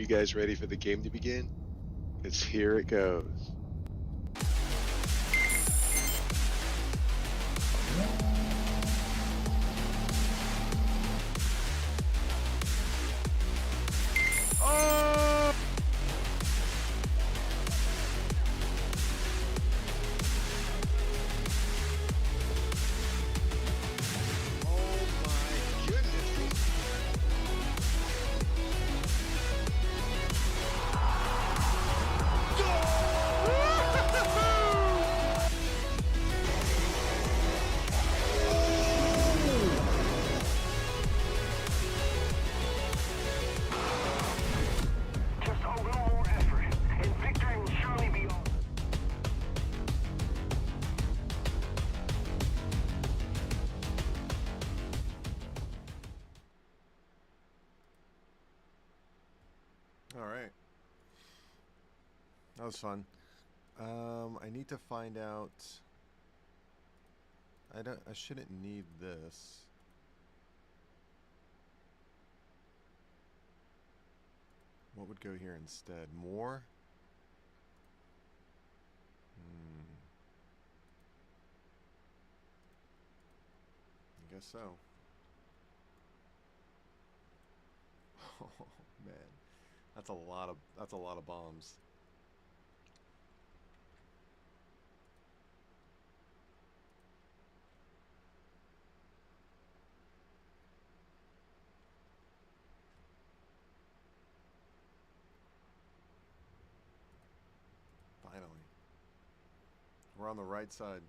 you guys ready for the game to begin? Because here it goes. Alright. That was fun. I need to find out... I shouldn't need this. What would go here instead? More? I guess so. Oh man. That's a lot of bombs. Finally. We're on the right side.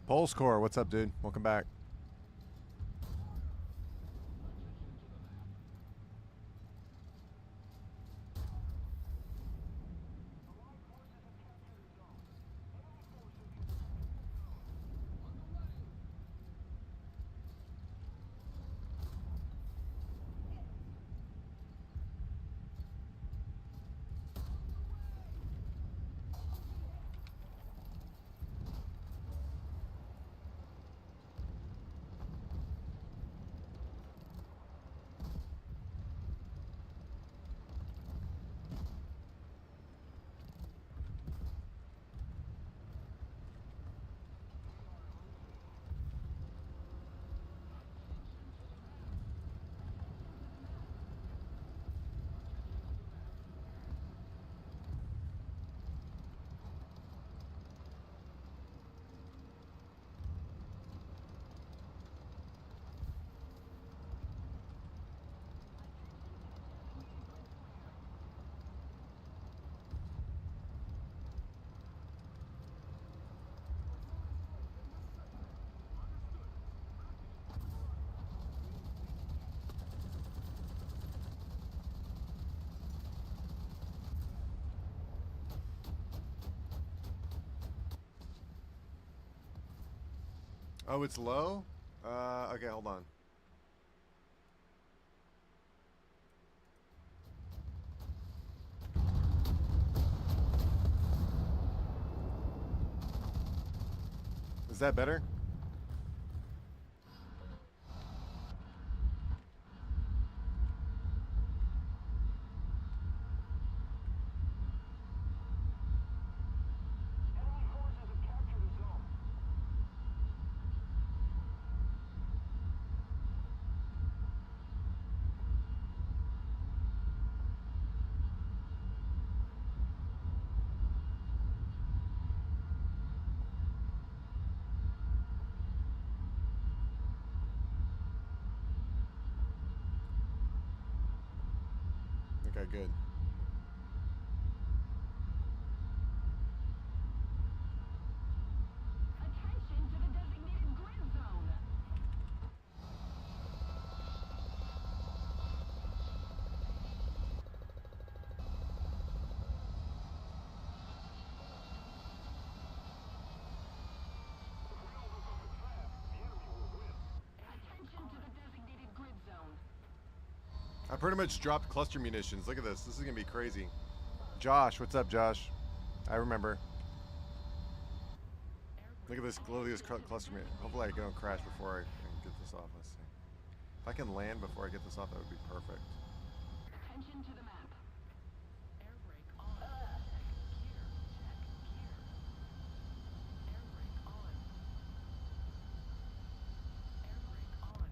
Pole score, what's up, dude? Welcome back. Oh, it's low? Okay, hold on. Is that better? Okay, good. Attention to the designated grid zone. Attention to the designated grid zone. I pretty much dropped cluster munitions. Look at this. This is gonna be crazy. Josh, what's up, Josh? I remember. Look at this cluster munition. Hopefully I don't crash before I can get this off. Let's see. If I can land before I get this off, that would be perfect. Attention to the map. Air brake on. Check gear. Air brake on. Air brake on. Brake on.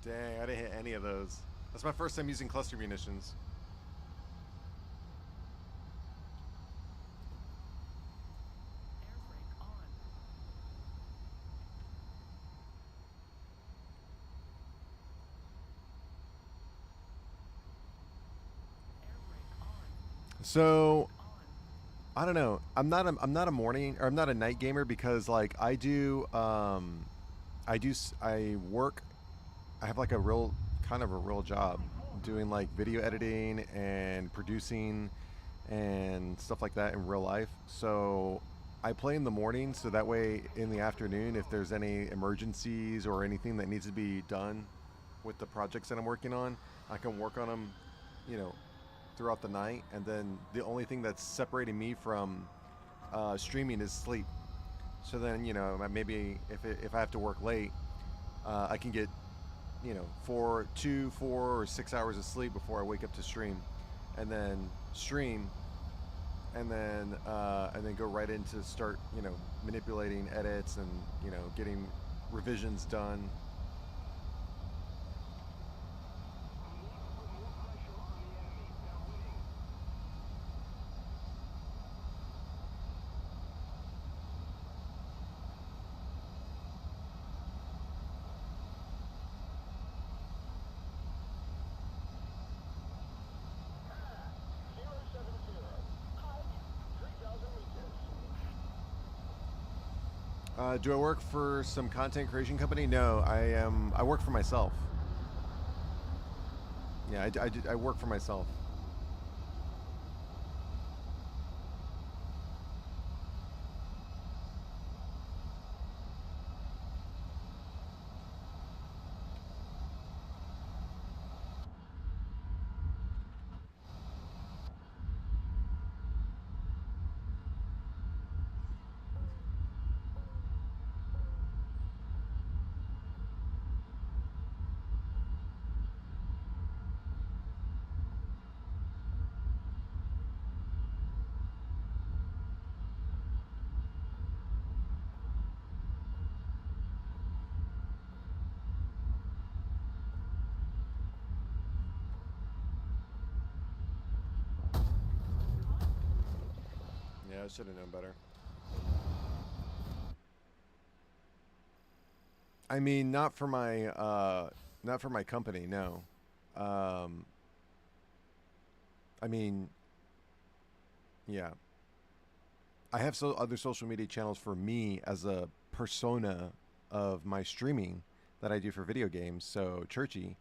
Dang, I didn't hit any of those. That's my first time using cluster munitions. Air brake on. Air brake on. So On. I don't know. I'm not a morning or I'm not a night gamer because like I work. I have like a real kind of a real job doing like video editing and producing and stuff like that in real life. So I play in the morning so that way in the afternoon if there's any emergencies or anything that needs to be done with the projects that I'm working on, I can work on them, you know, throughout the night. And then the only thing that's separating me from streaming is sleep. So then, you know, maybe if I have to work late, I can get, you know, 4 or 6 hours of sleep before I wake up to stream, and then stream, and then go right into start, you know, manipulating edits and, you know, getting revisions done. Do I work for some content creation company? No, I work for myself. Yeah, I work for myself. Yeah, I should have known better. I mean, not for my company, no. Um, I mean, yeah. I have other social media channels for me as a persona of my streaming that I do for video games. So Churchiee.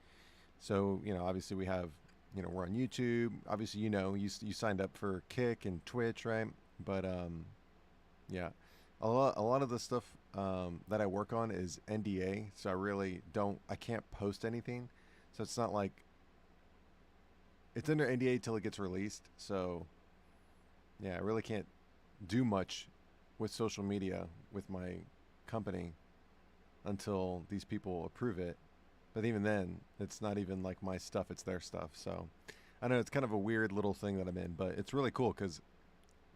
So, you know, obviously we have you know, we're on YouTube. Obviously, you know, you signed up for Kick and Twitch, right? But yeah, a lot of the stuff that I work on is NDA, so I really don't. I can't post anything, so it's not like it's under NDA till it gets released. So yeah, I really can't do much with social media with my company until these people approve it. But even then, it's not even like my stuff, it's their stuff. So I know it's kind of a weird little thing that I'm in, but it's really cool because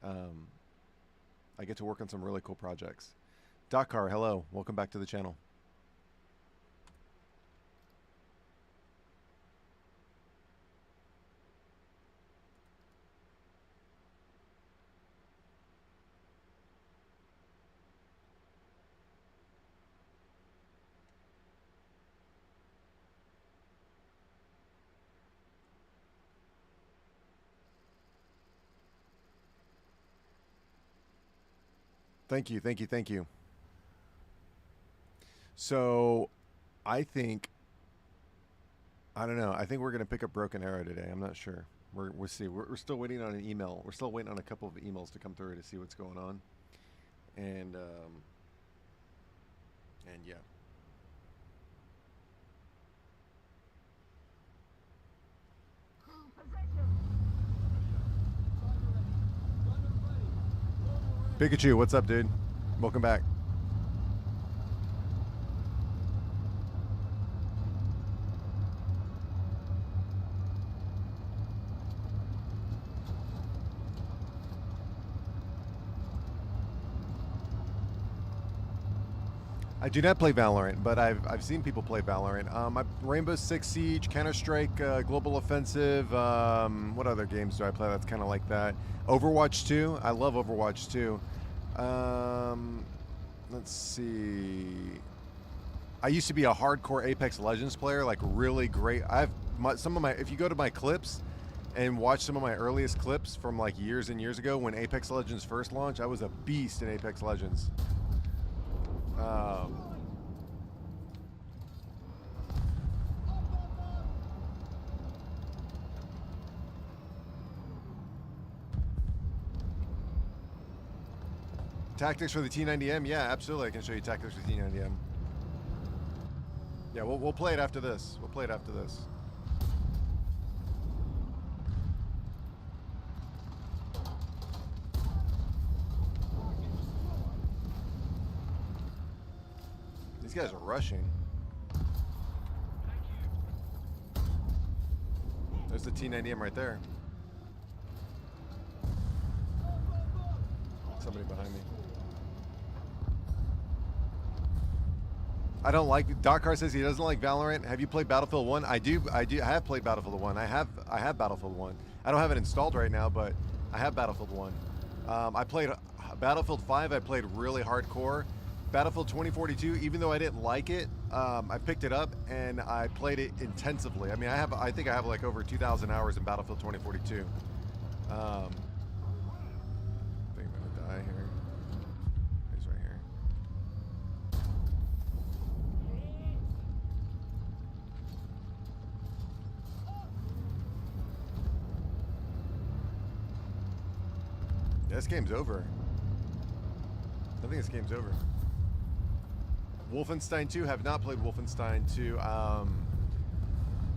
um, I get to work on some really cool projects. Dakar, hello. Welcome back to the channel. Thank you, thank you, thank you. So I think I don't know. I think we're gonna pick up Broken Arrow today. I'm not sure. We'll see. We're still waiting on an email. We're still waiting on a couple of emails to come through to see what's going on. And yeah. Pikachu, what's up, dude? Welcome back. I do not play Valorant, but I've seen people play Valorant. Rainbow Six Siege, Counter Strike, Global Offensive. What other games do I play that's kind of like that? Overwatch 2. I love Overwatch 2. Let's see. I used to be a hardcore Apex Legends player, like really great. Some of my. If you go to my clips and watch some of my earliest clips from like years and years ago when Apex Legends first launched, I was a beast in Apex Legends. Tactics for the T90M? Yeah, absolutely. I can show you tactics for the T90M. Yeah, we'll play it after this. We'll play it after this. These guys are rushing. There's the T90M right there. Somebody behind me. I don't like. Dakar says he doesn't like Valorant. Have you played Battlefield 1? I do. I have played Battlefield 1. I have Battlefield 1. I don't have it installed right now, but I have Battlefield 1. I played Battlefield 5. I played really hardcore. Battlefield 2042. Even though I didn't like it, I picked it up and I played it intensively. I mean, I think I have like over 2,000 hours in Battlefield 2042. I think I'm gonna die here. He's right here. This game's over. I think this game's over. Wolfenstein 2. Have not played Wolfenstein 2.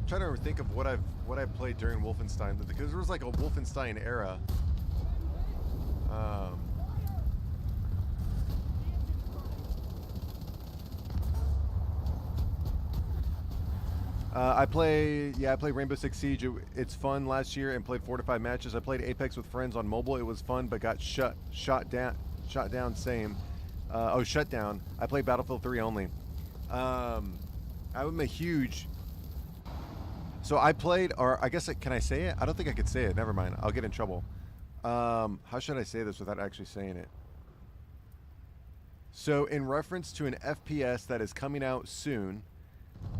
Trying to think of what I've played during Wolfenstein, because there was like a Wolfenstein era. I played Rainbow Six Siege. It's fun last year and played 4 to 5 matches. I played Apex with friends on mobile. It was fun, but got shut down. Same. Shut down. I played Battlefield 3 only. I'm a huge. So I played, or I guess can I say it? I don't think I could say it. Never mind. I'll get in trouble. How should I say this without actually saying it? So in reference to an FPS that is coming out soon,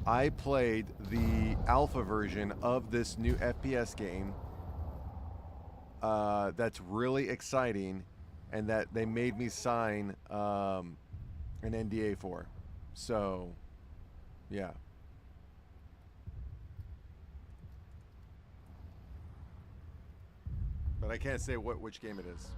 I played the alpha version of this new FPS game that's really exciting and that they made me sign an NDA for. So, yeah. But I can't say which game it is.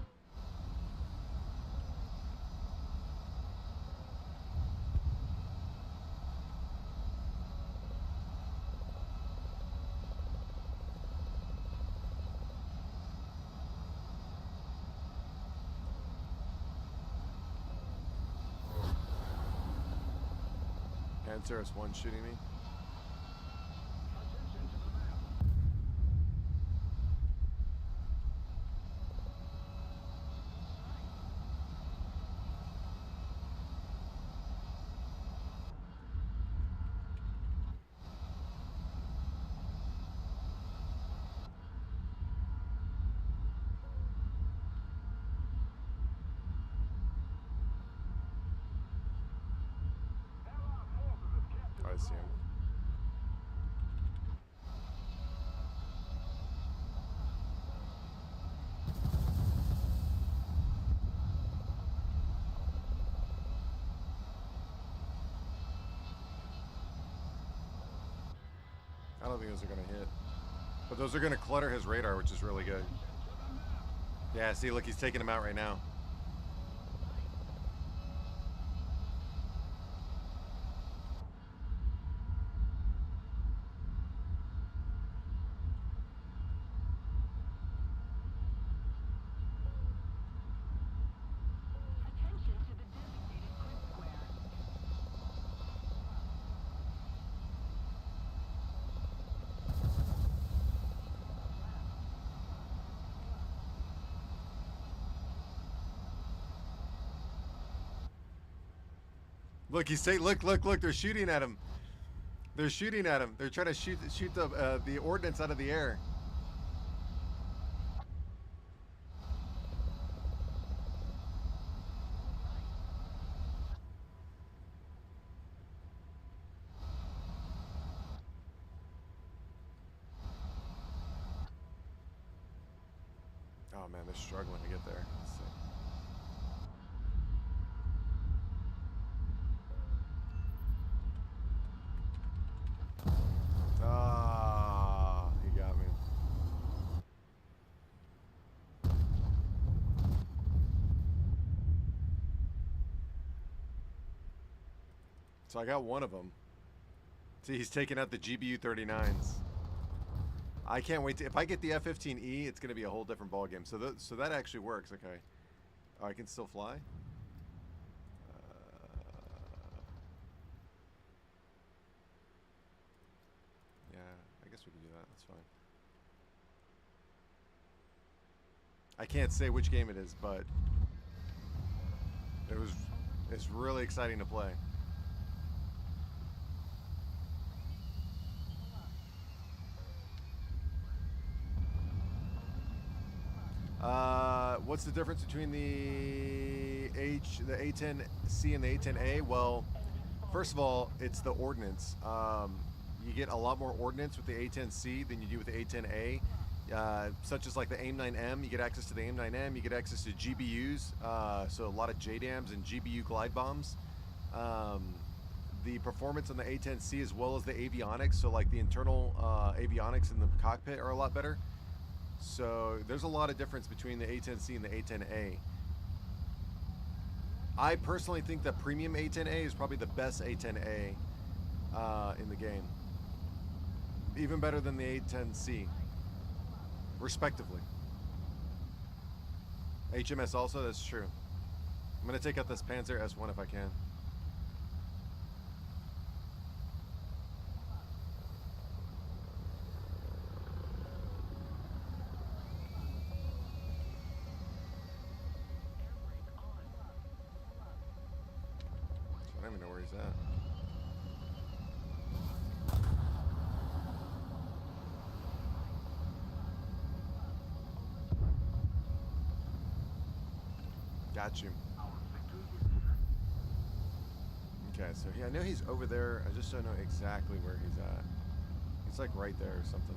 Panzer S1 shooting me. Oh, I see him. I don't think those are going to hit. But those are going to clutter his radar, which is really good. Yeah, see, look, he's taking him out right now. Attention to the designated grid square. Look, he's saying, look, they're shooting at him. They're shooting at him. They're trying to shoot the ordnance out of the air. Oh man, they're struggling to get there. Let's see. Ah, he got me. So I got one of them. See, he's taking out the GBU 39s. I can't wait to. If I get the F-15E, it's going to be a whole different ballgame. So that actually works. Okay. Oh, I can still fly. Yeah, I guess we can do that. That's fine. I can't say which game it is, but it's really exciting to play. What's the difference between the A10C and the A10A? Well, first of all, it's the ordnance. You get a lot more ordnance with the A10C than you do with the A10A. Such as like the AIM-9M, you get access to the AIM-9M, you get access to GBUs, so a lot of JDAMs and GBU glide bombs. The performance on the A10C as well as the avionics, so like the internal avionics in the cockpit are a lot better. So there's a lot of difference between the A10C and the A10A. I personally think that premium A10A is probably the best A10A in the game. Even better than the A10C, respectively. HMS also, that's true. I'm going to take out this Panzer S1 if I can. I don't even know where he's at. Got you. Okay, so I know he's over there. I just don't know exactly where he's at. He's like right there or something.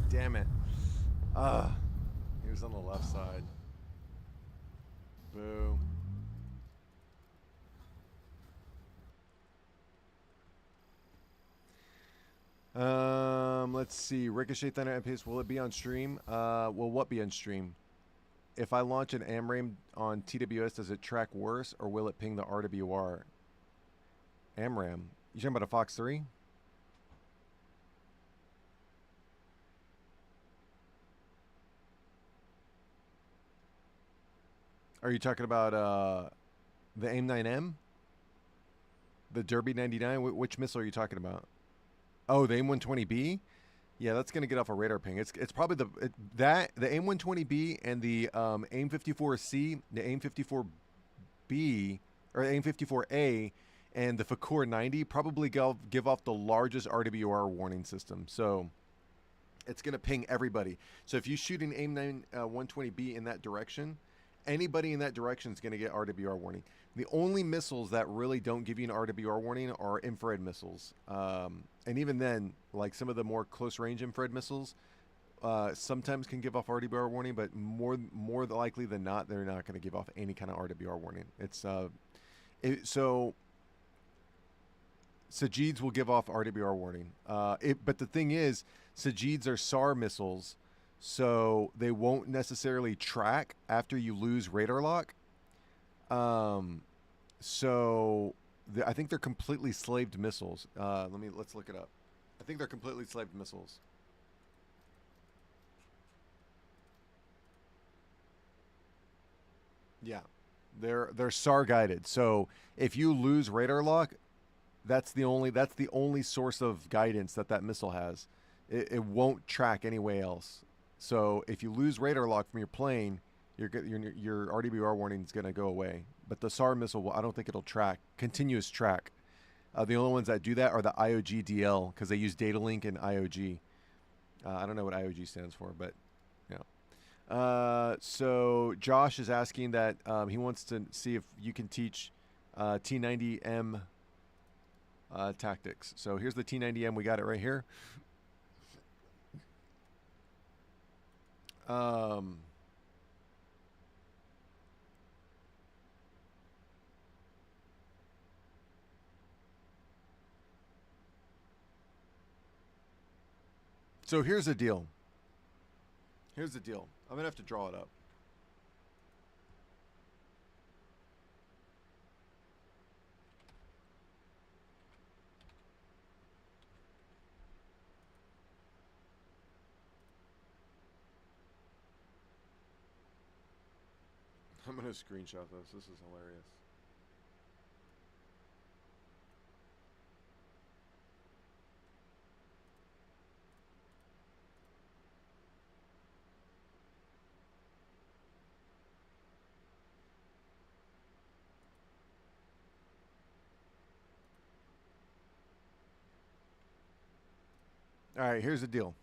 damn it. He was on the left side. Boo. Let's see. Ricochet Thunder MPS, will it be on stream? Will what be on stream? If I launch an AMRAAM on TWS, does it track worse, or will it ping the RWR? AMRAAM? You talking about a Fox 3? Are you talking about the AIM-9M? The Derby 99? Which missile are you talking about? Oh, the AIM-120B? Yeah, that's going to get off a radar ping. It's probably the AIM-120B and the AIM-54C, the AIM-54B, or AIM-54A, and the Fakor 90 probably give off the largest RWR warning system. So it's going to ping everybody. So if you shoot an AIM-120B in that direction, anybody in that direction is going to get RWR warning. The only missiles that really don't give you an RWR warning are infrared missiles. And even then, like some of the more close range infrared missiles, sometimes can give off RWR warning, but more likely than not, they're not going to give off any kind of RWR warning. So Sajids will give off RWR warning. But the thing is, Sajids are SAR missiles, so they won't necessarily track after you lose radar lock. I think they're completely slaved missiles. Let's look it up. I think they're completely slaved missiles. Yeah, they're SAR guided. So if you lose radar lock, that's the only source of guidance that missile has. It won't track any way else. So if you lose radar lock from your plane, your RWR warning is going to go away. But the SAR missile, I don't think it'll track continuous track. The only ones that do that are the IOG DL because they use data link and IOG. I don't know what IOG stands for, but yeah. So Josh is asking that he wants to see if you can teach T90M tactics. So here's the T90M. We got it right here. So here's the deal. I'm going to have to draw it up. I'm going to screenshot this. This is hilarious. All right, here's the deal.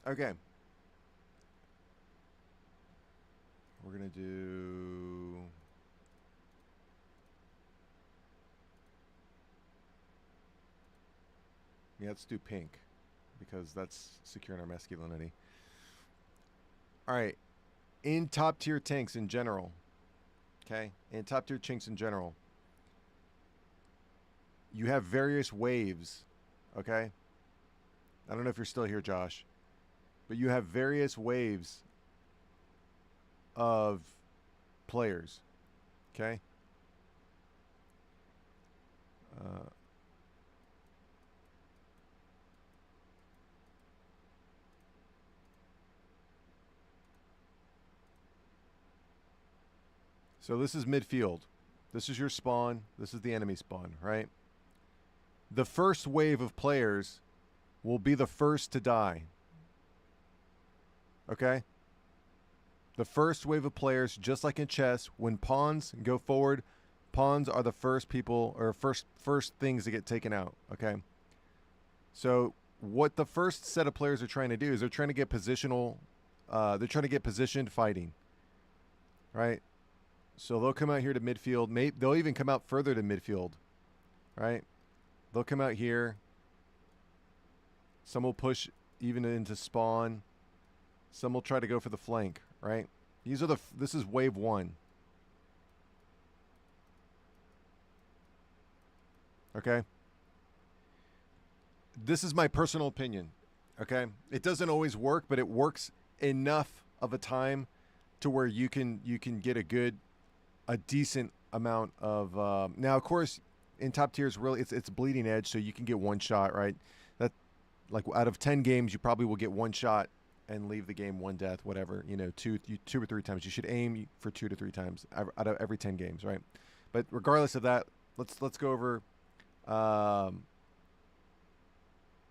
Okay. We're going to do... Yeah, let's do pink because that's securing our masculinity. All right. In top tier tanks in general, okay? In top tier tanks in general, you have various waves, okay? I don't know if you're still here, Josh, but you have various waves of players, okay? So this is midfield. This is your spawn. This is the enemy spawn, right? The first wave of players will be the first to die. Okay? The first wave of players, just like in chess, when pawns go forward, pawns are the first people or first things to get taken out. Okay? So what the first set of players are trying to do is they're trying to get positional. They're trying to get positioned fighting. Right? So they'll come out here to midfield. They'll even come out further to midfield. Right? They'll come out here. Some will push even into spawn. Some will try to go for the flank, right? This is wave 1. Okay? This is my personal opinion, okay? It doesn't always work, but it works enough of a time to where you can get a decent amount of now of course in top tiers really it's bleeding edge, so you can get one shot, right? That, like, out of 10 games you probably will get one shot and leave the game, one death, whatever, two or three times. You should aim for 2 to 3 times out of every 10 games, right? But regardless of that, let's go over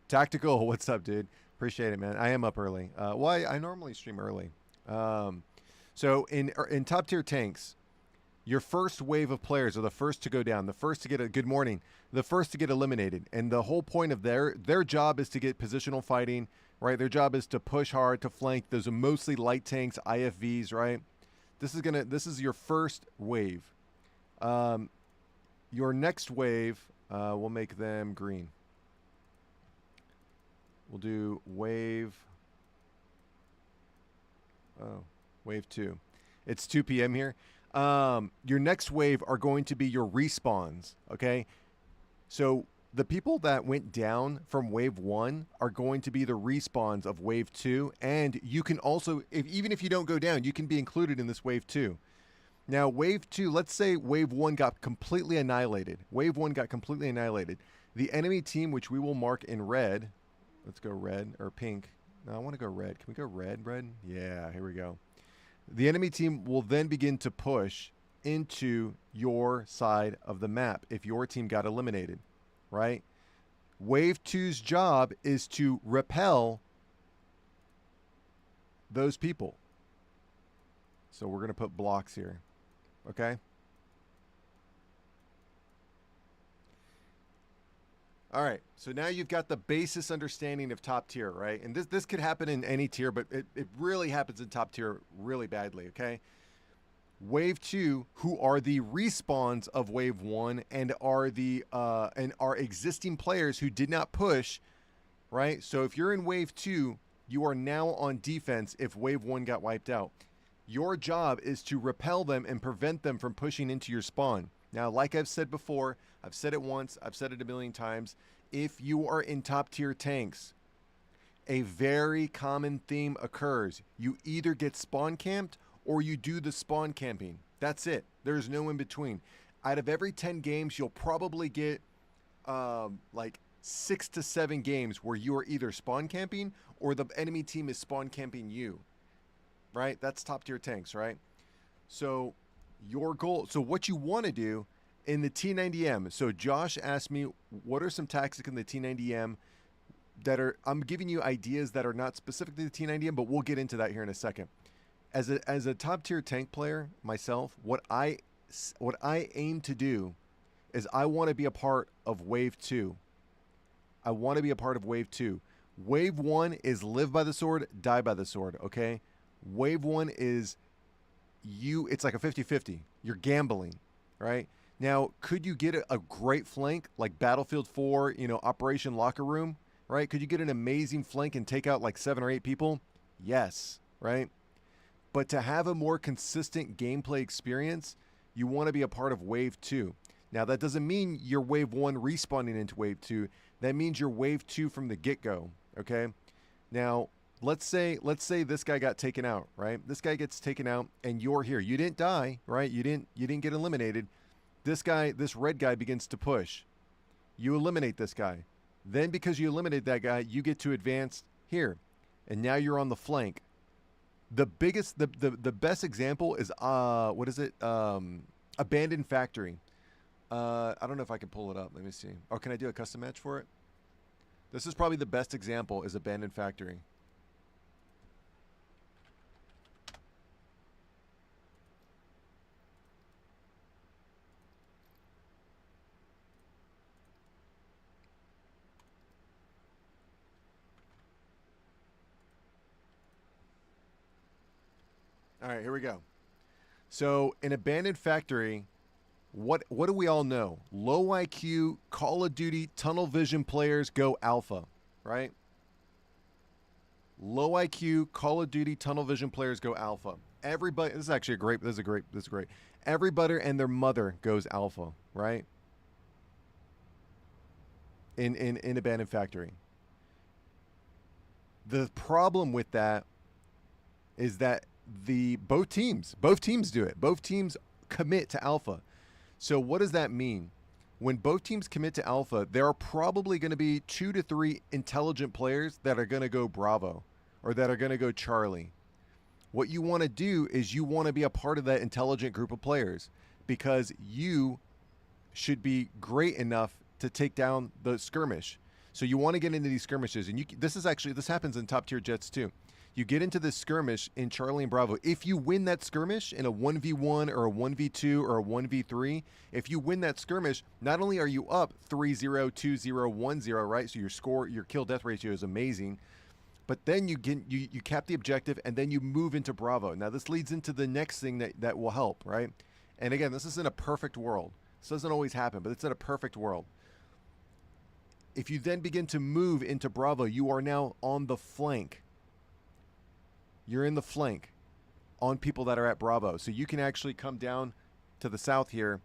Tactical. What's up, dude? Appreciate it, man. I am up early. I normally stream early. So in top tier tanks, your first wave of players are the first to go down, the first to get a good morning, the first to get eliminated. And the whole point of their job is to get positional fighting, right? Their job is to push hard, to flank. Those are mostly light tanks, IFVs, right? This is your first wave. Your next wave, we'll make them green. We'll do wave 2. It's 2 p.m. here. Your next wave are going to be your respawns, okay? So the people that went down from wave 1 are going to be the respawns of wave 2, and you can also, even if you don't go down, you can be included in this wave 2. Now, wave 2, let's say wave 1 got completely annihilated. Wave 1 got completely annihilated. The enemy team, which we will mark in red, let's go red, or pink. No, I want to go red. Can we go red? Yeah, here we go. The enemy team will then begin to push into your side of the map if your team got eliminated, right? Wave 2's job is to repel those people. So we're going to put blocks here, okay? All right, so now you've got the basis understanding of top tier, right? And this could happen in any tier, but it really happens in top tier really badly, okay? Wave 2, who are the respawns of wave 1 and are existing players who did not push, right? So if you're in wave 2, you are now on defense if wave 1 got wiped out. Your job is to repel them and prevent them from pushing into your spawn. Now, like I've said before, I've said it once, I've said it a million times, if you are in top tier tanks, a very common theme occurs. You either get spawn camped or you do the spawn camping. That's it. There's no in between. Out of every 10 games, you'll probably get like 6 to 7 games where you are either spawn camping or the enemy team is spawn camping you. Right? That's top tier tanks, right? So your goal, so what you want to do in the T90M. So Josh asked me, what are some tactics in the T90M that are, I'm giving you ideas that are not specific to the T90M, but we'll get into that here in a second. As a top tier tank player myself, what I aim to do is I want to be a part of wave 2. I want to be a part of wave 2. Wave 1 is live by the sword, die by the sword, okay? Wave 1 is it's like a 50-50. You're gambling, right? Now, could you get a great flank like Battlefield 4, Operation Locker Room, right? Could you get an amazing flank and take out like 7 or 8 people? Yes, right? But to have a more consistent gameplay experience, you want to be a part of wave 2. Now, that doesn't mean you're wave 1 respawning into wave 2. That means you're wave 2 from the get-go, okay? Now, let's say this guy got taken out, right? This guy gets taken out and you're here. You didn't die, right? You didn't get eliminated. This red guy begins to push. You eliminate this guy. Then because you eliminated that guy, you get to advance here. And now you're on the flank. The best example is Abandoned Factory. I don't know if I can pull it up. Let me see. Or can I do a custom match for it? This is probably the best example is Abandoned Factory. All right, here we go. So in Abandoned Factory, what do we all know? Low IQ Call of Duty tunnel vision players go alpha, right? Low IQ Call of Duty tunnel vision players go alpha. Everybody, this is actually a great. This is great. Everybody and their mother goes alpha, right? In Abandoned Factory. The problem with that is that both teams do it. Both teams commit to alpha. So what does that mean? When both teams commit to alpha, there are probably going to be 2 to 3 intelligent players that are going to go Bravo or that are going to go Charlie. What you want to do is you want to be a part of that intelligent group of players because you should be great enough to take down the skirmish. So you want to get into these skirmishes, and this happens in top tier jets too. You get into this skirmish in Charlie and Bravo. If you win that skirmish in a 1v1 or a 1v2 or a 1v3, if you win that skirmish, not only are you up 3-0, 2-0, 1-0, right? So your kill death ratio is amazing. But then you cap the objective and then you move into Bravo. Now this leads into the next thing that will help, right? And again, this is in a perfect world. This doesn't always happen, but it's in a perfect world. If you then begin to move into Bravo, you are now on the flank. You're in the flank on people that are at Bravo. So you can actually come down to the south here.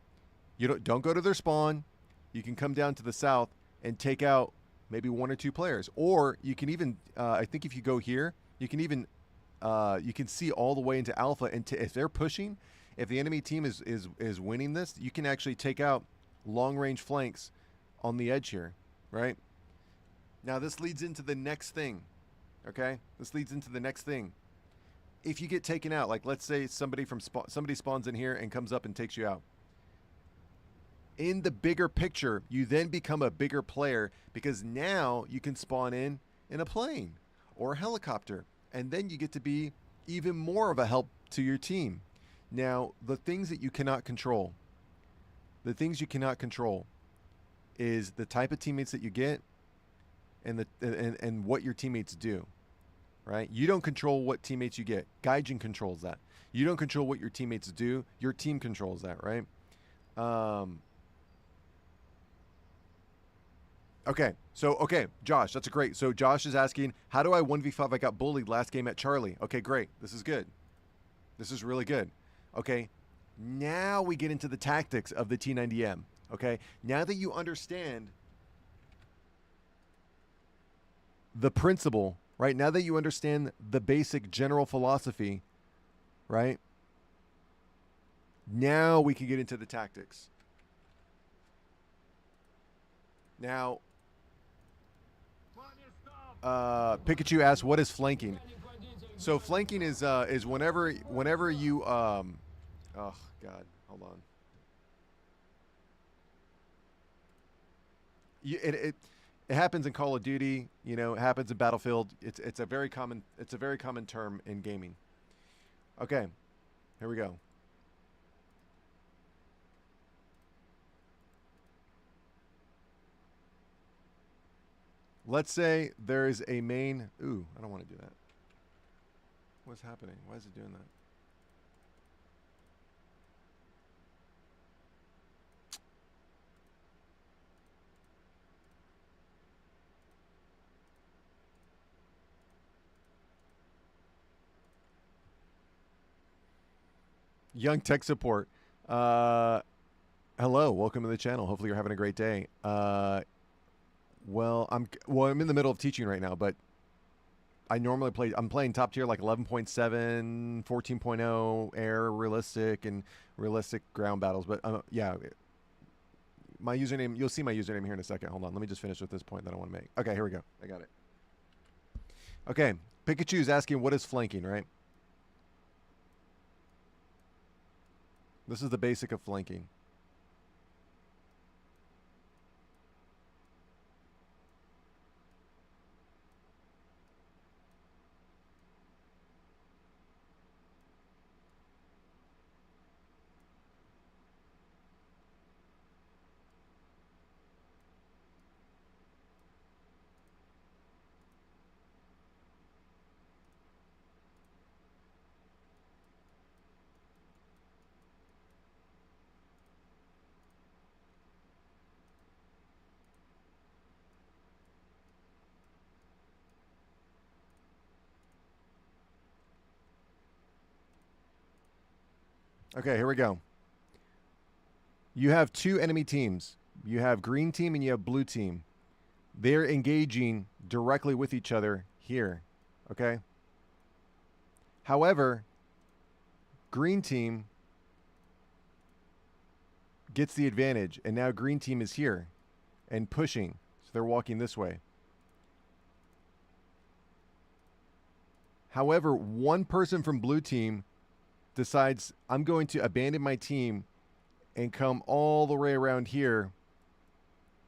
You don't go to their spawn. You can come down to the south and take out maybe 1 or 2 players. Or you can even, I think if you go here, you can even, you can see all the way into Alpha. And if they're pushing, if the enemy team is winning this, you can actually take out long-range flanks on the edge here, right? Now this leads into the next thing, okay? This leads into the next thing. If you get taken out, like let's say somebody spawns in here and comes up and takes you out. In the bigger picture, you then become a bigger player because now you can spawn in a plane or a helicopter, and then you get to be even more of a help to your team. Now, the things that you cannot control, is the type of teammates that you get and what your teammates do. Right? You don't control what teammates you get. Gaijin controls that. You don't control what your teammates do. Your team controls that, right? Okay, Josh, that's great. So Josh is asking, how do I 1v5? I got bullied last game at Charlie. Okay, great. This is good. This is really good. Okay, now we get into the tactics of the T90M. Okay, now that you understand the principle, right? Now that you understand the basic general philosophy, right? Now we can get into the tactics. Now, Pikachu asks, "What is flanking?" So flanking is whenever you oh God, hold on. It happens in Call of Duty, you know, it happens in Battlefield. It's a very common term in gaming. Okay. Here we go. Let's say there is a main. Ooh, I don't want to do that. What's happening? Why is it doing that? Young Tech Support. Hello, welcome to the channel. Hopefully you're having a great day. Well, I'm in the middle of teaching right now, but I normally I'm playing top tier like 11.7, 14.0 air, realistic, and realistic ground battles. But yeah, my username, you'll see my username here in a second. Hold on, let me just finish with this point that I want to make. Okay, here we go. I got it. Okay, Pikachu is asking, what is flanking, right? This is the basic of flanking. Okay, here we go. You have two enemy teams. You have green team and you have blue team. They're engaging directly with each other here. Okay? However, green team gets the advantage, and now green team is here and pushing. So they're walking this way. However, one person from blue team decides, I'm going to abandon my team and come all the way around here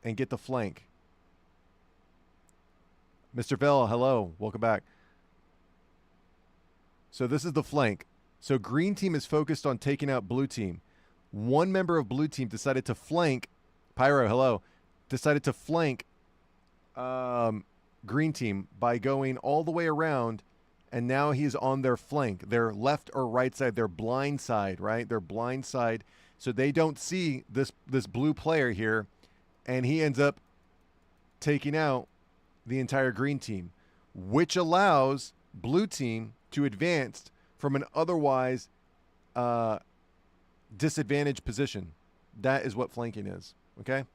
and get the flank. Mr. Vell, hello. Welcome back. So this is the flank. So green team is focused on taking out blue team. One member of blue team decided to flank, Pyro, hello, decided to flank green team by going all the way around, and now he's on their flank, their left or right side, their blind side, right? Their blind side. So they don't see this blue player here, and he ends up taking out the entire green team, which allows blue team to advance from an otherwise disadvantaged position. That is what flanking is, okay?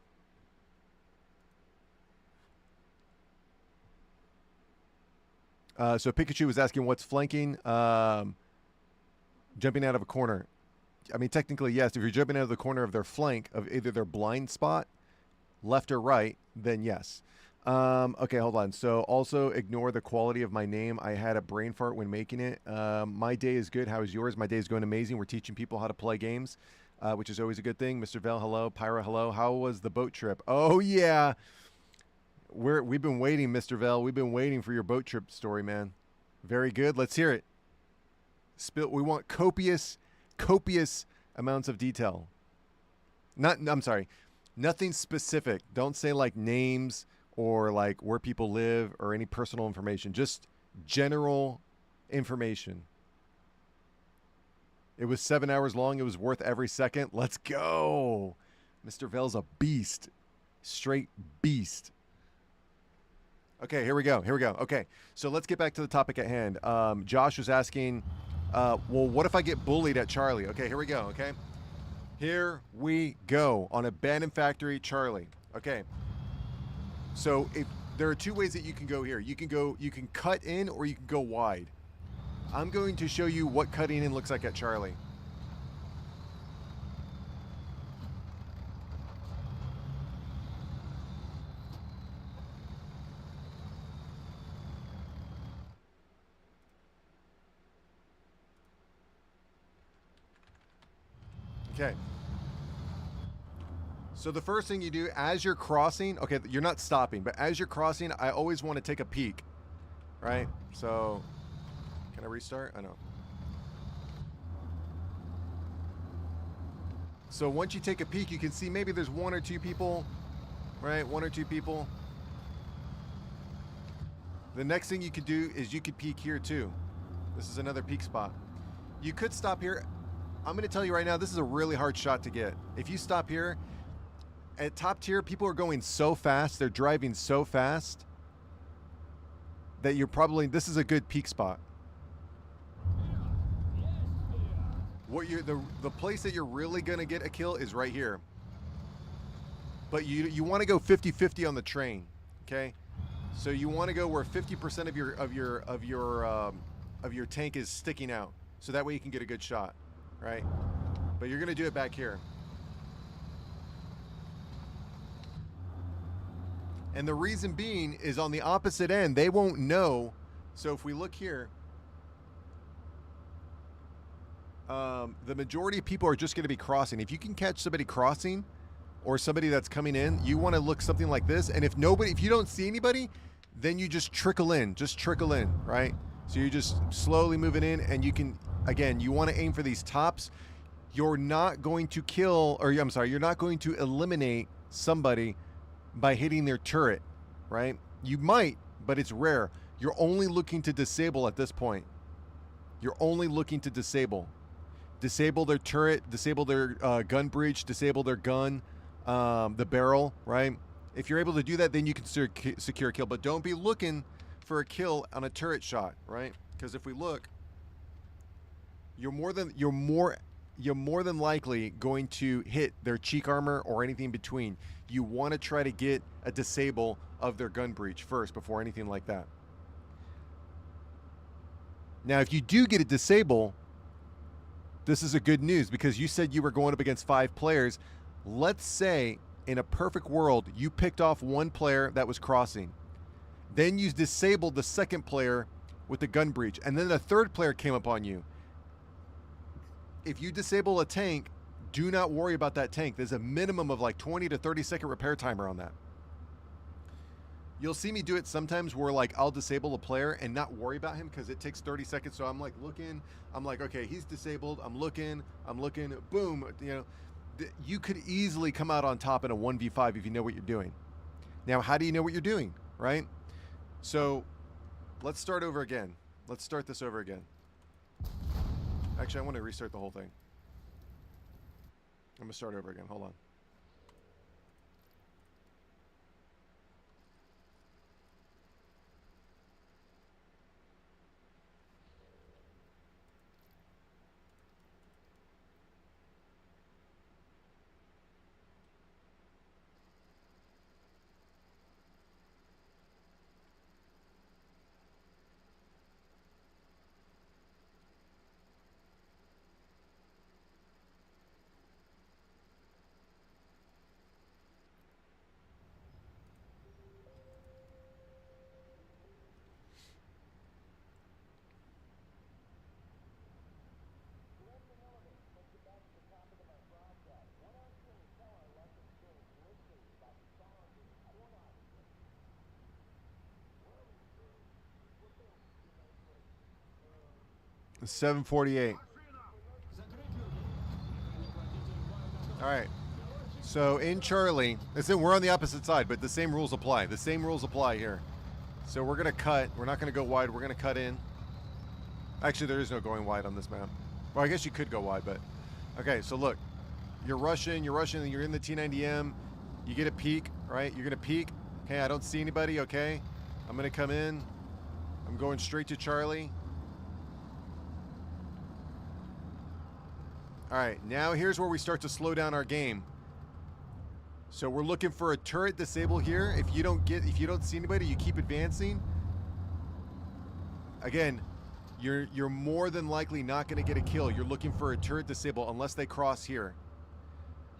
So Pikachu was asking what's flanking. Jumping out of a corner. I mean, technically, yes. If you're jumping out of the corner of their flank, of either their blind spot, left or right, then yes. Okay, hold on. So also ignore the quality of my name. I had a brain fart when making it. My day is good. How is yours? My day is going amazing. We're teaching people how to play games, which is always a good thing. Mr. Vell, hello. Pyra, hello. How was the boat trip? Oh, yeah. We've been waiting, Mr. Vell. We've been waiting for your boat trip story, man. Very good. Let's hear it. We want copious amounts of detail. I'm sorry. Nothing specific. Don't say like names or like where people live or any personal information. Just general information. It was 7 hours long. It was worth every second. Let's go. Mr. Vell's a beast. Straight beast. Okay, here we go. Okay, so let's get back to the topic at hand. Josh was asking, well, what if I get bullied at Charlie? Okay, here we go, okay? Here we go on Abandoned Factory Charlie. Okay, so if there are two ways that you can go here. You can cut in or you can go wide. I'm going to show you what cutting in looks like at Charlie. Okay. So the first thing you do as you're crossing, okay, you're not stopping, but as you're crossing, I always want to take a peek, right? So, can I restart? I know. So once you take a peek, you can see maybe there's one or two people, right? One or two people. The next thing you could do is you could peek here too. This is another peek spot. You could stop here. I'm going to tell you right now, this is a really hard shot to get. If you stop here, at top tier, people are going so fast, they're driving so fast, that this is a good peak spot. The place that you're really going to get a kill is right here. But you want to go 50-50 on the train, okay? So you want to go where 50% of your tank is sticking out. So that way you can get a good shot. Right? But you're going to do it back here. And the reason being is on the opposite end, they won't know. So if we look here, the majority of people are just going to be crossing. If you can catch somebody crossing or somebody that's coming in, you want to look something like this. And if you don't see anybody, then you just trickle in, right? So you're just slowly moving in, and you can, again, you want to aim for these tops. You're not going to you're not going to eliminate somebody by hitting their turret, right? You might, but it's rare. You're only looking to disable at this point. You're only looking to disable. Disable their turret, disable their gun breach, disable their gun, the barrel, right? If you're able to do that, then you can secure a kill. But don't be looking for a kill on a turret shot, right? Because if we look, you're more you're more than likely going to hit their cheek armor or anything in between. You want to try to get a disable of their gun breach first before anything like that. Now, if you do get a disable, this is a good news because you said you were going up against 5 players. Let's say in a perfect world, you picked off 1 player that was crossing. Then you disabled the 2nd player with the gun breach. And then the 3rd player came up on you. If you disable a tank, do not worry about that tank. There's a minimum of like 20 to 30 second repair timer on that. You'll see me do it sometimes where like I'll disable a player and not worry about him because it takes 30 seconds. So I'm like looking, I'm like, okay, he's disabled. I'm looking, boom. You know, you could easily come out on top in a 1v5 if you know what you're doing. Now, how do you know what you're doing, right? So let's start over again. Let's start this over again. Actually, I want to restart the whole thing. I'm going to start over again. Hold on. It's 7:48. All right. So in Charlie, we're on the opposite side, but the same rules apply. The same rules apply here. So we're going to cut. We're not going to go wide. We're going to cut in. Actually, there is no going wide on this map. Well, I guess you could go wide, but... Okay, so look. You're rushing, and you're in the T90M. You get a peek, right? You're going to peek. Okay, I don't see anybody, okay? I'm going to come in. I'm going straight to Charlie. All right, now here's where we start to slow down our game. So we're looking for a turret disable here. If you don't see anybody, you keep advancing. Again, you're more than likely not going to get a kill. You're looking for a turret disable unless they cross here.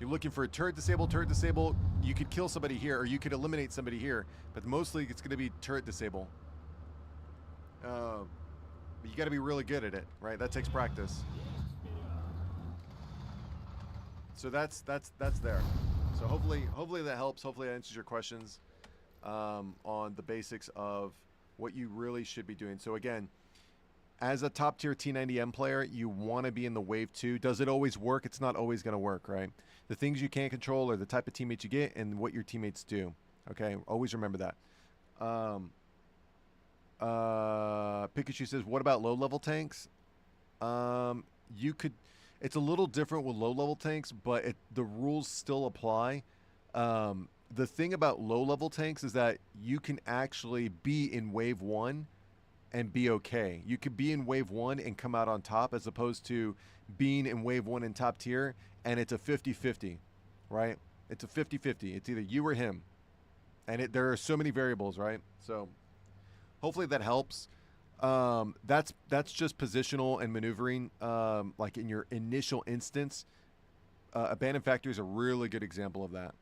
You're looking for a turret disable. You could kill somebody here, or you could eliminate somebody here, but mostly it's going to be turret disable. But you got to be really good at it, right? That takes practice. So that's there. So hopefully that helps. Hopefully that answers your questions on the basics of what you really should be doing. So again, as a top tier T90M player, you want to be in the wave 2. Does it always work? It's not always going to work, right? The things you can't control are the type of teammates you get and what your teammates do. Okay, always remember that. Pikachu says, what about low level tanks? You could. It's a little different with low-level tanks, but the rules still apply. The thing about low-level tanks is that you can actually be in Wave 1 and be okay. You could be in Wave 1 and come out on top as opposed to being in Wave 1 in top tier, and it's a 50-50, right? It's a 50-50. It's either you or him. And there are so many variables, right? So hopefully that helps. That's just positional and maneuvering. Like in your initial instance, Abandon Factory is a really good example of that.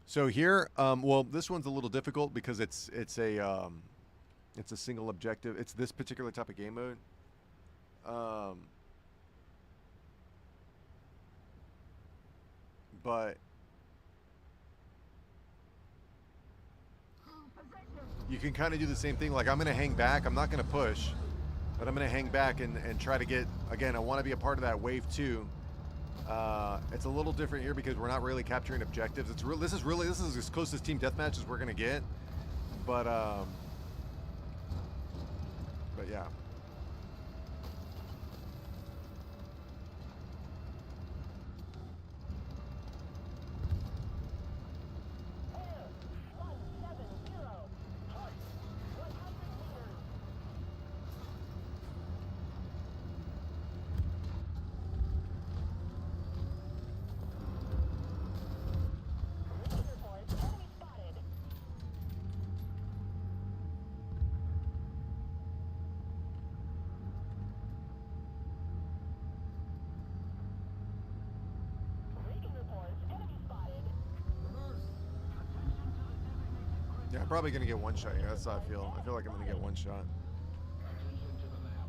So here, well, this one's a little difficult because it's a single objective. It's this particular type of game mode. But you can kind of do the same thing. Like I'm going to hang back. I'm not going to push, but I'm going to hang back and try to get, again, I want to be a part of that wave 2. It's a little different here because we're not really capturing objectives. This is as close as team deathmatch as we're gonna get. But But yeah. Yeah, I'm probably gonna get one shot here. That's how I feel. I feel like I'm gonna get one shot. Attention to the map.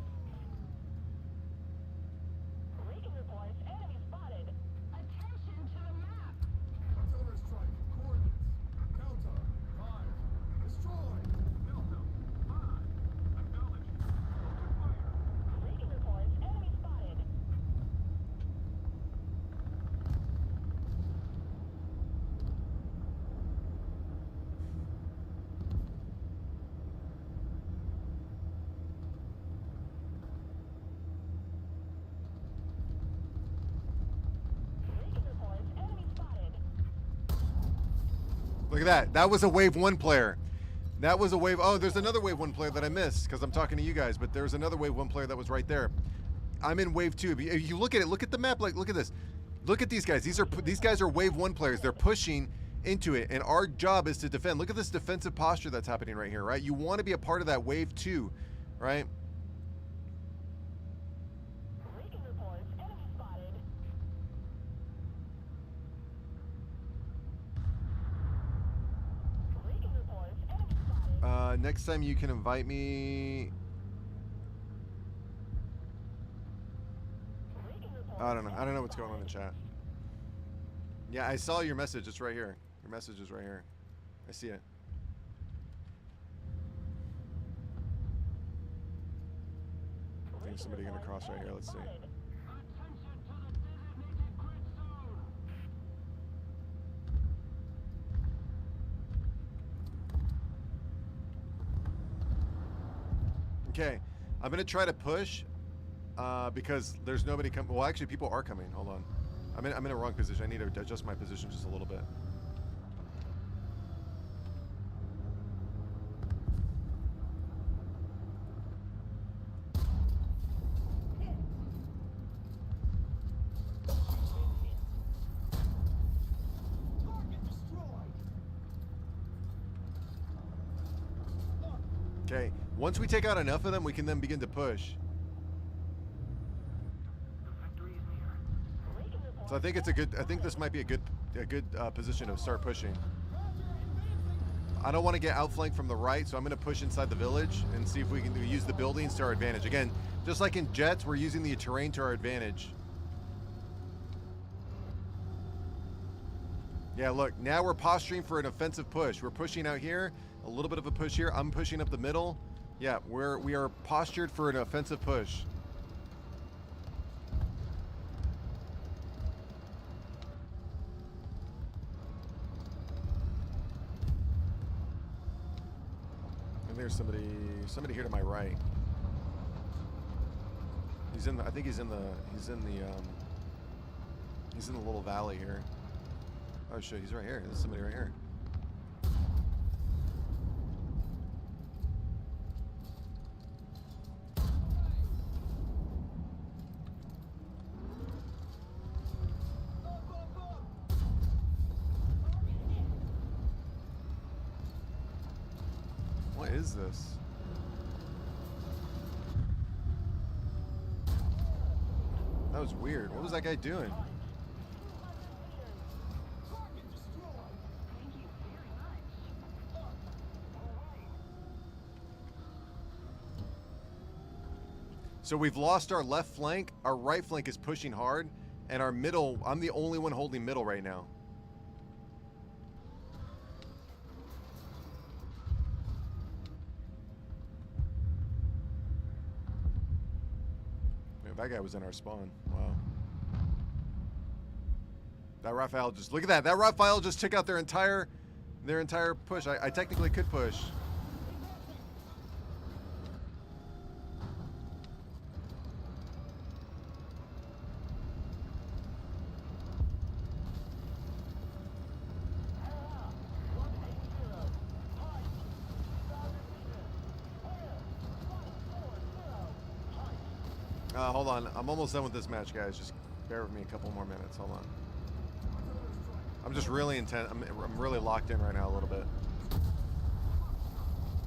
Recon reports enemy spotted. Attention to the map. Artillery strike. Coordinates. Counter. 5. Destroy. Delta 5. Acknowledged. Open fire. Recon reports enemy spotted. Recon reports enemy spotted. Look at that. That was a wave 1 player. That was a wave. Oh, there's another wave 1 player that I missed because I'm talking to you guys. But there's another wave 1 player that was right there. I'm in wave 2. If you look at it, look at the map. Like, look at this. Look at these guys. These guys are wave 1 players. They're pushing into it, and our job is to defend. Look at this defensive posture that's happening right here. Right? You want to be a part of that wave 2, right? Recon reports enemy spotted. Recon reports enemy spotted. Next time you can invite me. Recon reports I don't know. I don't know what's going on in chat. Yeah, I saw your message. It's right here. Your message is right here. I see it. I think somebody gonna cross right here. Let's see. Attention to the designated grid zone. Okay, I'm gonna try to push because there's nobody coming. Well, actually, people are coming. Hold on. I'm in a wrong position. I need to adjust my position just a little bit. Target destroyed. Okay, once we take out enough of them, we can then begin to push. The victory is near. Recon reports So I think it's a good. I think this might be a good position to start pushing. I don't want to get outflanked from the right, so I'm going to push inside the village and see if we can use the buildings to our advantage. Again, just like in Jets, we're using the terrain to our advantage. Yeah, look, now we're posturing for an offensive push. We're pushing out here, a little bit of a push here. I'm pushing up the middle. Yeah, we are postured for an offensive push. And there's somebody here to my right. He's in the, I think he's in the little valley here. Oh shit, he's right here. There's somebody right here. What is this? That was weird. What was that guy doing? Target destroyed. Thank you very much. So we've lost our left flank. Our right flank is pushing hard. And our middle, I'm the only one holding middle right now. Man, that guy was in our spawn. Wow. That Raphael just, look at that. That Raphael just took out their entire push. I technically could push. Hold on. I'm almost done with this match, guys. Just bear with me a couple more minutes. Hold on. I'm just really intent. I'm really locked in right now a little bit.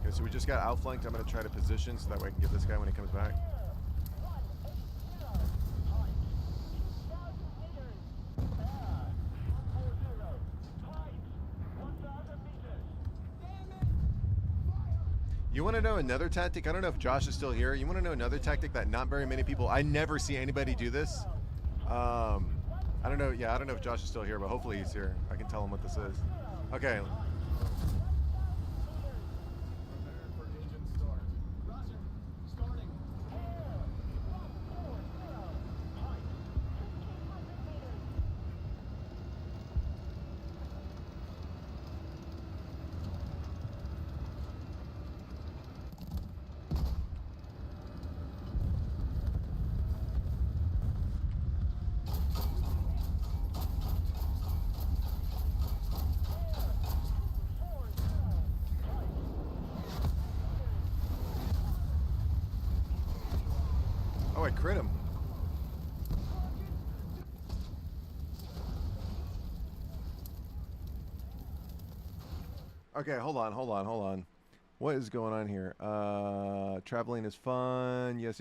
Okay, so we just got outflanked. I'm going to try to position so that way I can get this guy when he comes back. 1,000 meters. You want to know another tactic? I don't know if Josh is still here. You want to know another tactic that not very many people... I never see anybody do this. I don't know. Yeah, I don't know if Josh is still here, but hopefully he's here. I can tell him what this is. Okay. Prepare for engine start. Roger. Starting. Oh, I crit him. Okay, hold on. What is going on here? Traveling is fun. Yes.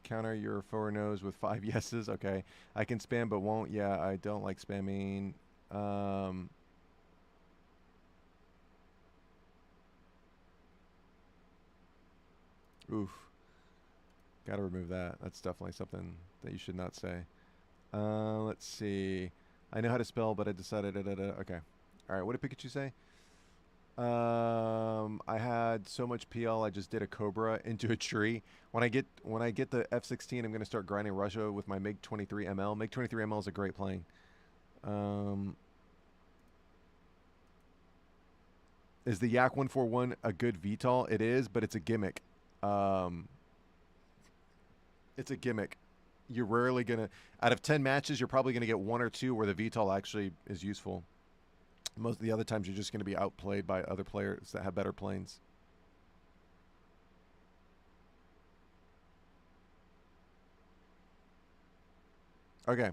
Counter your forward nose with 5 yeses. Okay. I can spam but won't. Yeah, I don't like spamming. Oof. Gotta remove that. That's definitely something that you should not say. Let's see. I know how to spell, but I decided... Okay. Alright, what did Pikachu say? I had so much PL, I just did a Cobra into a tree. When I get the F-16, I'm gonna start grinding Russia with my MiG-23 ML. MiG-23 ML is a great plane. Is the Yak 141 a good VTOL? It is, but it's a gimmick. It's a gimmick. You're rarely gonna, out of 10 matches, you're probably gonna get 1 or 2 where the VTOL actually is useful. Most of the other times, you're just gonna be outplayed by other players that have better planes. Okay.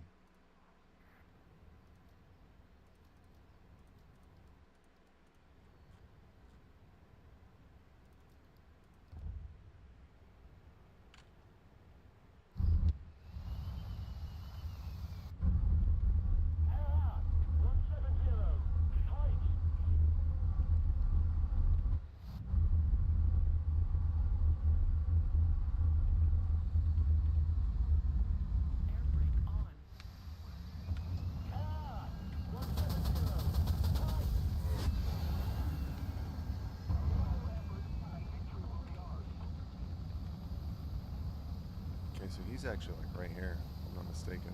Okay, so he's actually like right here, if I'm not mistaken.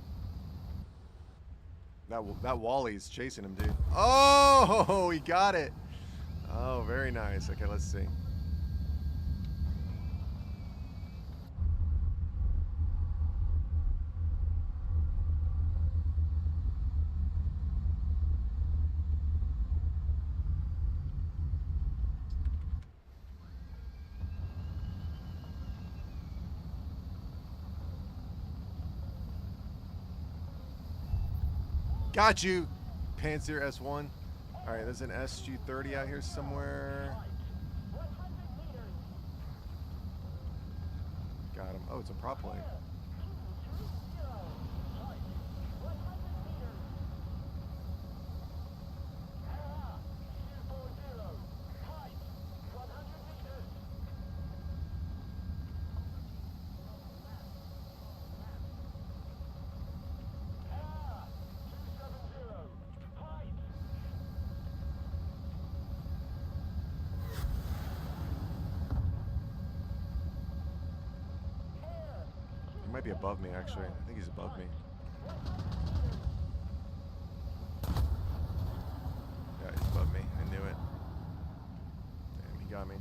That Wally's chasing him, dude. Oh, he got it. Oh, very nice. Okay, let's see. Got you, Panzer S1. All right, there's an SG-30 out here somewhere. Got him. Oh, it's a prop plane. He might be above me, actually. I think he's above me. Yeah, he's above me. I knew it. Damn, he got me.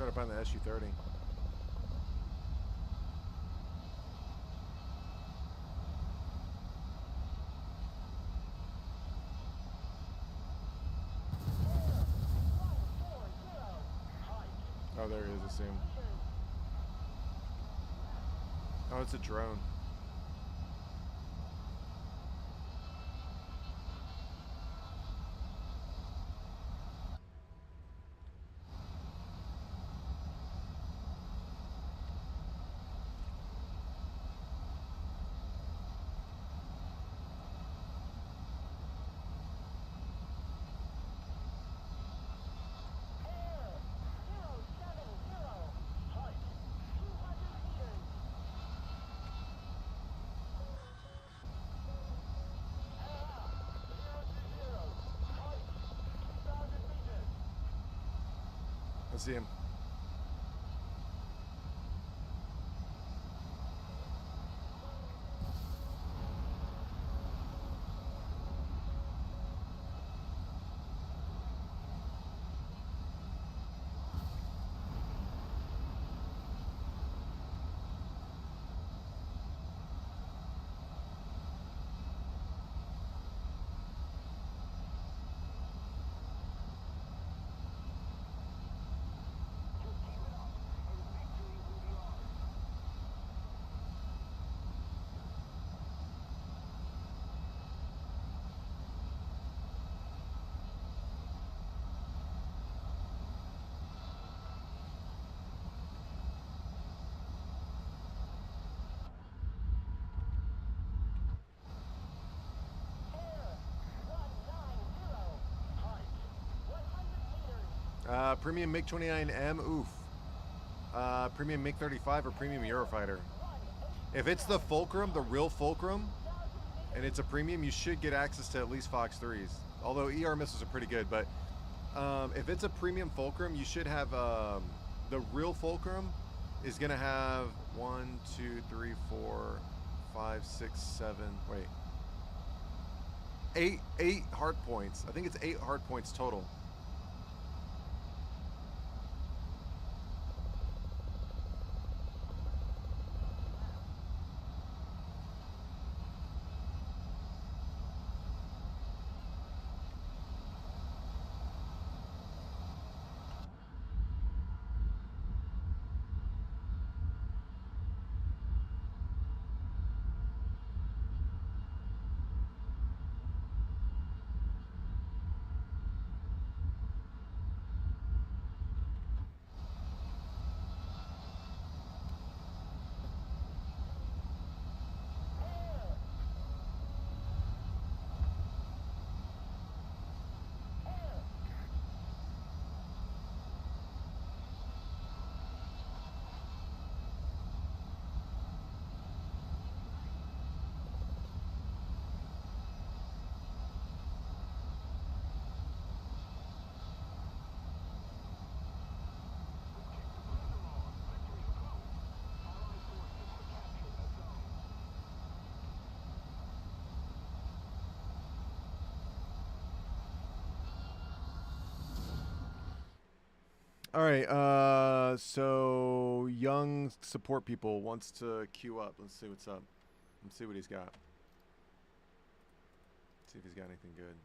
Try to find the SU-30. Oh, there he is. I see him. Oh, it's a drone. I see him. Premium MiG-29M, oof. Premium MiG-35 or premium Eurofighter. If it's the Fulcrum, the real Fulcrum, and it's a premium, you should get access to at least Fox 3s. Although ER missiles are pretty good, but if it's a premium Fulcrum, you should have the real Fulcrum is gonna have 1, 2, 3, 4, 5, 6, 7. Wait, eight hard points. I think it's 8 hard points total. All right, so young support people wants to queue up. Let's see what's up. Let's see what he's got. See if he's got anything good.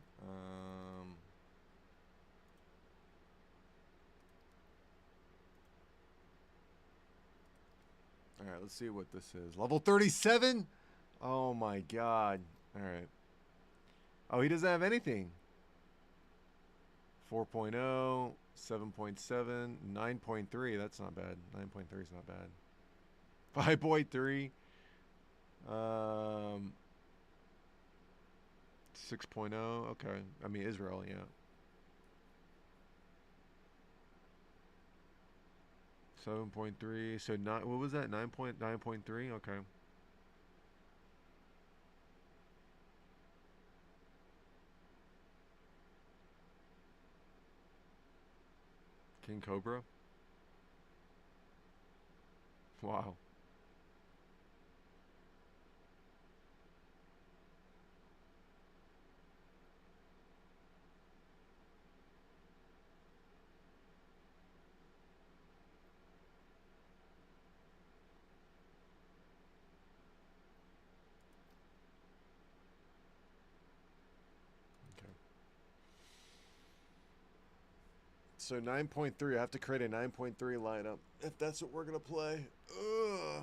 All right, let's see what this is. Level 37? Oh my god. All right. Oh, he doesn't have anything. 4.0, 7.7, 9.3. That's not bad. 9.3 is not bad. 5.3. 6.0. Okay. I mean, Israel, yeah. 7.3. So, what was that? 9.3? Okay. King Cobra? Wow. So 9.3. I have to create a 9.3 lineup if that's what we're gonna play. Ugh.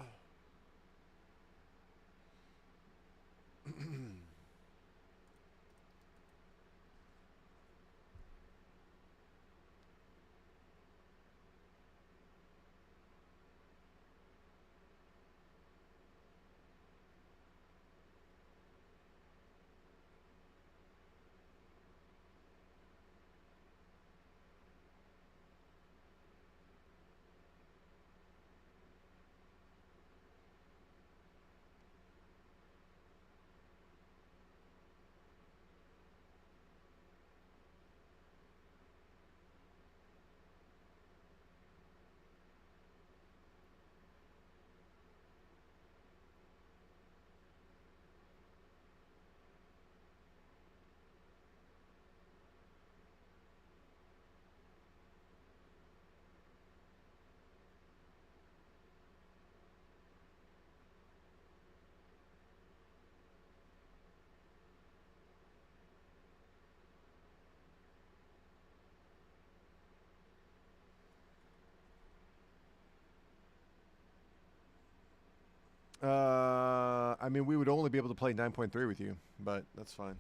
I mean, we would only be able to play 9.3 with you, but that's fine.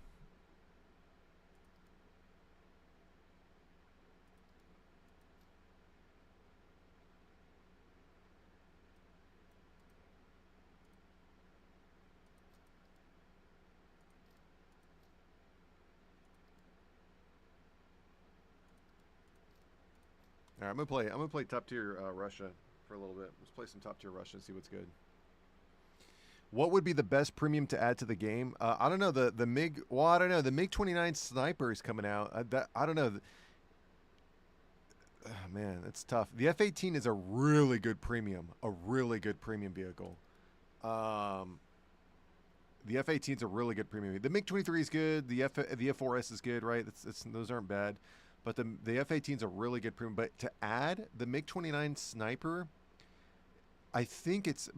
All right, I'm gonna play top tier Russia for a little bit. Let's play some top tier Russia and see what's good. What would be the best premium to add to the game? I don't know. The MiG. Well, I don't know. The MiG 29 sniper is coming out. I don't know. Man, it's tough. The F-18 is a really good premium. A really good premium vehicle. The F-18 is a really good premium. The MiG-23 is good. The F-4S is good, right? Those aren't bad. But the F-18 is a really good premium. But to add the MiG-29 sniper, I think it's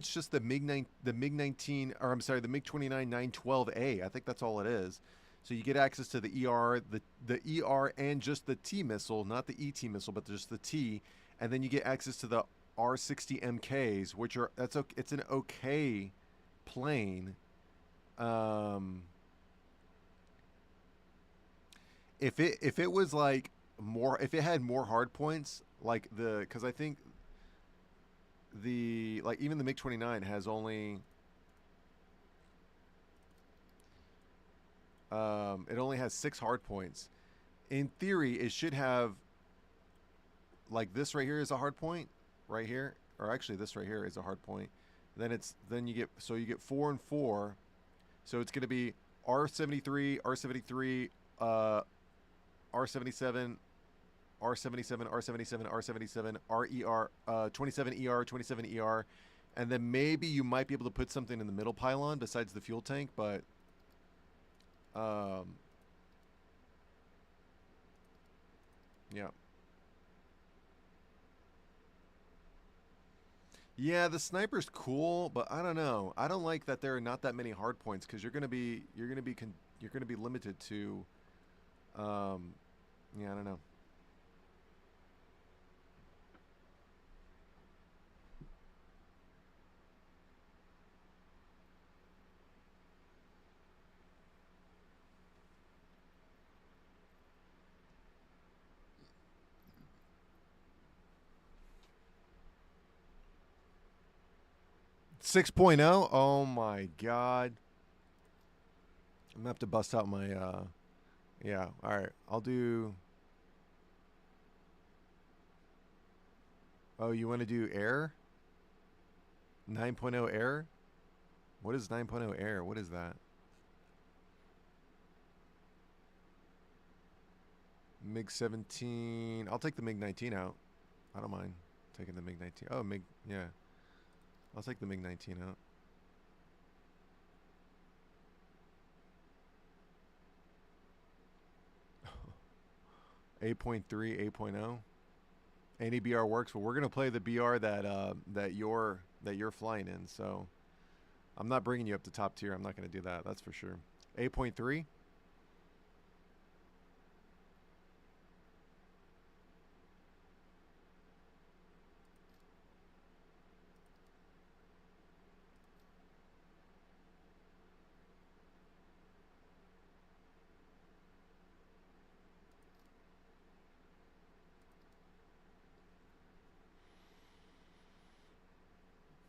just the MiG-19, or I'm sorry, the MiG-29 912A. I think that's all it is. So you get access to the ER, the ER, and just the T missile, not the ET missile, but just the T, and then you get access to the R60 MKs, which are it's an okay plane. If it was like more, if it had more hard points, like because I think even the MiG-29 has only it only has 6 hard points. In theory, it should have like this right here is a hard point right here, or actually this right here is a hard point. Then you get 4 and 4, so it's going to be R73, R73, R77, R77, R77, R77, RER, 27 ER, 27 ER, and then maybe you might be able to put something in the middle pylon besides the fuel tank, but yeah. Yeah, the sniper's cool, but I don't know. I don't like that there are not that many hard points because you're gonna be limited to. Yeah, I don't know. Six point oh. Oh my god. I'm gonna have to bust out my yeah, alright. I'll do. Oh, you want to do air? 9.0 air? What is 9.0 air? What is that? MiG 17. I'll take the MiG 19 out. I don't mind taking the MiG 19. Oh, MiG, yeah. I'll take the MiG 19 out. .3, 8.0. Any BR works, but we're gonna play the BR that you're flying in. So I'm not bringing you up to top tier. I'm not gonna do that. That's for sure. 8.3.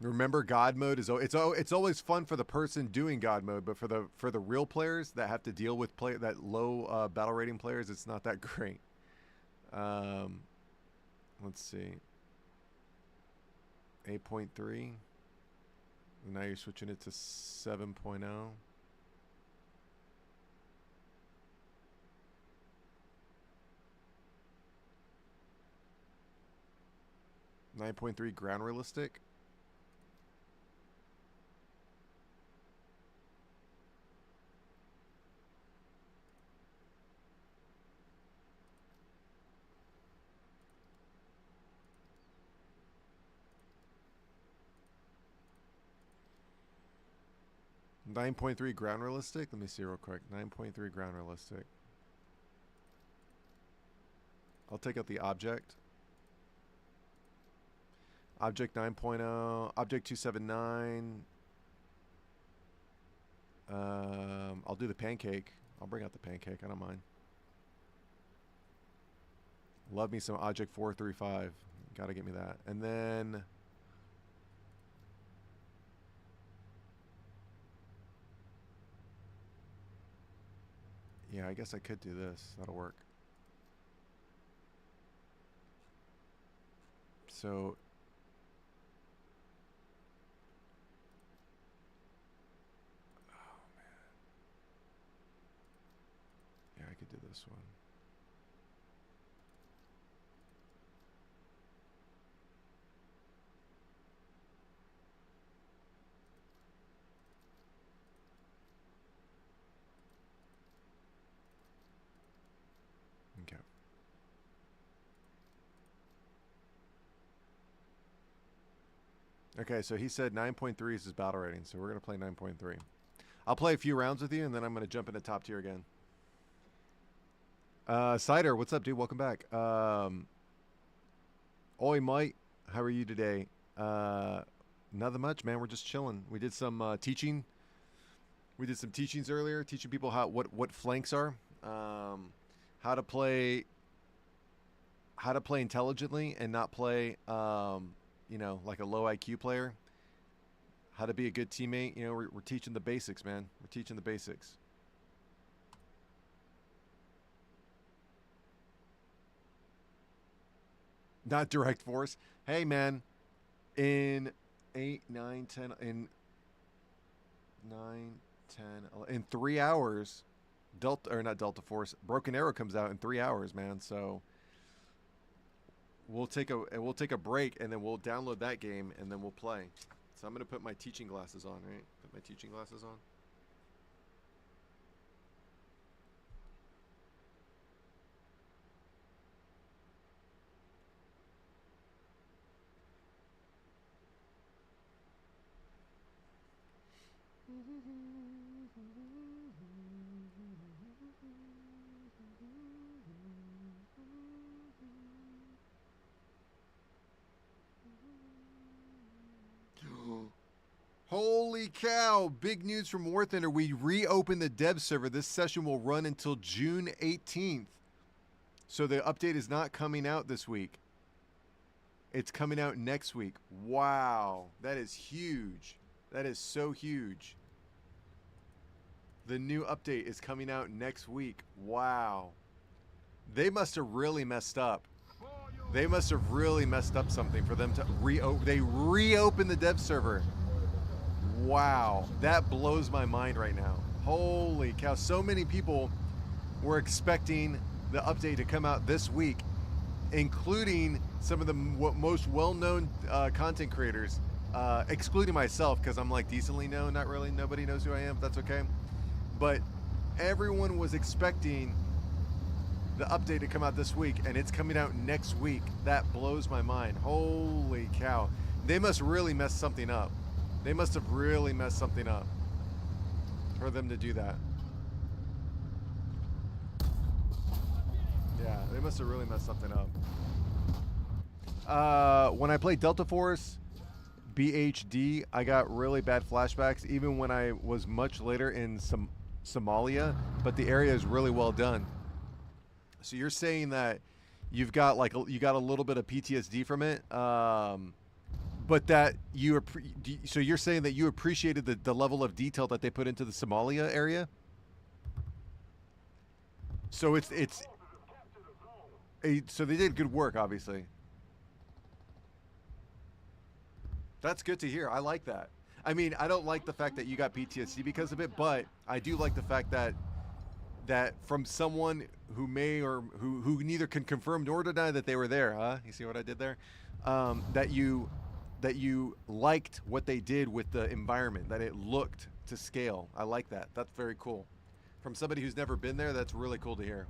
Remember, God mode is it's always fun for the person doing God mode, but for the real players that have to deal with that low battle rating players, it's not that great. Let's see. 8.3. Now you're switching it to 7.0. 9.3 ground realistic. Nine 9.3 ground realistic. Let me see real quick. 9.3 ground realistic. I'll take out the object. Object 9.0. Object 279. I'll do the pancake. I'll bring out the pancake. I don't mind. Love me some object 435. Gotta get me that. And then yeah, I guess I could do this. That'll work. So oh man. Yeah, I could do this one. Okay. Okay, so he said 9.3 is his battle rating, so we're going to play 9.3. I'll play a few rounds with you, and then I'm going to jump into top tier again. Cider, what's up, dude? Welcome back. Oi, Mike. How are you today? Nothing much, man. We're just chilling. We did some teaching. We did some teachings earlier, teaching people what flanks are, how to play intelligently and not play, you know, like a low IQ player. How to be a good teammate. You know, we're teaching the basics, man. We're teaching the basics. Not direct force. Hey, man. In 8, 9, 10, in 9, 10, 11, in 3 hours, not Delta Force, Broken Arrow comes out in 3 hours, man. So we'll take a break, and then we'll download that game, and then we'll play. So I'm gonna put my teaching glasses on, right? Put my teaching glasses on. Holy cow! Big news from War Thunder. We reopened the dev server. This session will run until June 18th. So the update is not coming out this week. It's coming out next week. Wow. That is huge. That is so huge. The new update is coming out next week. Wow. They must have really messed up. They must have really messed up something for them to reopen the dev server. Wow, that blows my mind right now. Holy cow, so many people were expecting the update to come out this week, including some of the most well-known content creators, excluding myself, because I'm like decently known, not really, nobody knows who I am, that's okay. But everyone was expecting the update to come out this week, and it's coming out next week. That blows my mind. Holy cow. They must really mess something up. They must have really messed something up for them to do that. Yeah, they must have really messed something up. When I played Delta Force BHD, I got really bad flashbacks, even when I was much later in Somalia, but the area is really well done. So you're saying that you've got a little bit of PTSD from it, But that you so you're saying that you appreciated the level of detail that they put into the Somalia area? So so they did good work, obviously. That's good to hear. I like that. I mean, I don't like the fact that you got PTSD because of it, but I do like the fact that from someone who may or who neither can confirm nor deny that they were there, huh? You see what I did there? That you liked what they did with the environment, that it looked to scale. I like that. That's very cool. From somebody who's never been there, that's really cool to hear.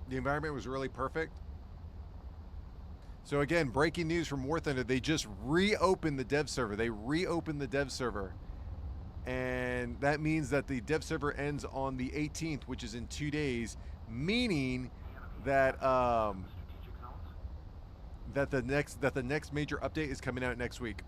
The environment was really perfect. So again, breaking news from War Thunder, they just reopened the dev server. They reopened the dev server. And that means that the dev server ends on the 18th, which is in 2 days, meaning that that the next major update is coming out next week.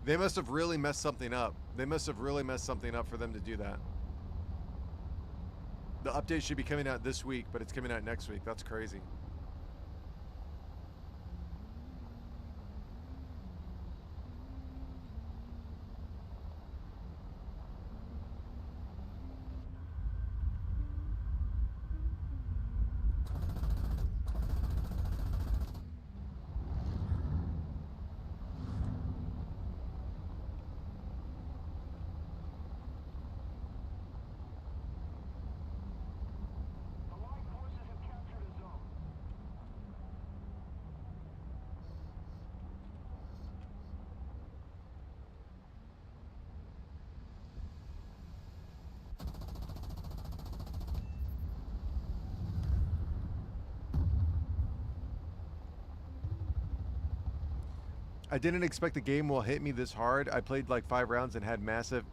They must have really messed something up. They must have really messed something up for them to do that. The update should be coming out this week, but it's coming out next week. That's crazy. I didn't expect the game will hit me this hard. I played like 5 rounds and had massive,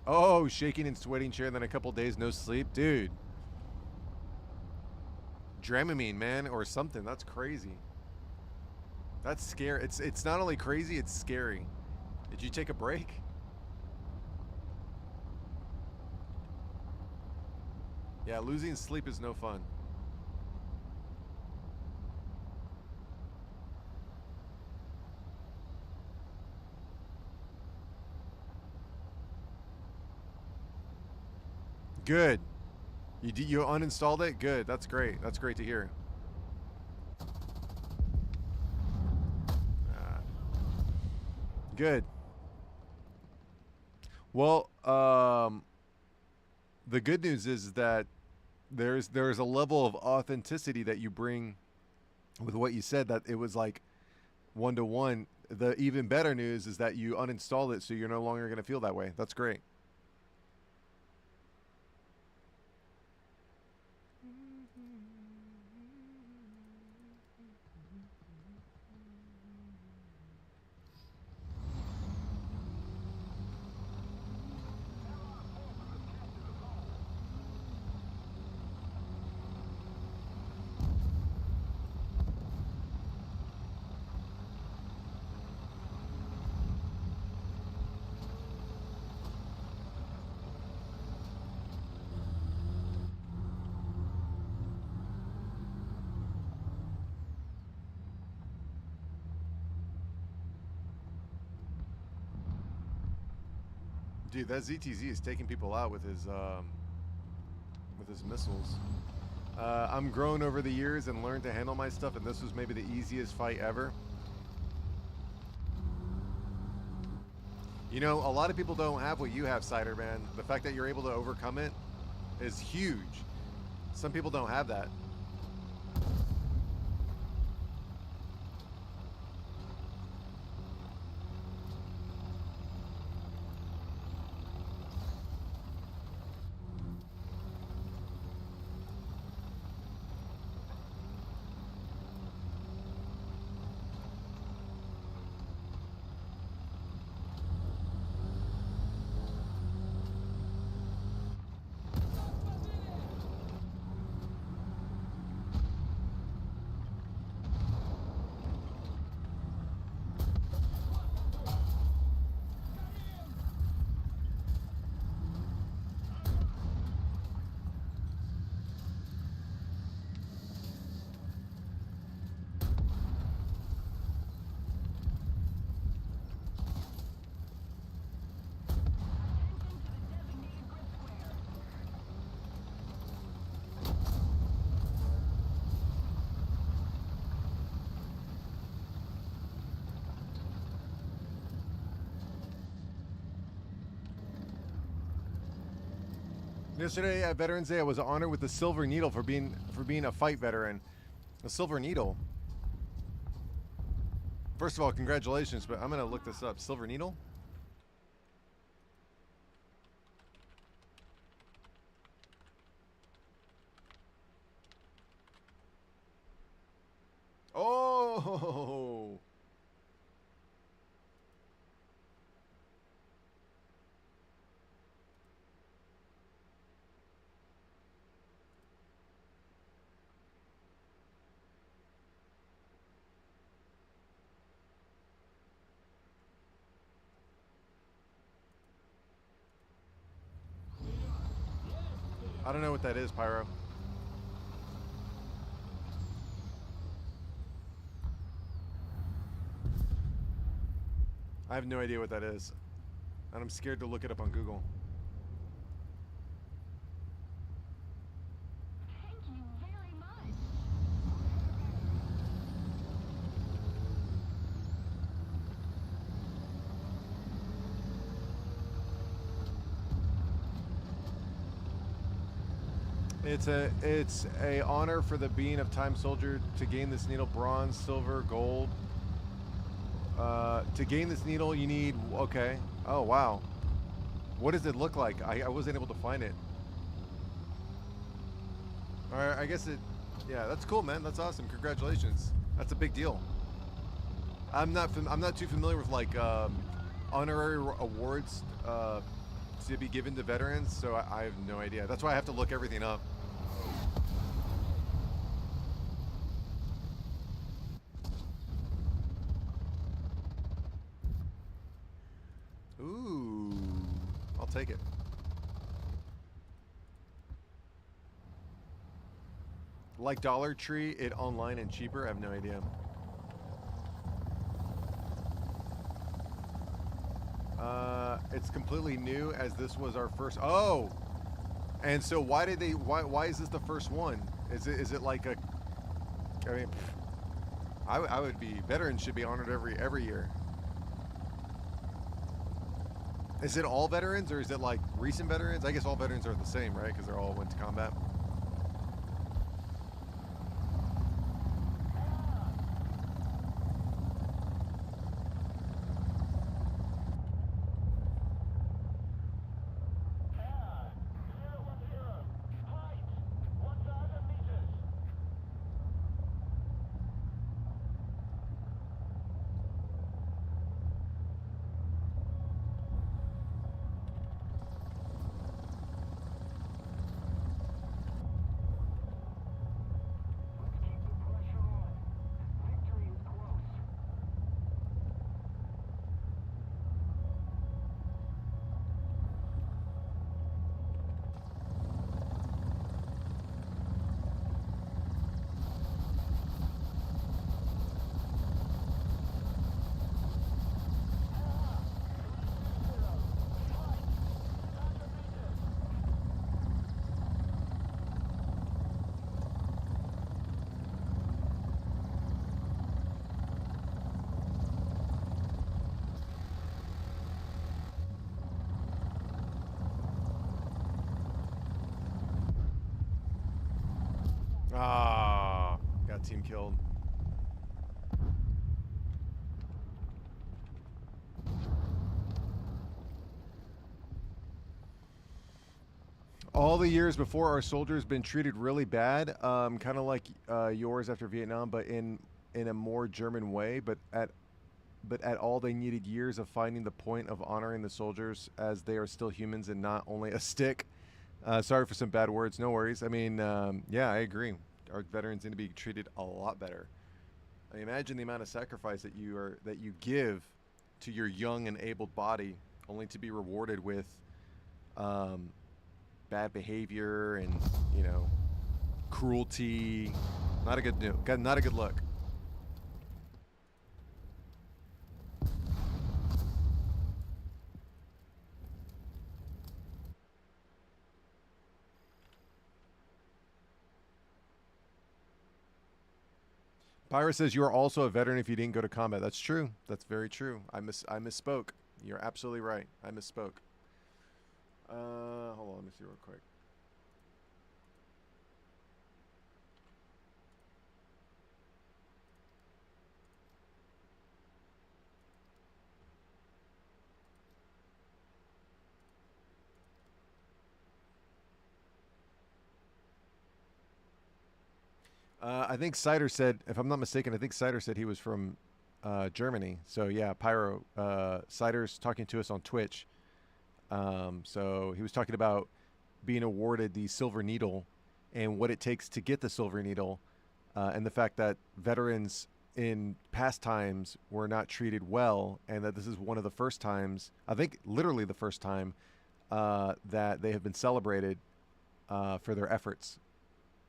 shaking and sweating chair, and then a couple days no sleep. Dude. Dramamine, man, or something. That's crazy. That's scary. It's not only crazy, it's scary. Did you take a break? Yeah, losing sleep is no fun. Good. You uninstalled it? Good. That's great. That's great to hear. Good. Well, the good news is that there's a level of authenticity that you bring with what you said, that it was like 1-to-1. The even better news is that you uninstalled it, so you're no longer going to feel that way. That's great. Dude, that ZTZ is taking people out with his missiles. I'm grown over the years and learned to handle my stuff, and this was maybe the easiest fight ever. You know, a lot of people don't have what you have, Cider, man. The fact that you're able to overcome it is huge. Some people don't have that. Yesterday at Veterans Day, I was honored with the Silver Needle for being a fight veteran. A Silver Needle. First of all, congratulations, but I'm gonna look this up. Silver Needle? Oh! I don't know what that is, Pyro. I have no idea what that is. And I'm scared to look it up on Google. Thank you very much. It's a honor for the being of time soldier to gain this needle: bronze, silver, gold. To gain this needle, you need, okay. Oh, wow. What does it look like? I wasn't able to find it. All right, I guess it, yeah, that's cool, man. That's awesome. Congratulations. That's a big deal. I'm not too familiar with like honorary awards to be given to veterans, so I have no idea. That's why I have to look everything up. Ooh, I'll take it. Like Dollar Tree, it online and cheaper? I have no idea. It's completely new, as this was our first. Oh, and so why did they? Why is this the first one? Is it like a? I mean, I would be, veterans should be honored every year. Is it all veterans, or is it like recent veterans? I guess all veterans are the same, right? Because they're all went to combat. Ah, got team killed. All the years before, our soldiers been treated really bad, kind of like yours after Vietnam, but in a more German way. But at all, they needed years of finding the point of honoring the soldiers as they are still humans and not only a stick. Sorry for some bad words. No worries. I mean, yeah, I agree. Our veterans need to be treated a lot better. I mean, imagine the amount of sacrifice that you give to your young and able body, only to be rewarded with bad behavior and, you know, cruelty. Not a good look. Pyra says you are also a veteran if you didn't go to combat. That's true. That's very true. I misspoke. You're absolutely right. I misspoke. Hold on, let me see real quick. I think Cider said, if I'm not mistaken, I think Cider said he was from Germany. So yeah, Pyro, Cider's talking to us on Twitch. So he was talking about being awarded the Silver Needle and what it takes to get the Silver Needle, and the fact that veterans in past times were not treated well, and that this is one of the first times, I think literally the first time, that they have been celebrated for their efforts.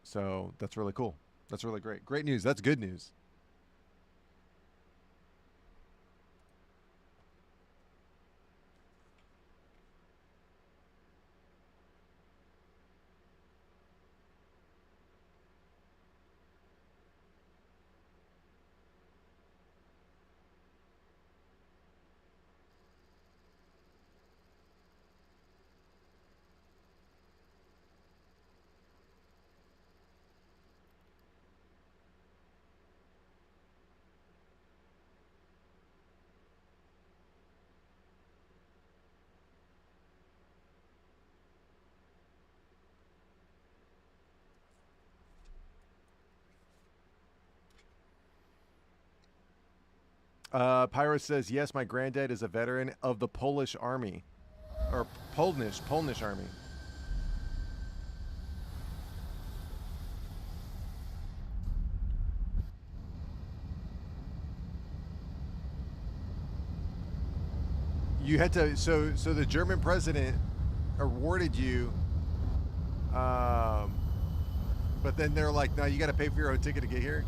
So that's really cool. That's really great. Great news. That's good news. Pyro says, yes, my granddad is a veteran of the Polish army. Or Polish army. You had to, so the German president awarded you, but then they're like, no, you got to pay for your own ticket to get here.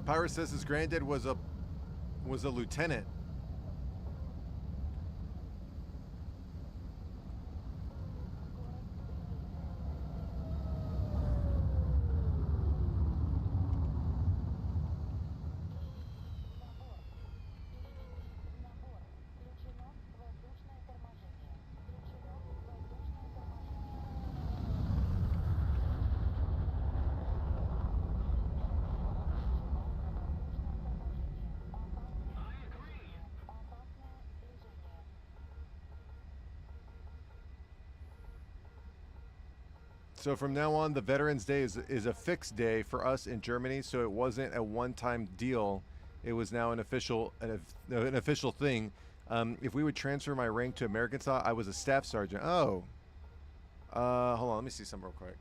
Pyro says his granddad was a lieutenant. So from now on, the Veterans Day is a fixed day for us in Germany. So it wasn't a one-time deal. It was now an official thing. If we would transfer my rank to American style, I was a staff sergeant. Oh. Hold on. Let me see something real quick.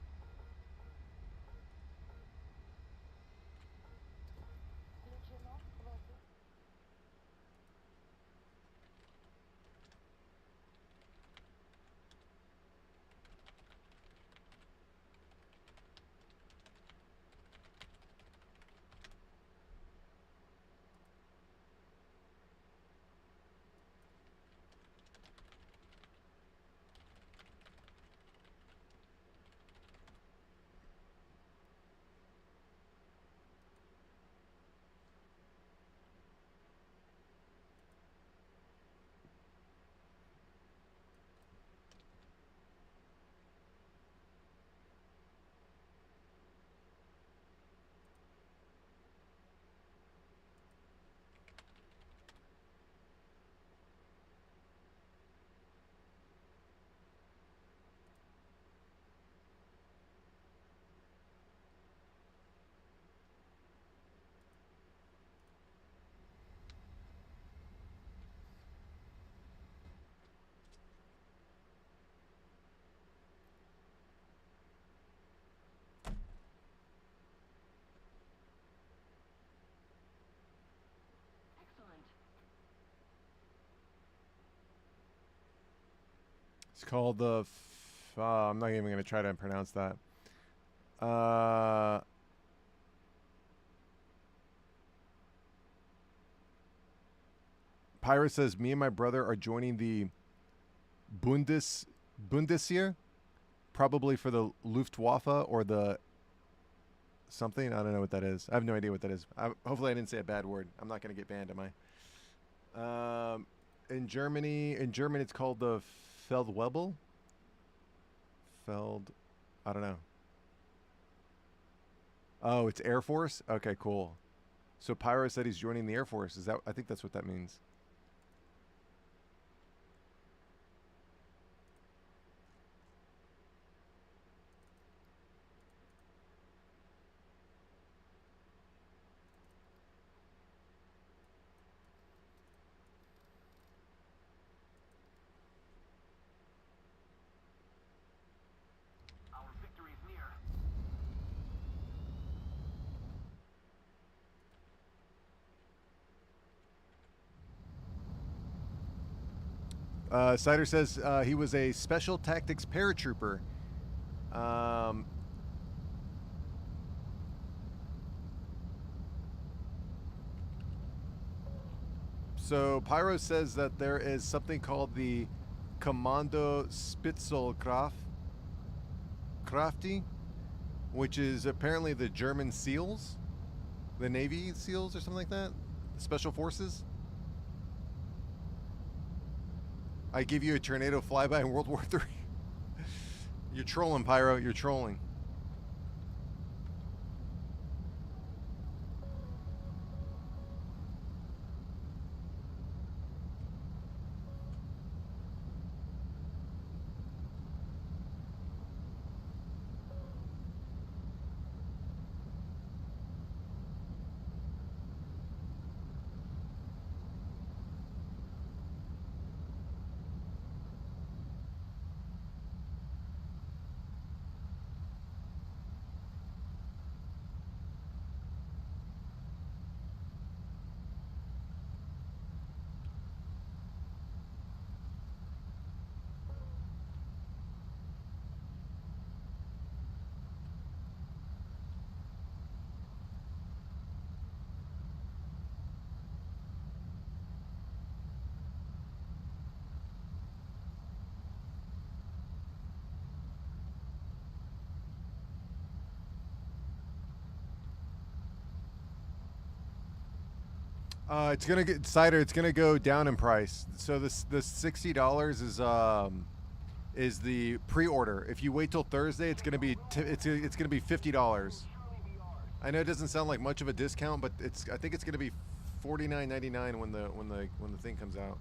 Excellent. It's called the. I'm not even going to try to pronounce that. Pyra says, me and my brother are joining the Bundeswehr, probably for the Luftwaffe or the something. I don't know what that is. I have no idea what that is. Hopefully I didn't say a bad word. I'm not going to get banned, am I? In German it's called the Feldwebel. Feld. I don't know. Oh, it's Air Force? Okay, cool. So Pyro said he's joining the Air Force. Is that? I think that's what that means. Our victory is near. Cider says he was a special tactics paratrooper. Um, so Pyro says that there is something called the Kommando Spitzelkraft, Krafty, which is apparently the German SEALs, the Navy SEALs or something like that, Special Forces. I give you a tornado flyby in World War III. You're trolling, Pyro. You're trolling. It's gonna get cider. It's gonna go down in price. So this $60 is the pre-order. If you wait till Thursday, it's gonna be it's gonna be $50. I know it doesn't sound like much of a discount, but I think it's gonna be $49.99 when the thing comes out.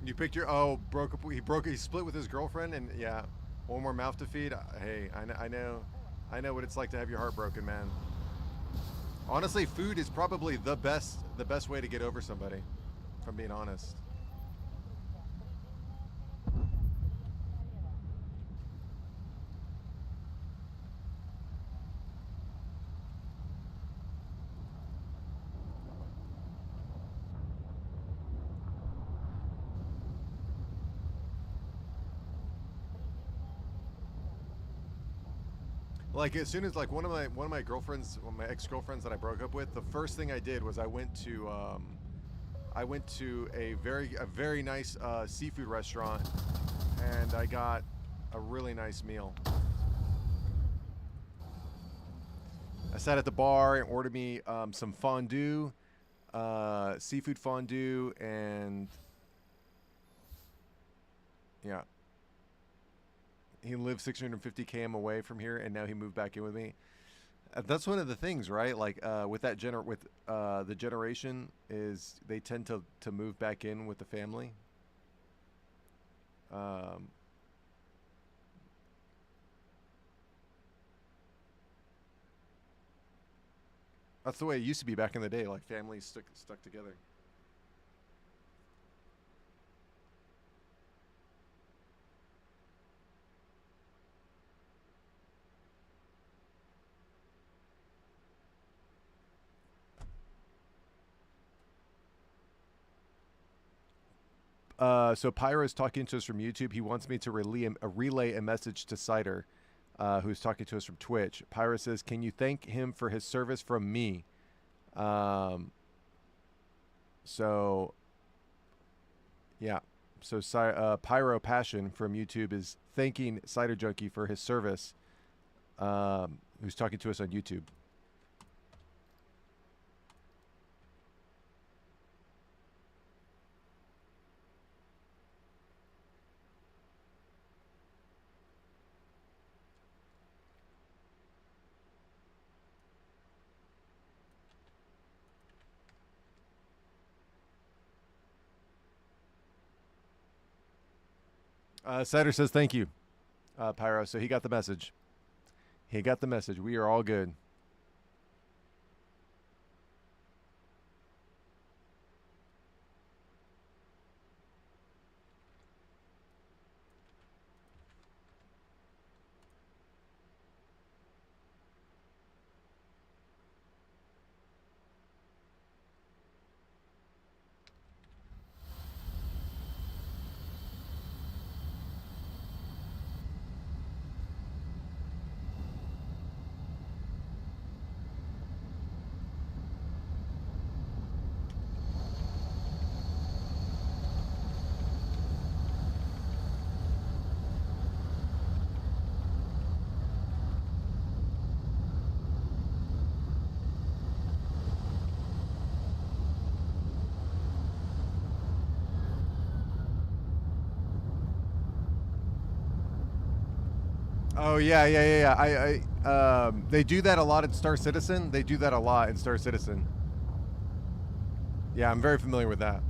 You picked your broke up. He split with his girlfriend, and yeah, one more mouth to feed. Hey, I know what it's like to have your heart broken, man. Honestly, food is probably the best way to get over somebody, if I'm being honest. Like as soon as like one of my girlfriends, my ex-girlfriends that I broke up with, the first thing I did was I went to a very nice seafood restaurant, and I got a really nice meal. I sat at the bar and ordered me some fondue, seafood fondue, and yeah. He lived 650 km away from here, and now he moved back in with me. That's one of the things, right? Like with that the generation is they tend to move back in with the family. That's the way it used to be back in the day. Like families stuck together. So Pyro's talking to us from YouTube. He wants me to relay a message to Cider, who's talking to us from Twitch. Pyro says, "Can you thank him for his service from me?" So yeah. So Pyro Passion from YouTube is thanking Cider Junkie for his service. Who's talking to us on YouTube. Cider says thank you, Pyro. So he got the message. He got the message. We are all good. Oh yeah. They do that a lot in Star Citizen. They do that a lot in Star Citizen. Yeah, I'm very familiar with that.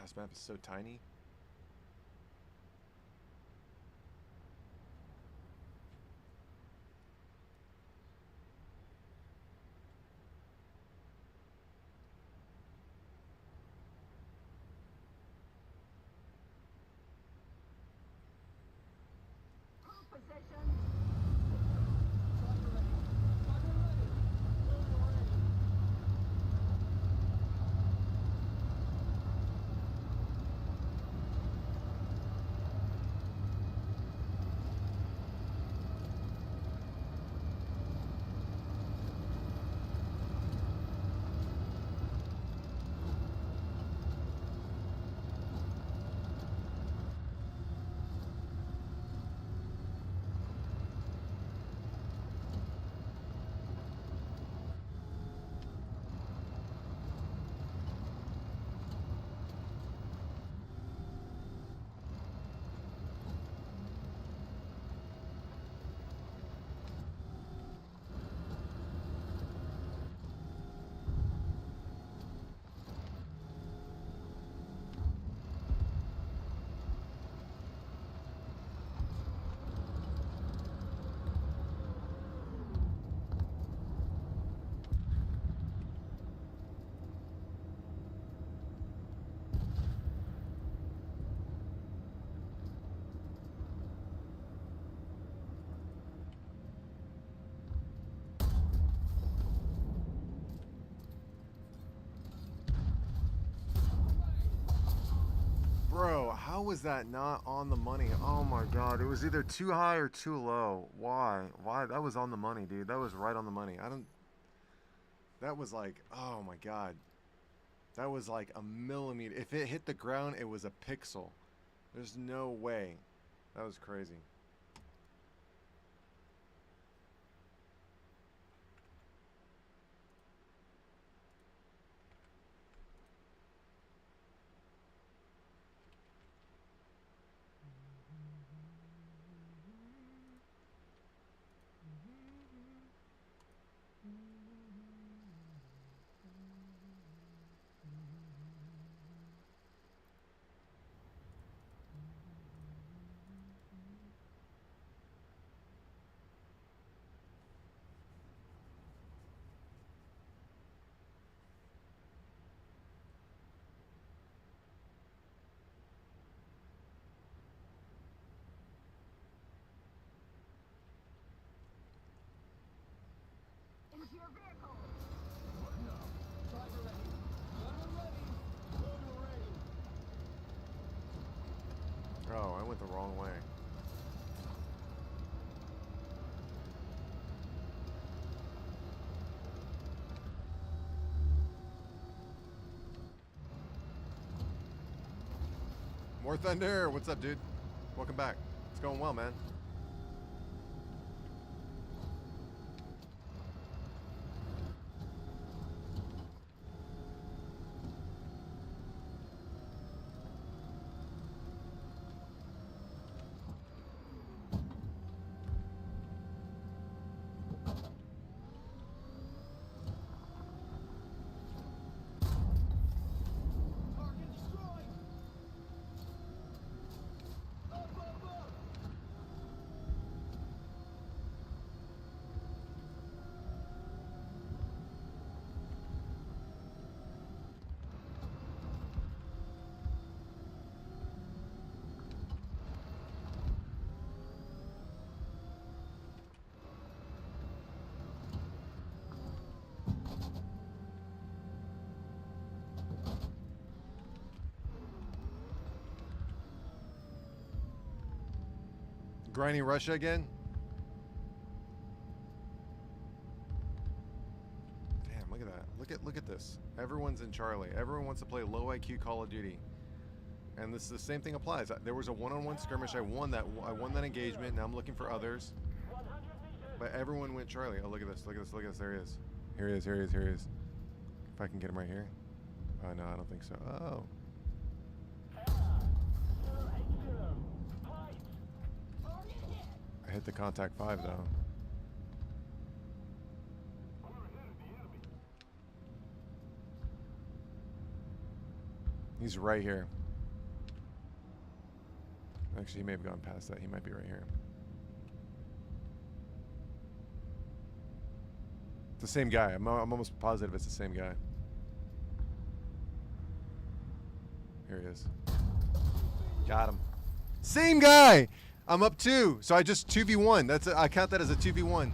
This map is so tiny. Position. Bro, how was that not on the money? Oh my god, it was either too high or too low. Why? Why? That was on the money, dude. That was right on the money. I don't... That was like, oh my god. That was like a millimeter. If it hit the ground, it was a pixel. There's no way. That was crazy. Into your vehicle. Driver ready. Gunner ready. Loader ready. Oh, I went the wrong way. More thunder. What's up, dude? Welcome back. It's going well, man. Target destroyed. Up, up, up. Grinding Russia again? Damn, look at that. Look at this. Everyone's in Charlie. Everyone wants to play low IQ Call of Duty. And this the same thing applies. There was a one-on-one skirmish. I won that engagement. Now I'm looking for others. But everyone went Charlie. Oh, look at this. Look at this. Look at this. There he is. Here he is. Here he is. Here he is. If I can get him right here. Oh, no, I don't think so. Oh. I hit the contact 5 though. He's right here. Actually, he may have gone past that. He might be right here. It's the same guy. I'm almost positive it's the same guy. Here he is. Got him. Same guy! I'm up 2. So I just 2v1. I count that as a 2v1.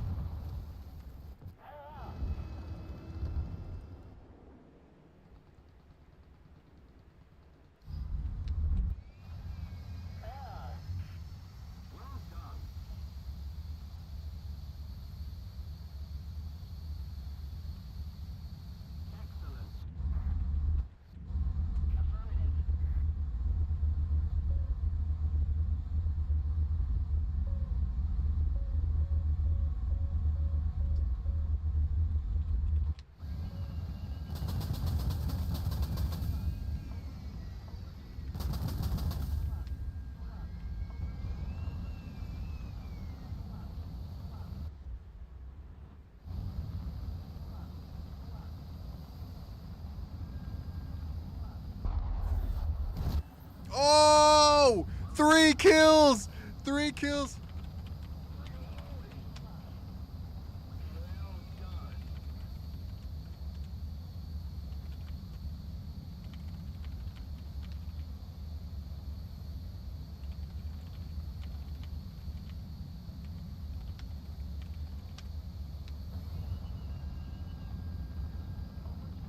Oh! 3 kills! 3 kills!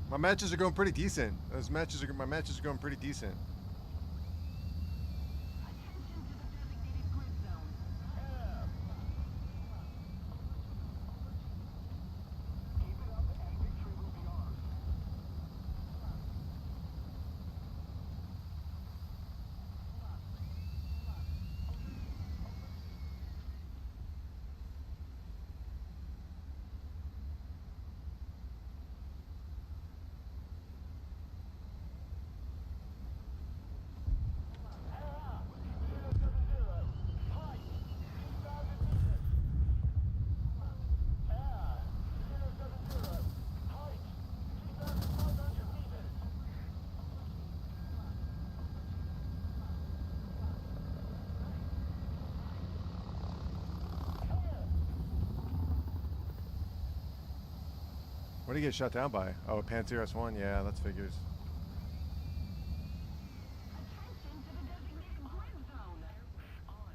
My matches are going pretty decent. My matches are going pretty decent. Attention to the designated grid zone. Keep it up and victory will be ours. What did he get shot down by? Oh, a Panther S1? Yeah, that figures. Attention to the designated grid zone. Air brake on.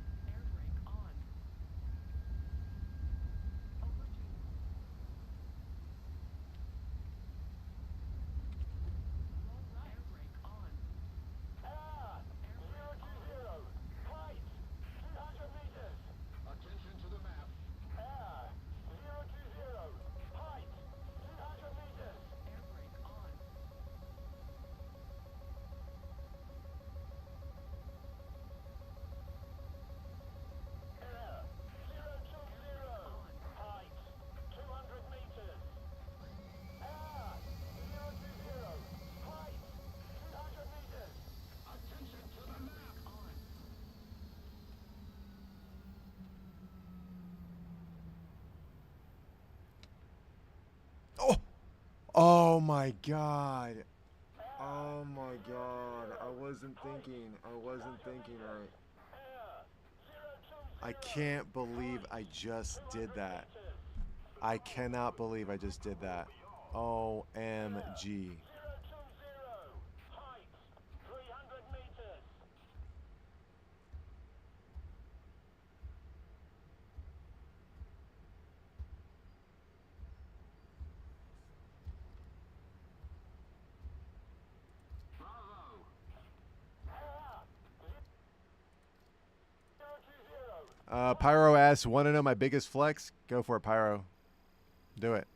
Overdue. Air brake on. Attention to the map. Air brake on. Attention to the map. On. Oh! Oh my god. Oh my god. I wasn't thinking right. I can't believe I just did that. I cannot believe I just did that. OMG. Pyro asks, want to know my biggest flex? Go for it, Pyro. Do it.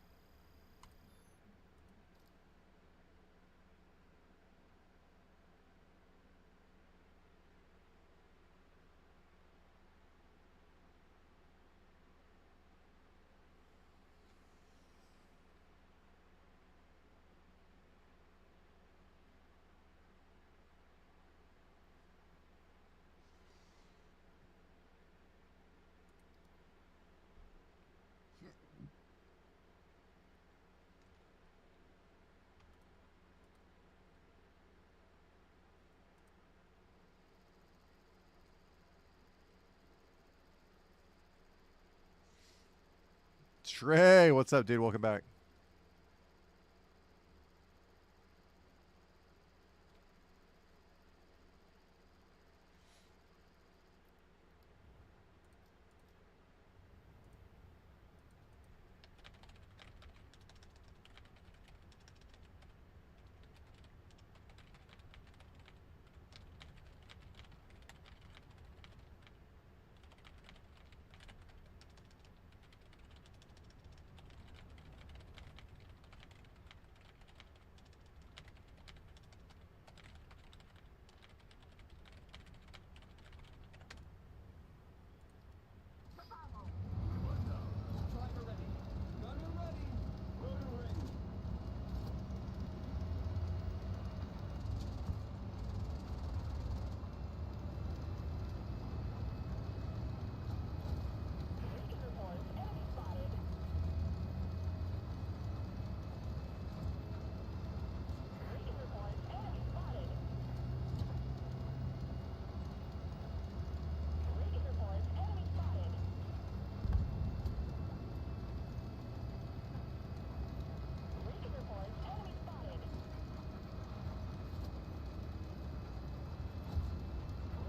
Trey, what's up, dude? Welcome back. Driver ready. Gunner ready. Loader ready. Beacon reports enemy spotted. Beacon reports enemy spotted. Beacon reports enemy spotted. Beacon reports enemy spotted. Beacon reports enemy spotted.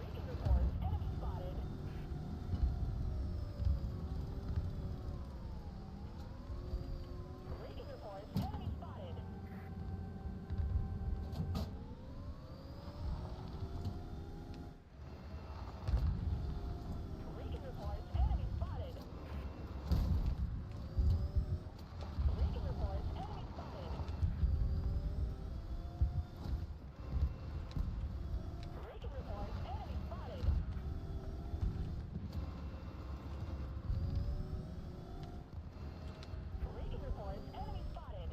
Beacon reports enemy spotted. Beacon reports enemy spotted. Beacon reports enemy spotted. Beacon reports enemy spotted. Beacon reports enemy spotted.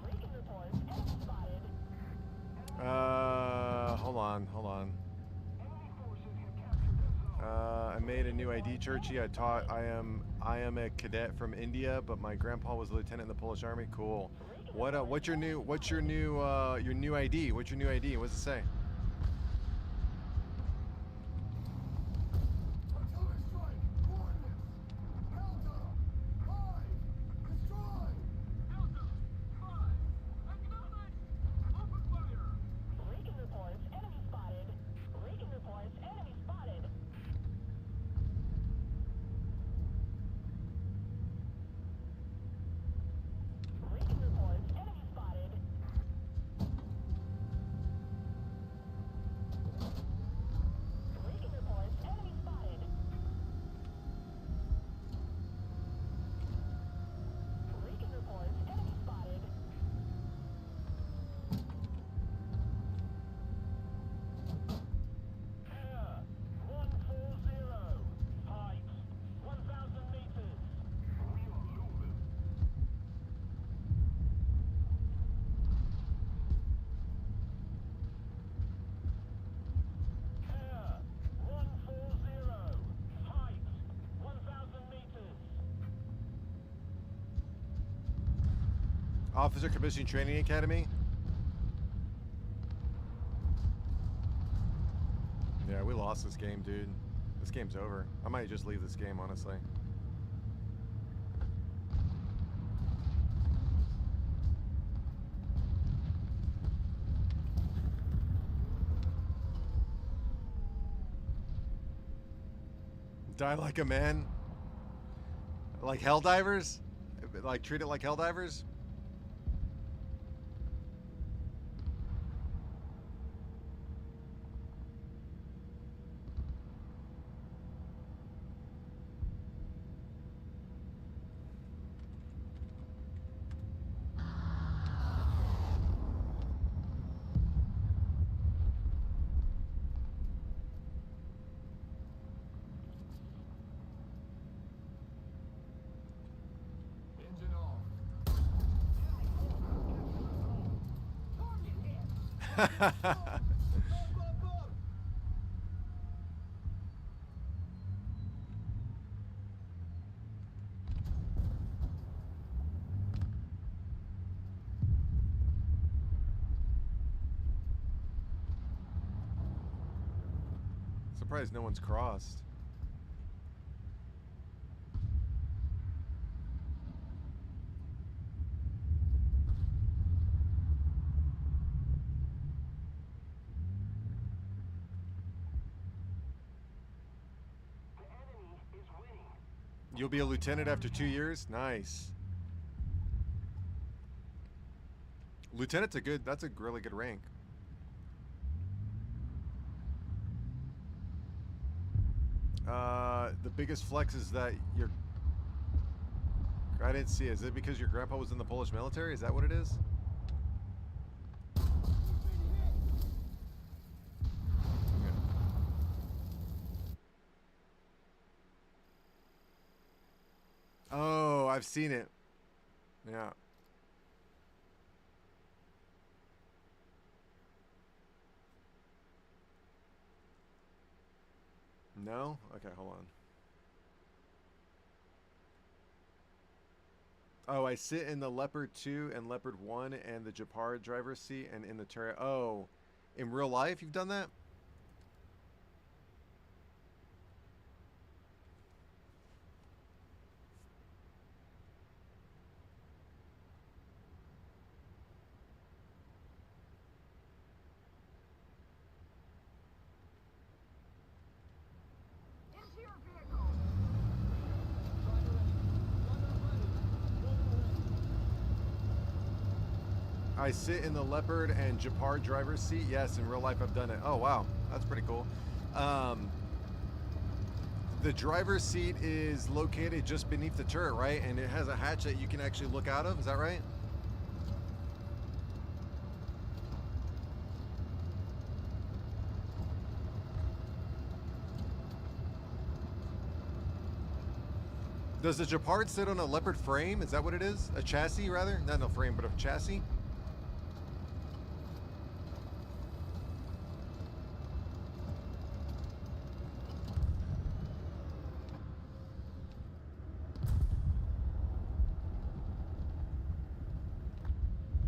Beacon reports enemy spotted. Hold on, hold on. I made a new ID, Churchiee. I am a cadet from India, but my grandpa was a lieutenant in the Polish Army. Cool. What's your new ID? What's your new ID? What does it say? Artillery strike. Coordinates. Delta 5. Destroy. Delta 5. Acknowledge. Open fire. Beacon reports enemy spotted. Beacon reports enemy spotted. Beacon reports enemy spotted. Beacon reports enemy spotted. Beacon reports enemy spotted. Air 140. Height 1,000 meters. We are moving. Air 140. Height 1,000 meters. Officer Commissioning Training Academy. Yeah, we lost this game, dude. This game's over. I might just leave this game, honestly. Die like a man? Like Helldivers? Like treat it like Helldivers? Engine off. surprised no one's crossed. The enemy is winning. You'll be a lieutenant after 2 years? Nice. Lieutenant's that's a really good rank. The biggest flex is that I didn't see it. Is it because your grandpa was in the Polish military? Is that what it is? Yeah. Oh, I've seen it. Yeah. No? Okay, hold on. Oh, I sit in the Leopard 2 and Leopard 1 and the Japar driver's seat and in the turret. Oh, in real life you've done that? Into your vehicle. I sit in the Leopard and Japar driver's seat. Yes, in real life I've done it. Oh, wow. That's pretty cool. The driver's seat is located just beneath the turret, right? And it has a hatch that you can actually look out of. Is that right? Does the Japard sit on a Leopard frame? Is that what it is? A chassis, rather? Not no frame, but a chassis?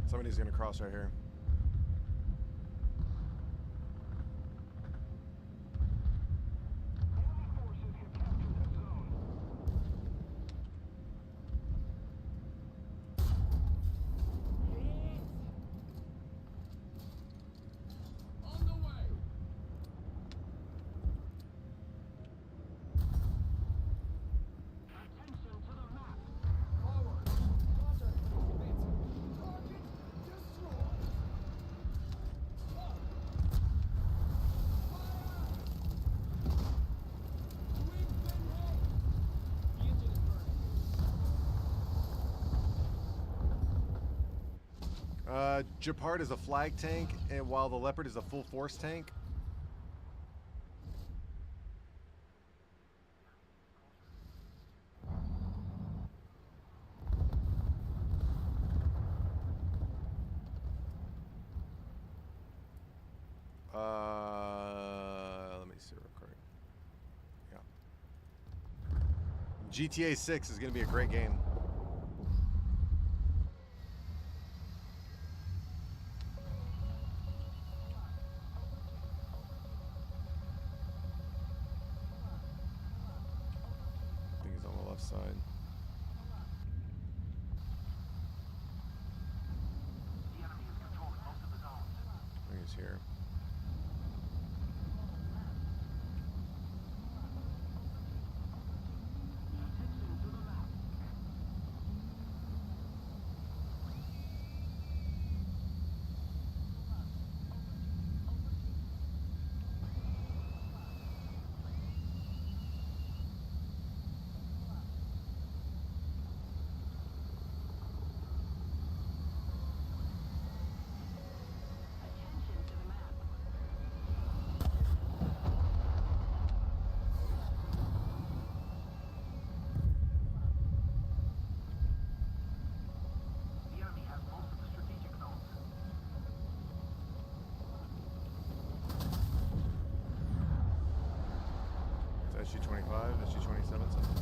Somebody's gonna cross right here. Enemy forces have captured that zone. On the way. Attention to the map. Forward. Roger. Hit. Target destroyed. Fire. We've been hit. The engine is burning. Japard is a flag tank, and while the Leopard is a full force tank. Let me see real quick. Yeah. GTA 6 is going to be a great game. I think he's on the left side. The enemy is controlling most of the zones. I think he's here. Attention to the map. Attention to the map. The enemy has most of the strategic zones. It's SG-25, SG-27, something.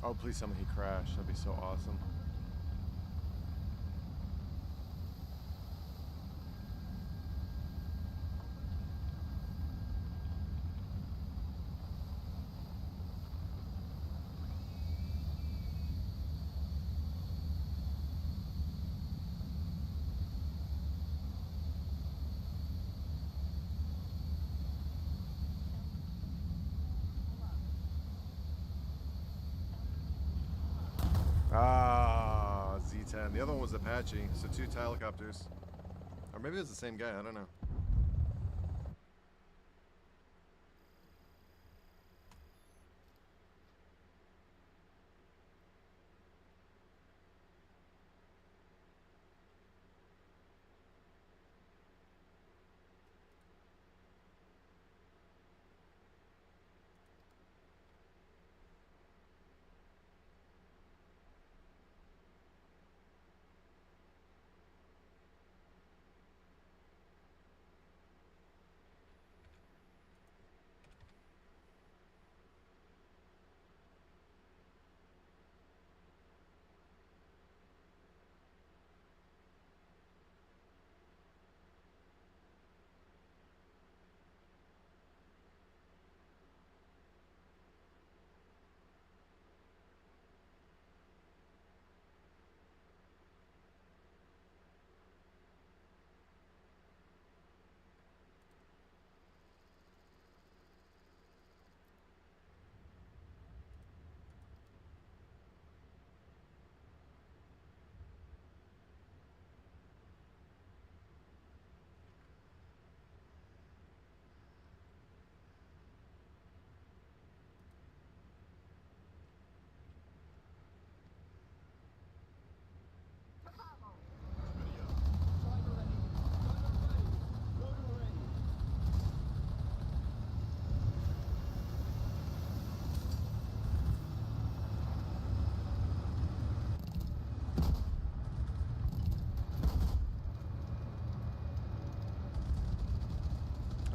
Oh, please tell me he crashed. That'd be so awesome. Ah, Z10. The other one was Apache, so 2 helicopters. Or maybe it was the same guy, I don't know.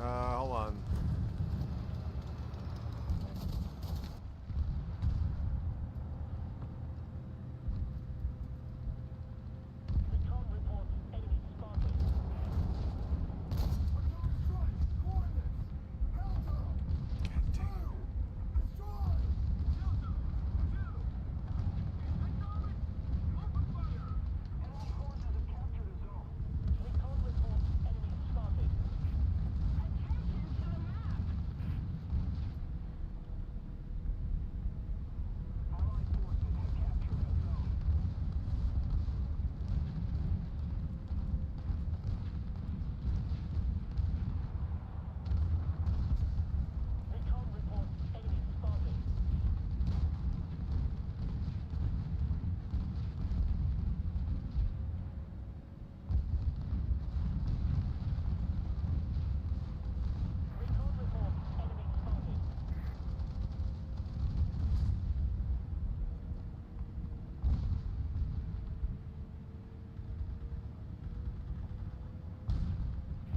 Hold on. Recon reports enemy spotted. Artillery strike. Coordinates. Delta. 2. Destroy. Delta. 2. Acknowledge. Open fire. Enemy forces have captured a zone. Recon reports enemy spotted. Attention to the map. Allied forces have captured a zone. Recon reports enemy spotted. Recon reports enemy spotted.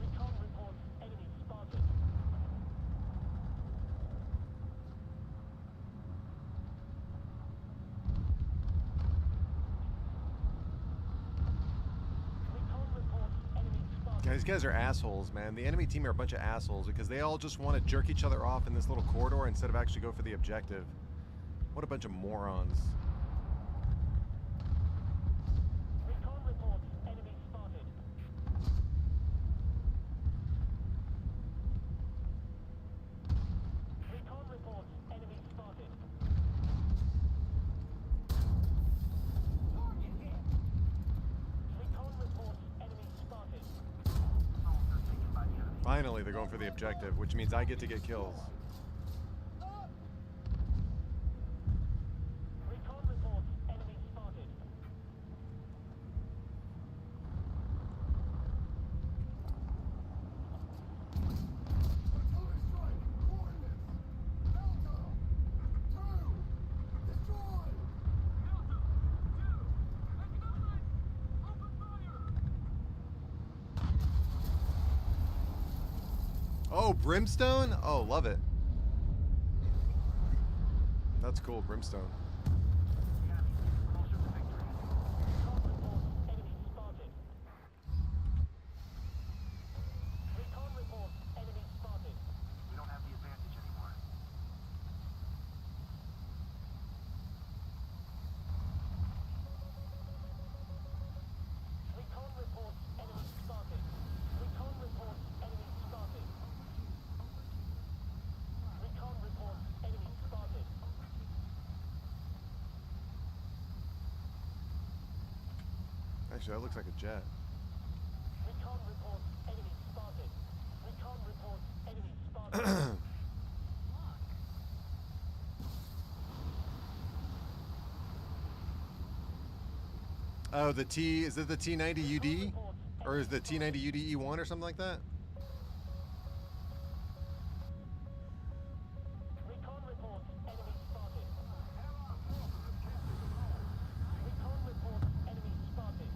Recon reports enemy spotted. Recon reports enemy spotted. Yeah, these guys are assholes, man. The enemy team are a bunch of assholes because they all just want to jerk each other off in this little corridor instead of actually go for the objective. What a bunch of morons. Recon reports enemy spotted. Recon reports enemy spotted. Target hit. Recon reports enemy spotted. Finally, they're going for the objective, which means I get to get kills. Up. Recon reports enemy spotted. Artillery strike. Coordinates. Delta. 2. Destroy. Delta. 2. Acknowledge. Open fire. Oh, Brimstone? Oh, love it. That's That's cool, Brimstone. Closer to victory. Recon reports enemy spotted. Recon reports enemy spotted. We don't have the advantage anymore. Recon reports enemy spotted. Recon reports enemy spotted. Recon reports enemy spotted. Actually, that looks like a jet. Recon reports enemy spotted. Recon reports enemy spotted. Oh, the T, is it the T90 UD? Or is the T90 UD E1 or something like that? Recon reports enemy spotted. Recon reports enemy spotted. Recon reports enemy spotted.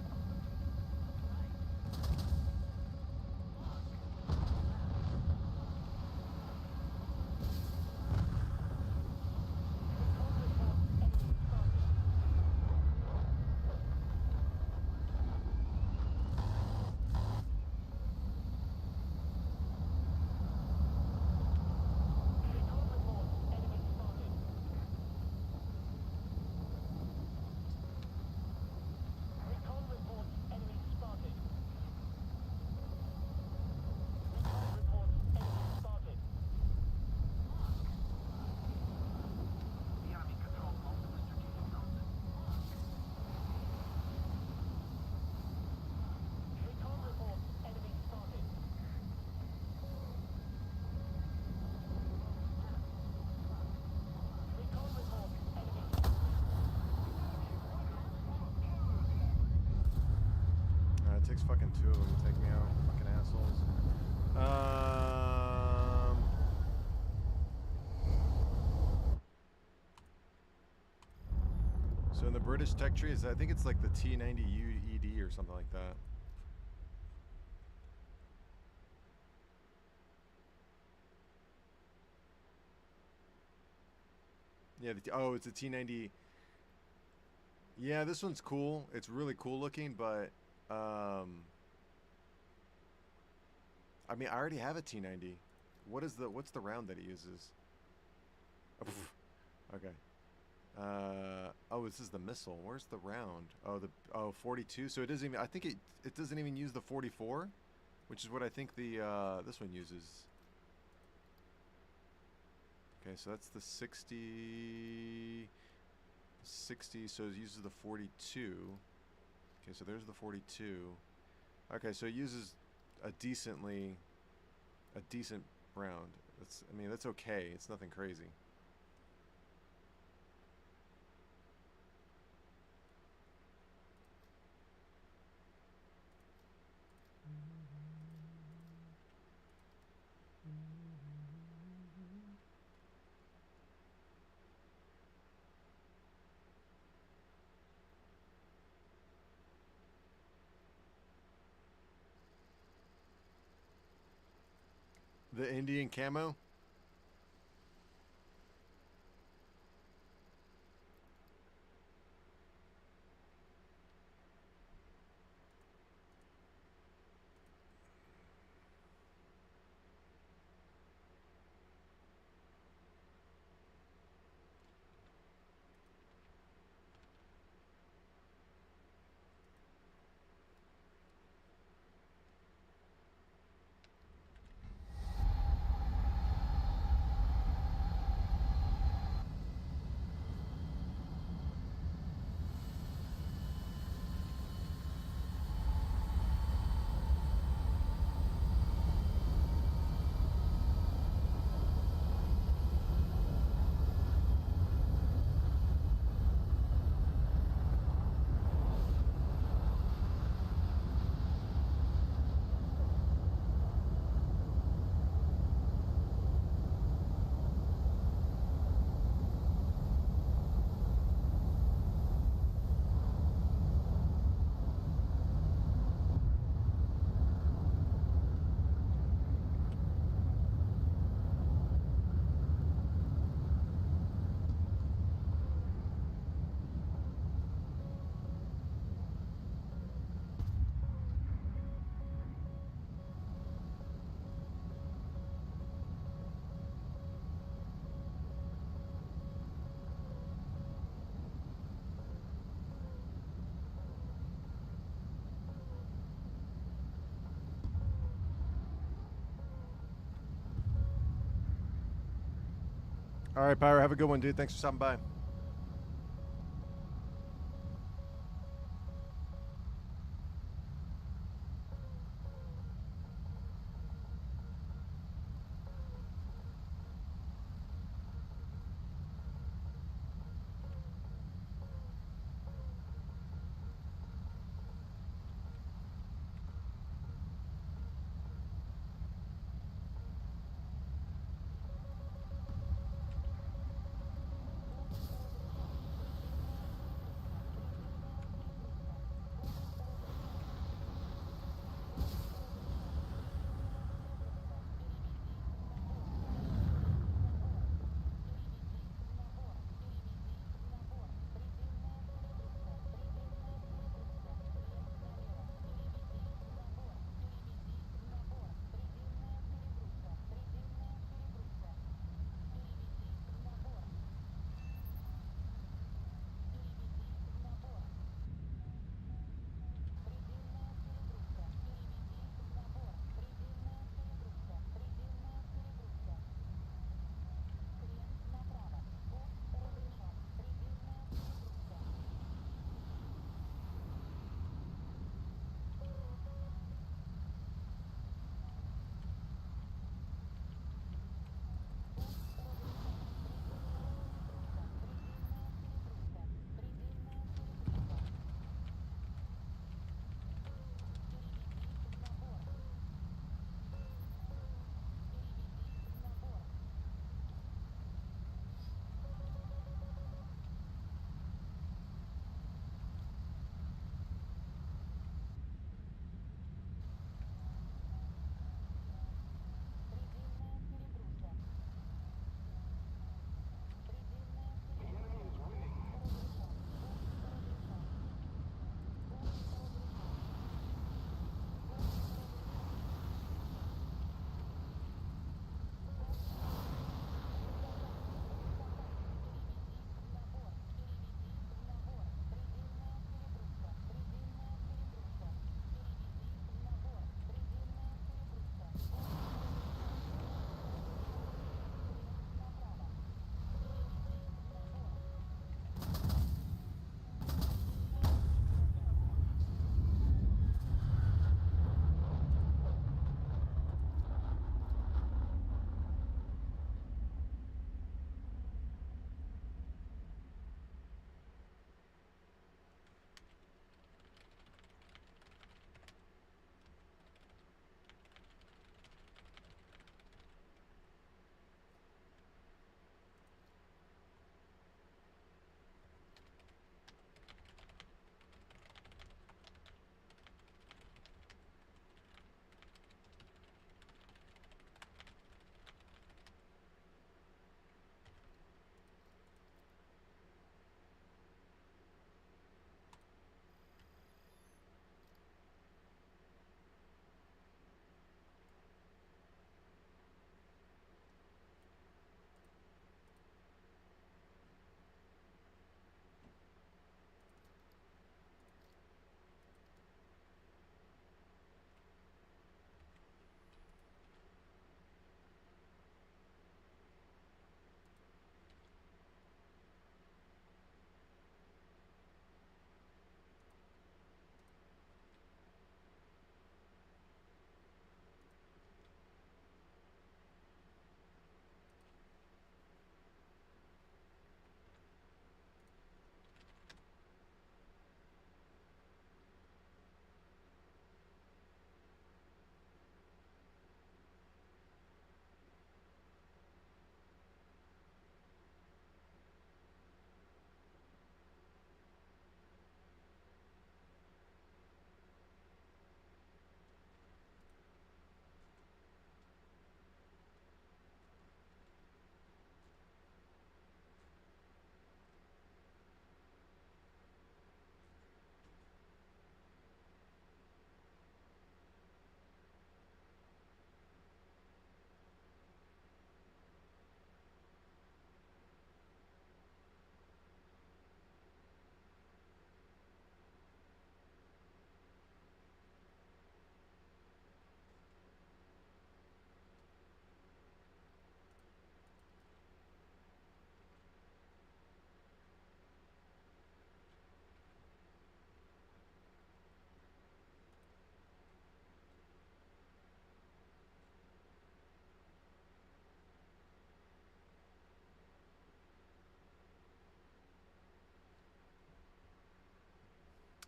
Recon reports enemy spotted. Recon reports enemy spotted. Recon reports enemy spotted. The enemy controls most of the strategic zones. Recon reports enemy spotted. Recon reports enemy It takes fucking two of them to take me out. Fucking assholes. So in the British tech tree, I think it's like the T90 UED or something like that. Yeah, oh, it's a T90. Yeah, this one's cool. It's really cool looking, but I mean, I already have a T90. What's the round that it uses? Oh, pff, okay. Oh, this is the missile. Where's the round? Oh, 42. So it doesn't even, I think it doesn't even use the 44, which is what I think the this one uses. Okay, so that's the 60, so it uses the 42. Okay, so there's the 42. Okay, so it uses a decent round. I mean, that's okay. It's nothing crazy. The Indian camo? All right, Pyro, have a good one, dude. Thanks for stopping by.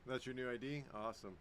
That's your new ID? Awesome.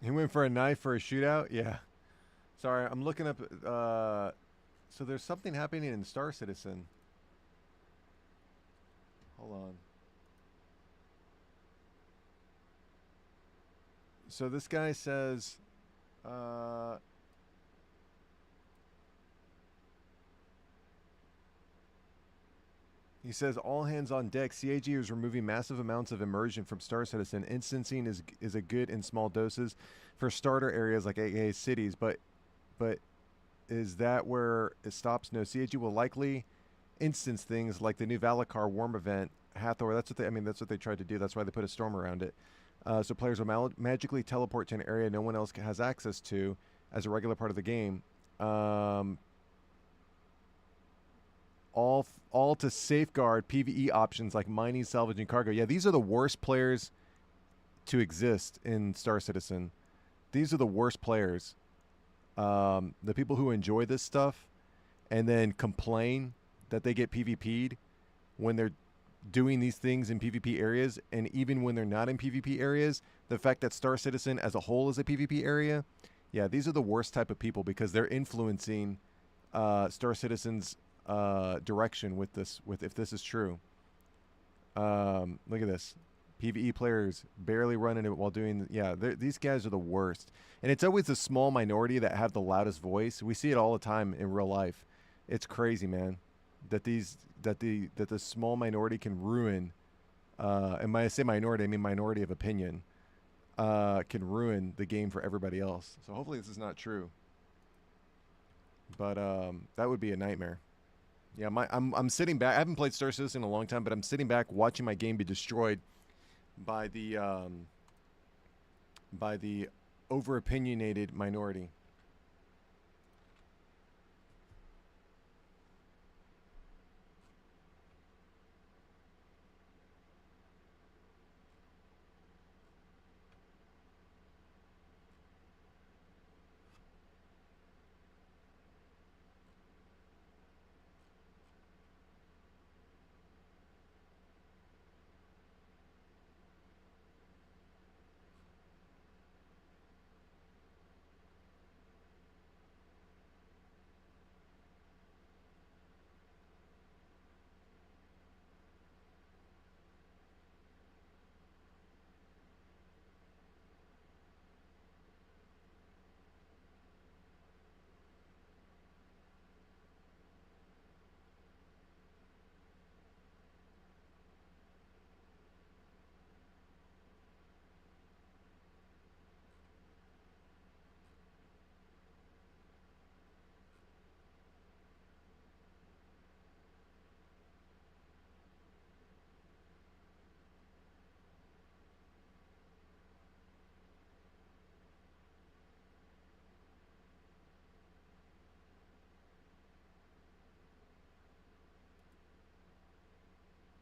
He went for a knife for a shootout? Yeah. Sorry, I'm looking up. So there's something happening in Star Citizen. Hold on. So this guy says, he says, all hands on deck. CAG is removing massive amounts of immersion from Star Citizen. Instancing is a good in small doses for starter areas like AA cities, but is that where it stops? No, CAG will likely instance things like the new Valakar Warm event, Hathor. That's what they tried to do. That's why they put a storm around it. So players will magically teleport to an area no one else has access to as a regular part of the game. All to safeguard PvE options like mining, salvaging cargo. Yeah, these are the worst players to exist in Star Citizen. These are the worst players. The people who enjoy this stuff and then complain that they get PvP'd when they're doing these things in PvP areas, and even when they're not in PvP areas, the fact that Star Citizen as a whole is a PvP area, yeah, these are the worst type of people because they're influencing Star Citizen's direction with this. With if this is true, look at this. PvE players barely running it while doing. Yeah, these guys are the worst, and it's always the small minority that have the loudest voice. We see it all the time in real life. It's crazy, man, that the small minority can ruin. And when I say minority, I mean minority of opinion. Can ruin the game for everybody else. So hopefully this is not true. But that would be a nightmare. Yeah, I'm sitting back. I haven't played Star Citizen in a long time, but I'm sitting back watching my game be destroyed by the over opinionated minority.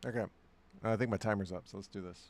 Okay, I think my timer's up, so let's do this.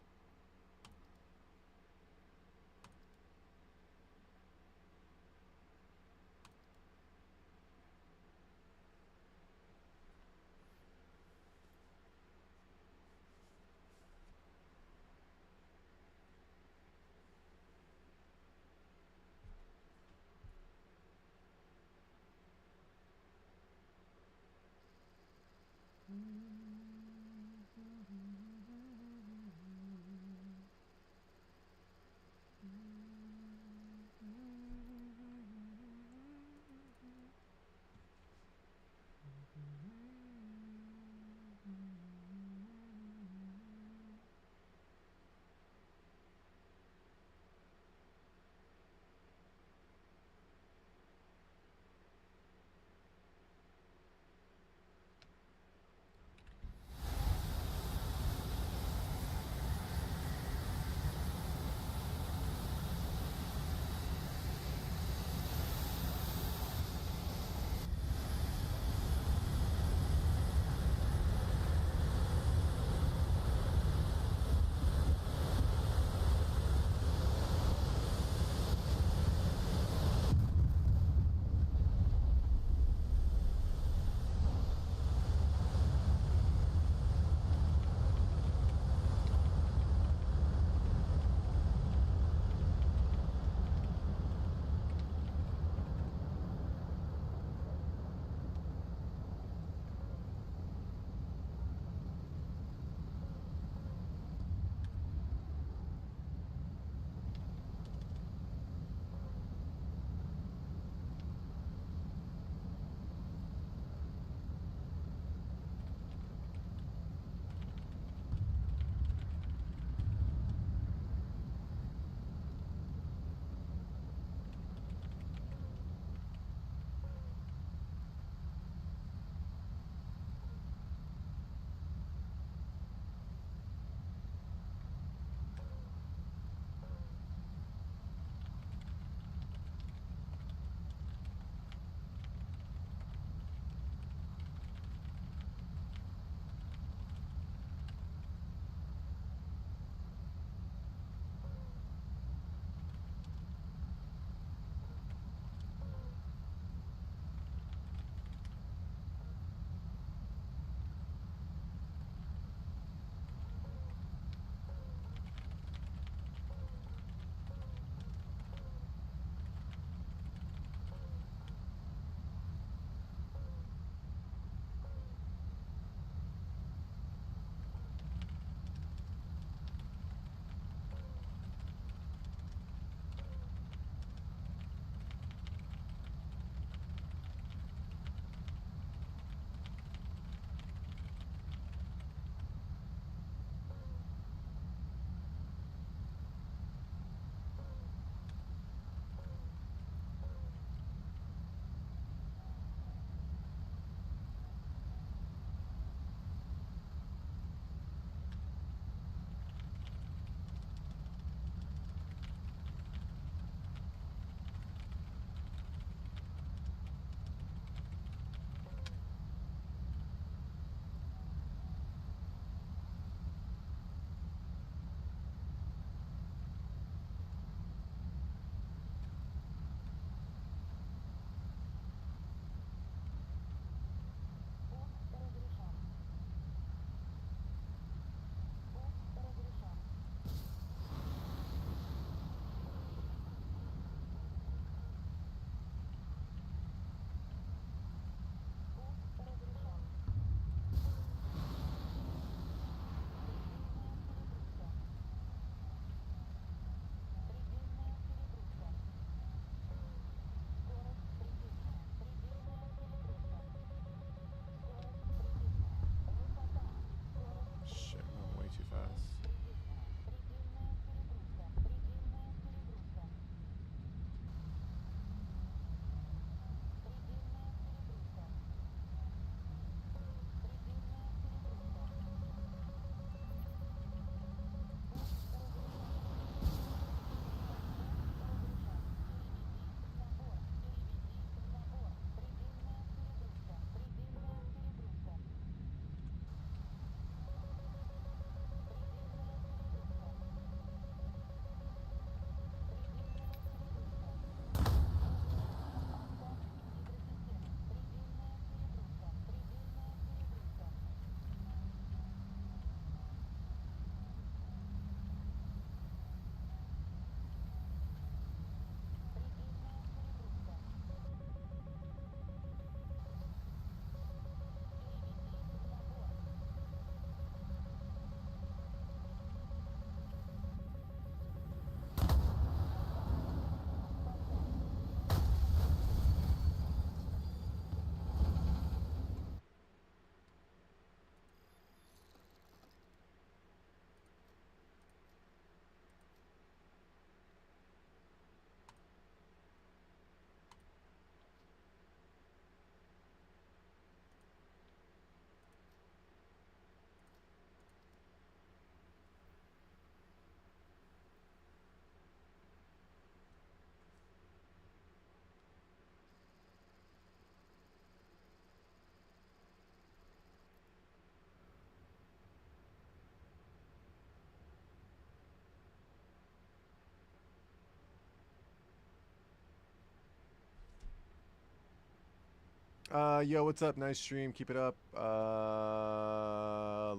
Yo, what's up? Nice stream. Keep it up.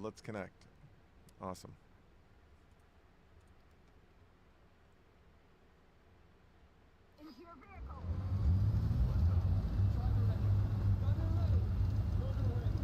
Let's connect. Awesome. Into your vehicle. Driver ready. Gunner ready. Motor ready.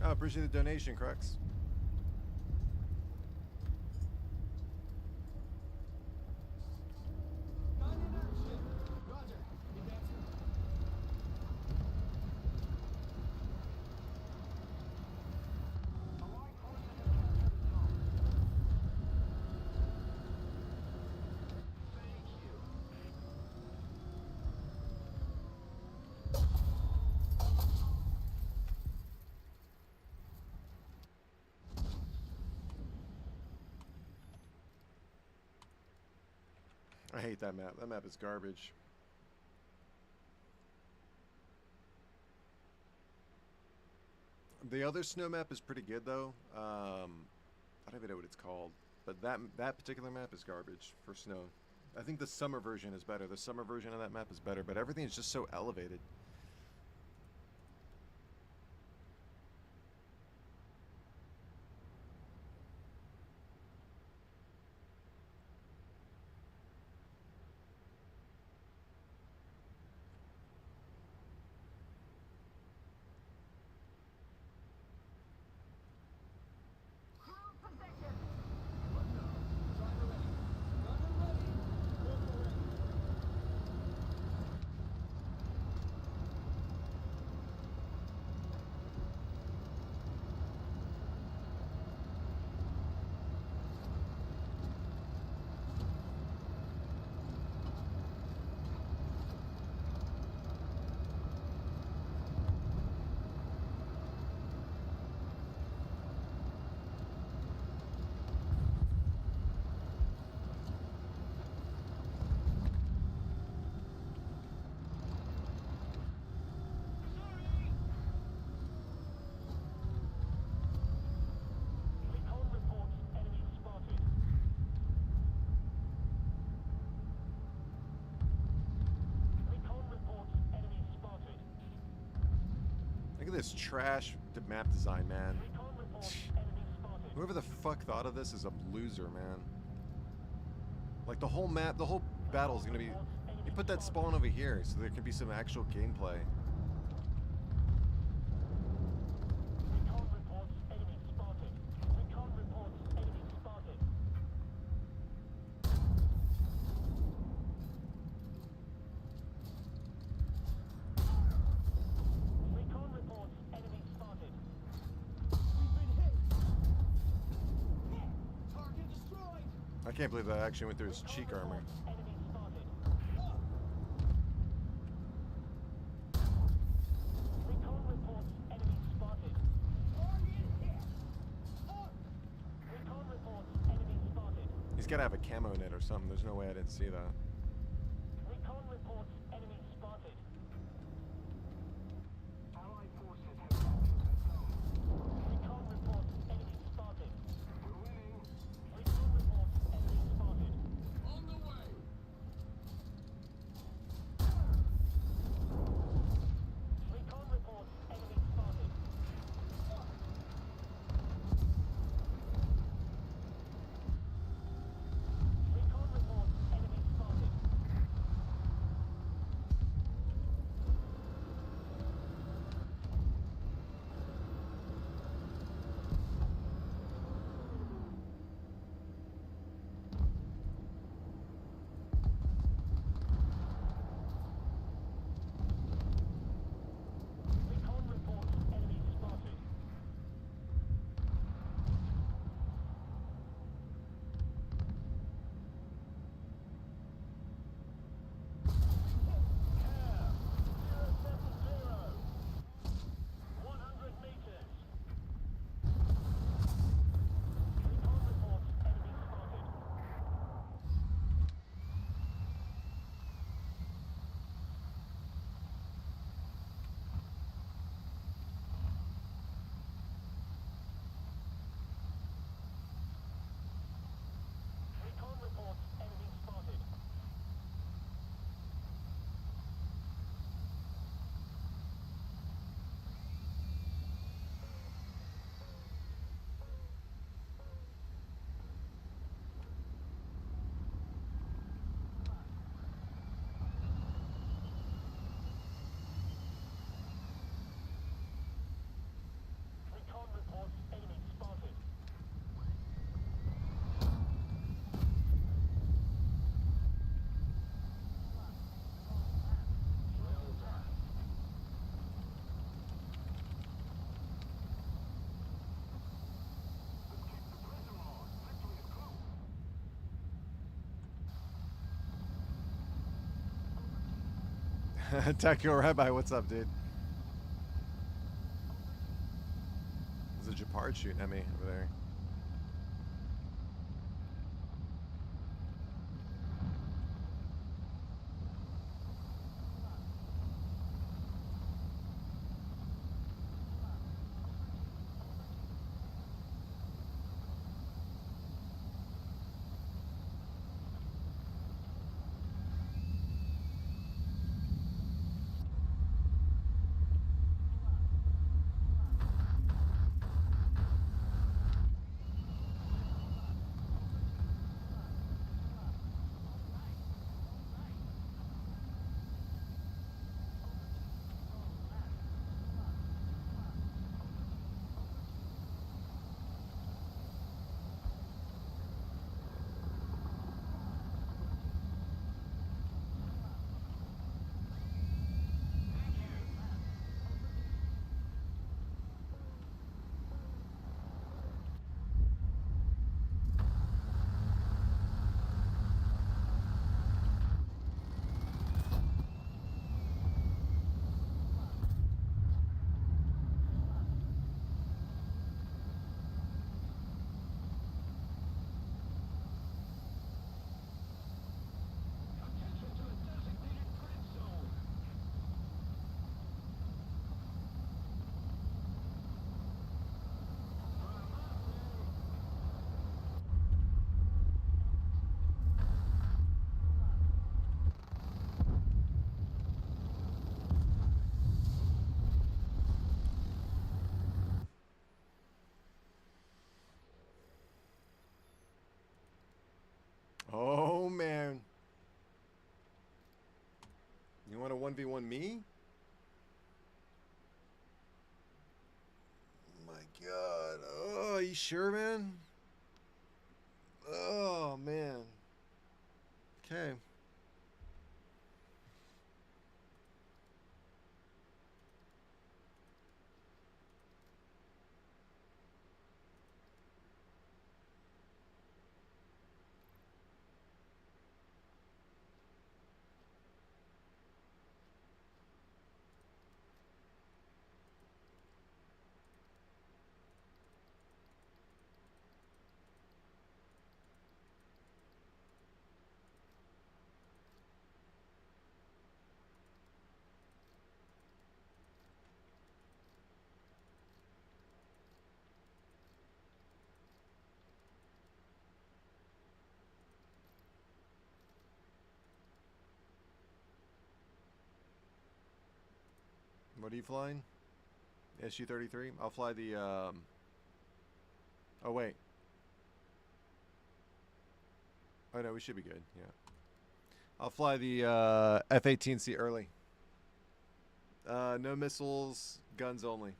Oh, appreciate the donation, Crux. Gun in action. Roger. Advancing. I hate that map. That map is garbage. The other snow map is pretty good though. I don't even know what it's called, but that particular map is garbage for snow. I think the summer version is better. The summer version of that map is better, but everything is just so elevated. Cruise position. Driver ready. Gunner ready. Motor ready. Recon reports enemy spotted. Recon reports enemy spotted. Look at this trash map design, man. Recon reports enemy spotted. Whoever the fuck thought of this is a loser, man. Like the whole map, the whole battle is gonna be. You put that spawn over here so there can be some actual gameplay. Recon reports enemy spotted. can't believe that actually went through his cheek armor. Enemy spotted. Recon reports enemy spotted. Recon reports enemy spotted. He's got to have a camo net or something. There's no way I didn't see that. Recon reports enemy spotted. Allied forces have captured that zone. Recon reports enemy spotted. We're winning. Recon reports enemy spotted. On the way. Recon reports enemy spotted. Recon reports enemy spotted. Recon reports enemy spotted. Care 070. 100 meters. Recon reports enemy spotted. Recon reports enemy spotted. Recon reports enemy spotted. Well done. Let's keep the pressure on. Victory is close. Tactical Rabbi, what's up, dude? There's a Japard shooting at me over there. Attention to the designated threat zone. Oh, man. You want to 1v1 me? My God. Oh, you sure, man? Oh, man. Okay. What are you flying? SU-33? I'll fly the, oh, wait. Oh, no, we should be good, yeah. I'll fly the, F-18C early. No missiles, guns only.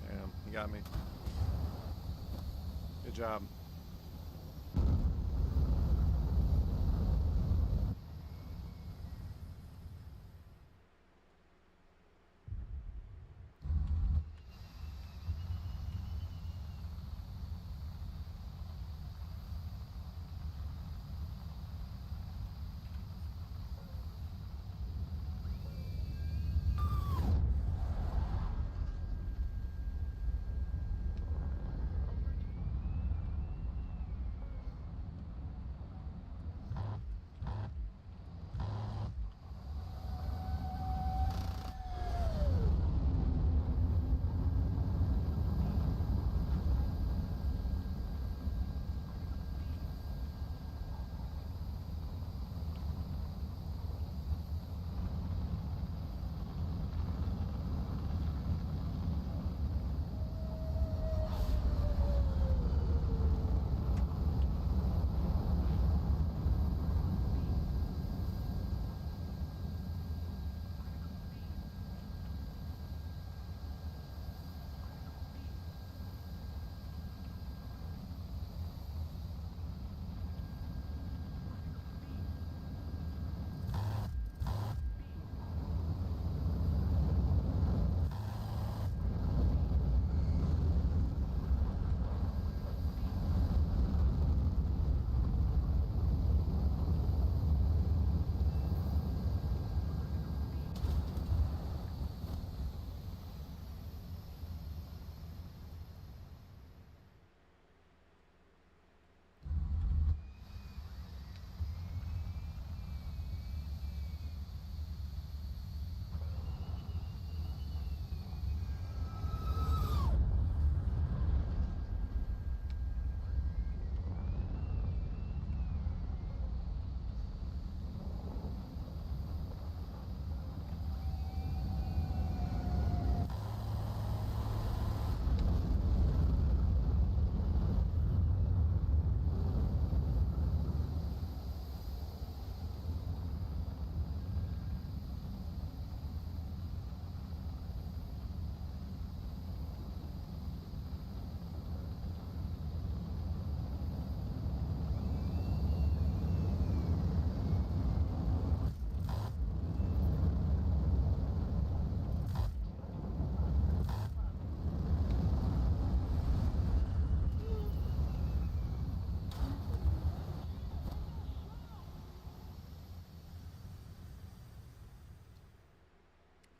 Damn, you got me. Good job.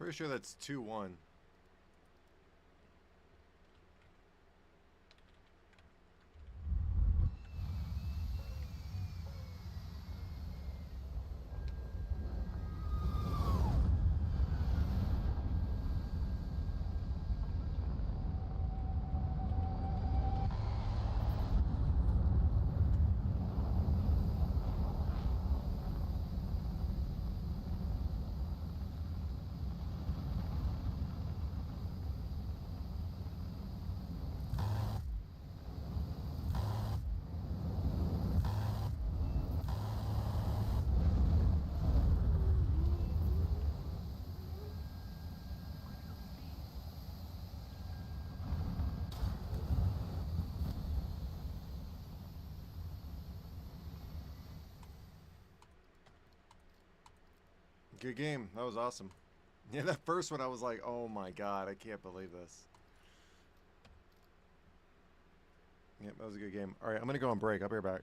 Pretty sure that's 2-1. Good game. That was awesome. Yeah, that first one I was like, oh my god, I can't believe this. Yep, that was a good game. Alright, I'm gonna go on break. I'll be right back.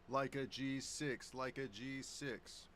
Like a G6, like a G6.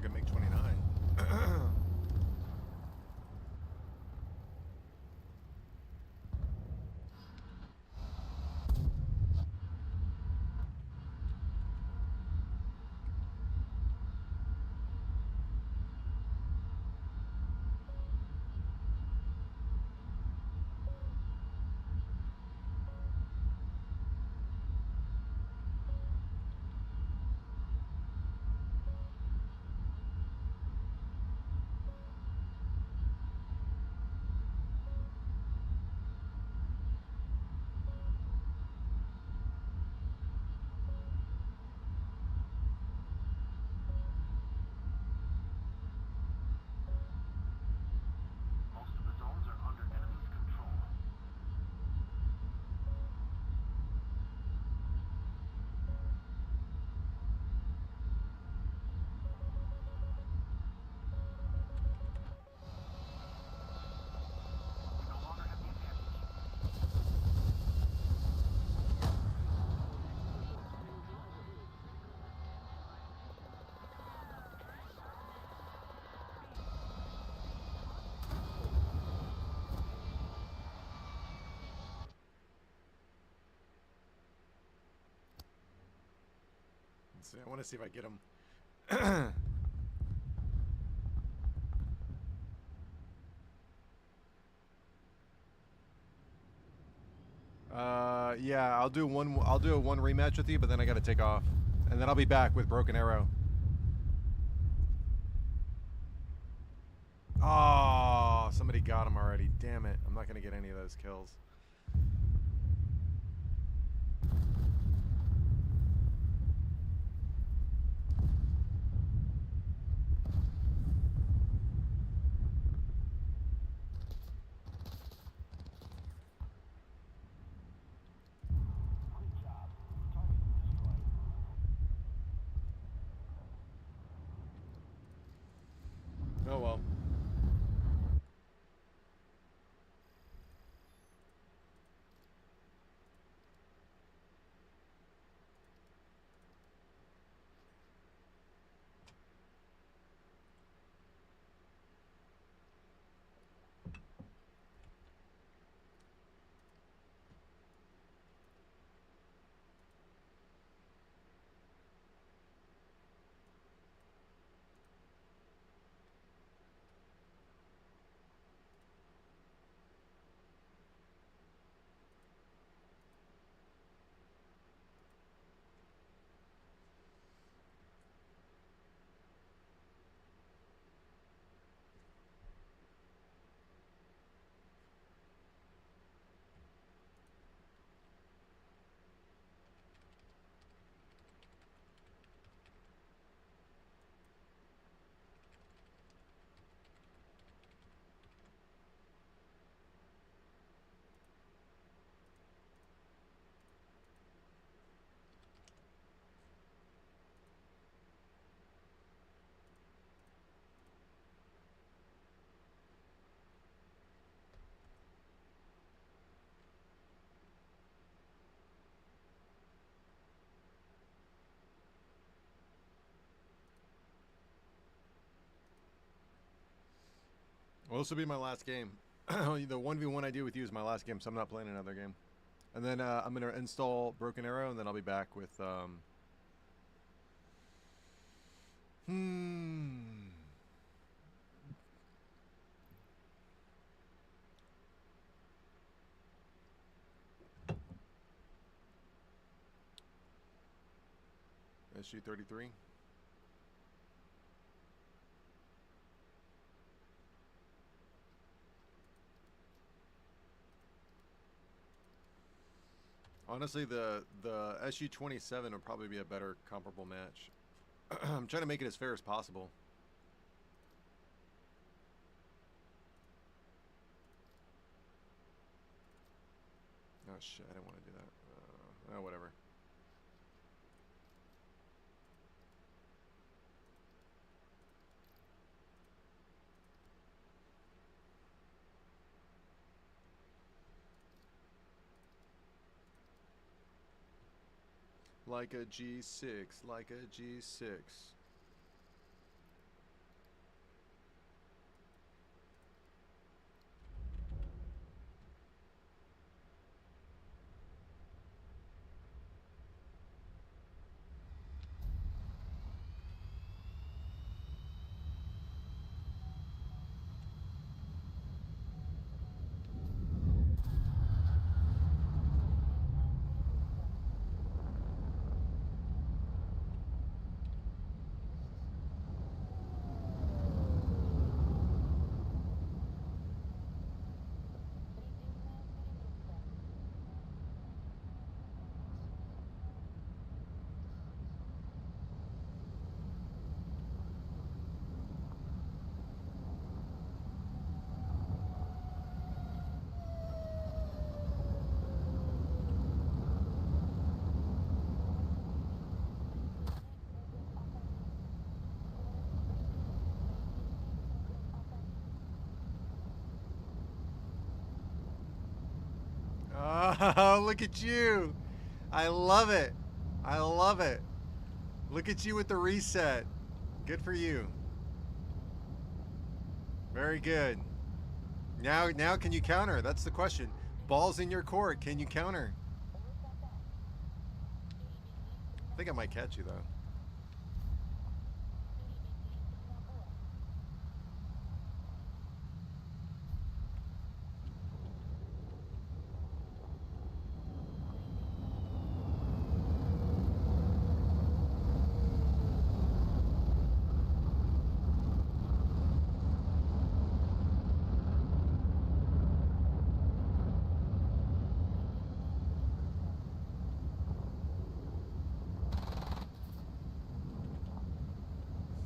took a MiG-29. Most of the zones are under enemy's control. We no longer have the advantage. Let's see, I want to see if I get him. Yeah, I'll do a one rematch with you, but then I got to take off, and then I'll be back with Broken Arrow. Oh, somebody got him already. Damn it! I'm not gonna get any of those kills. Good job. Target destroyed. Oh well. Well, this will be my last game. The 1v1 I do with you is my last game, so I'm not playing another game. And then I'm going to install Broken Arrow, and then I'll be back with... SU-33. Honestly, the SU-27 would probably be a better comparable match. I'm trying to make it as fair as possible. Oh shit, I didn't want to do that. Oh, whatever. Like a G6, like a G6. Oh, look at you. I love it. I love it. Look at you with the reset. Good for you. Very good. Now can you counter? That's the question. Ball's in your court. Can you counter? I think I might catch you, though.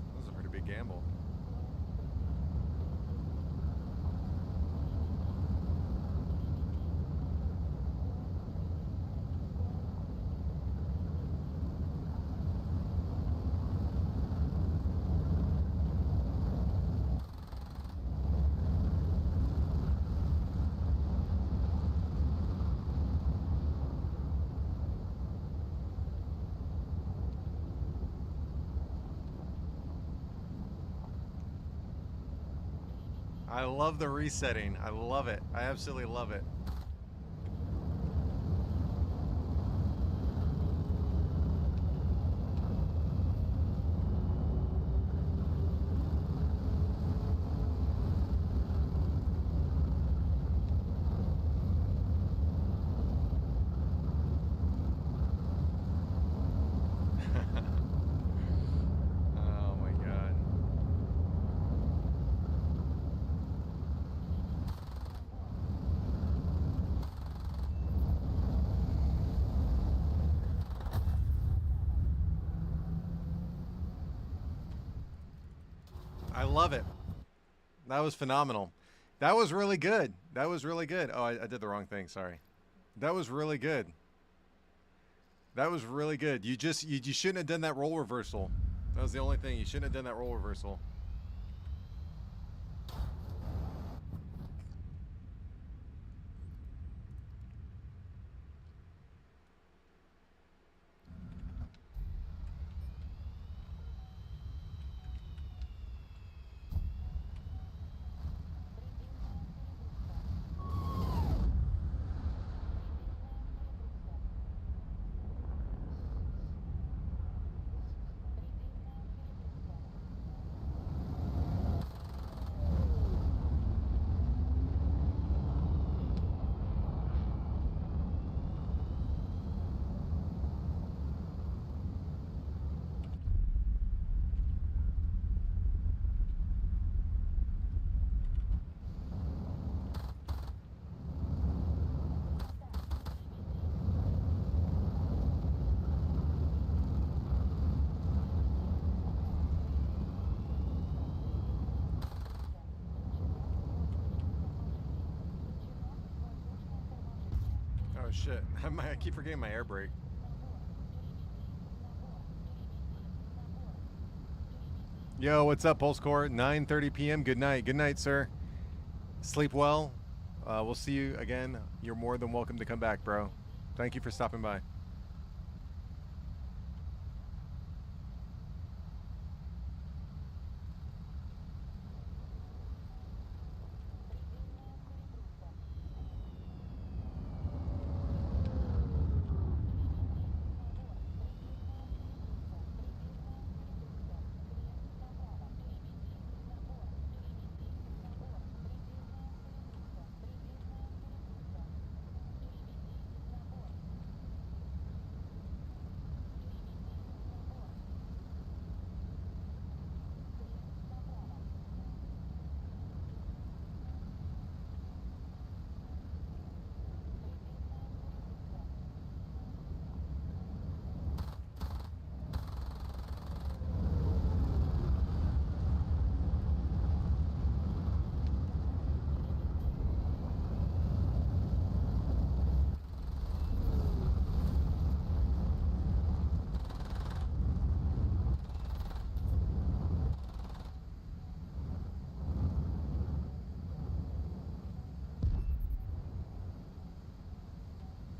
That was a pretty big gamble. I love the resetting. I love it. I absolutely love it. Oh my god. I love it. That was phenomenal. That was really good. That was really good. Oh, I did the wrong thing. Sorry. That was really good. That was really good. You shouldn't have done that roll reversal. That was the only thing. You shouldn't have done that roll reversal. Oh shit. I keep forgetting my air brake. Yo, what's up, Pulse Core? 9:30 p.m. Good night. Good night, sir. Sleep well. We'll see you again. You're more than welcome to come back, bro. Thank you for stopping by.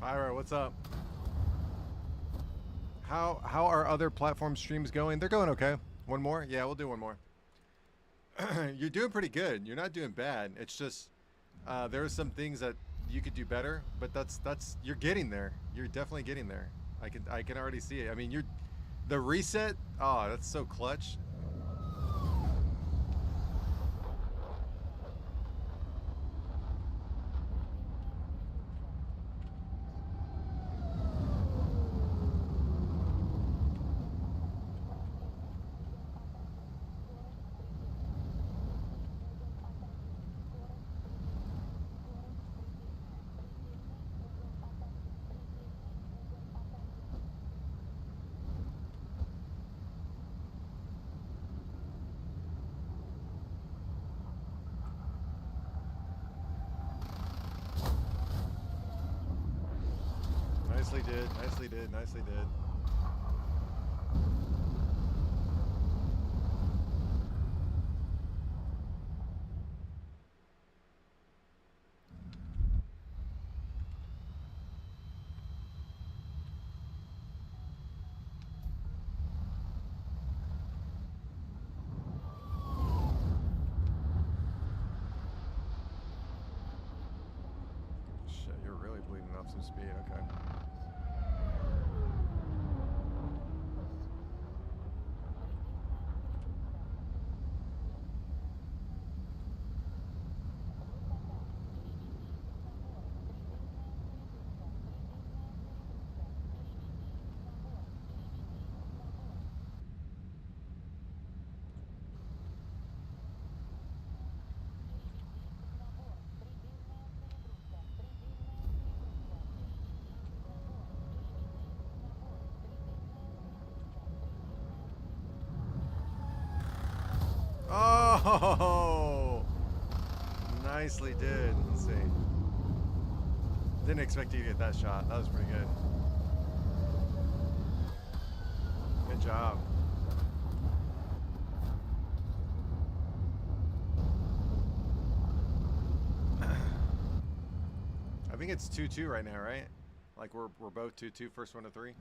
Ira, what's up? How are other platform streams going? They're going okay. One more? Yeah, we'll do one more. You're doing pretty good. You're not doing bad. It's just there are some things that you could do better, but that's you're getting there. You're definitely getting there. I can already see it. I mean, the reset. Oh, that's so clutch. Nicely did, nicely did, nicely did. Shit, you're really bleeding off some speed, okay. Oh, nicely did. Let's see. Didn't expect you to get that shot. That was pretty good. Good job. I think it's 2-2 right now, right? Like we're both 2-2, first one to 3.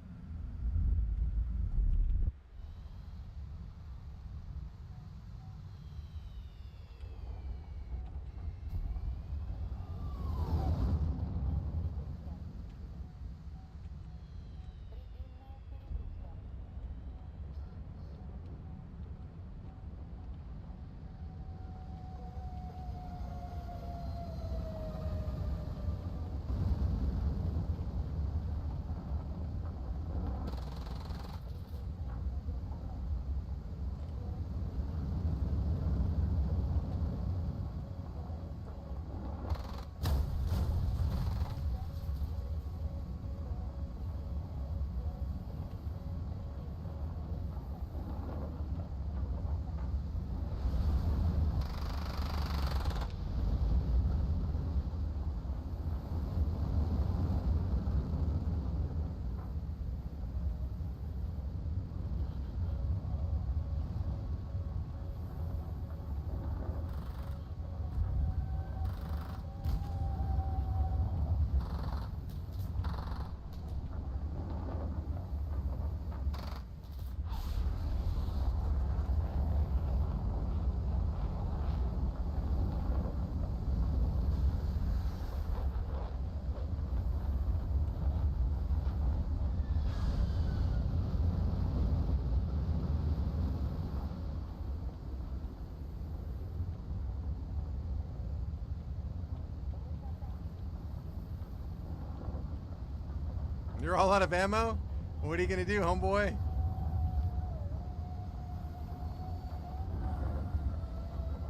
You're all out of ammo? What are you gonna do, homeboy?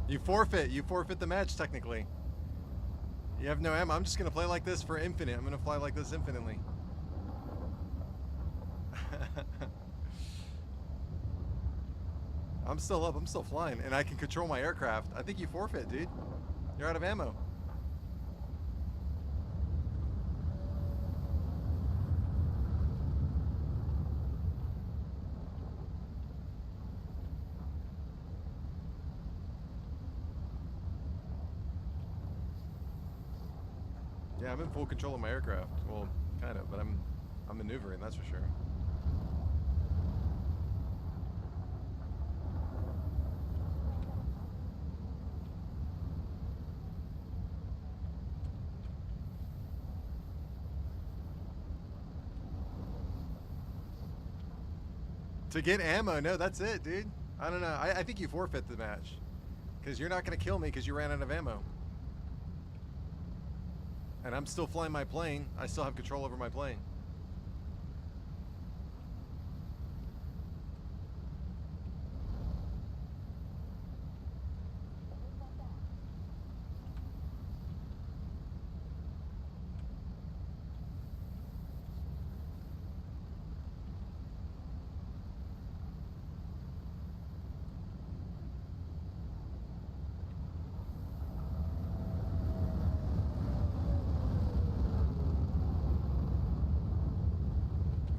You forfeit the match technically. You have no ammo. I'm just gonna play like this for infinite. I'm gonna fly like this infinitely. I'm still up, I'm still flying, and I can control my aircraft. I think you forfeit, dude. You're out of ammo. Yeah, I'm in full control of my aircraft. Well, kind kind of, but I'm maneuvering, that's for sure. To get ammo, no, that's it, dude. I don't know. I think you forfeit the match. Because you're not going to kill me because you ran out of ammo. And I'm still flying my plane. I still have control over my plane.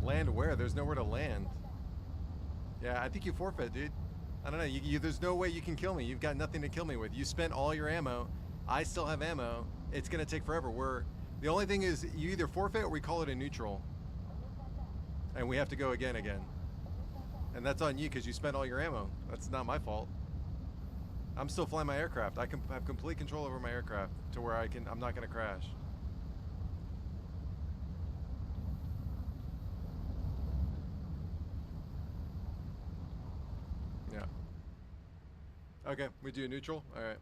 Land where? There's nowhere to land. Yeah, I think you forfeit, dude. I don't know. There's no way you can kill me. You've got nothing to kill me with. You spent all your ammo. I still have ammo. It's going to take forever. The only thing is you either forfeit or we call it a neutral. And we have to go again. And that's on you because you spent all your ammo. That's not my fault. I'm still flying my aircraft. I can have complete control over my aircraft to where I'm not going to crash. Yeah. Okay, we do a neutral. All right.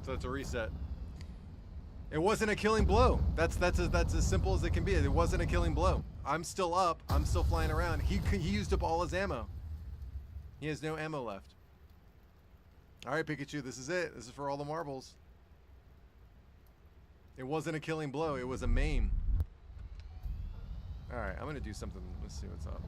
So it's a reset. It wasn't a killing blow. That's as simple as it can be. It wasn't a killing blow. I'm still up. I'm still flying around. He used up all his ammo. He has no ammo left. All right, Pikachu, this is it. This is for all the marbles. It wasn't a killing blow. It was a maim. All right, I'm gonna do something. Let's see what's up.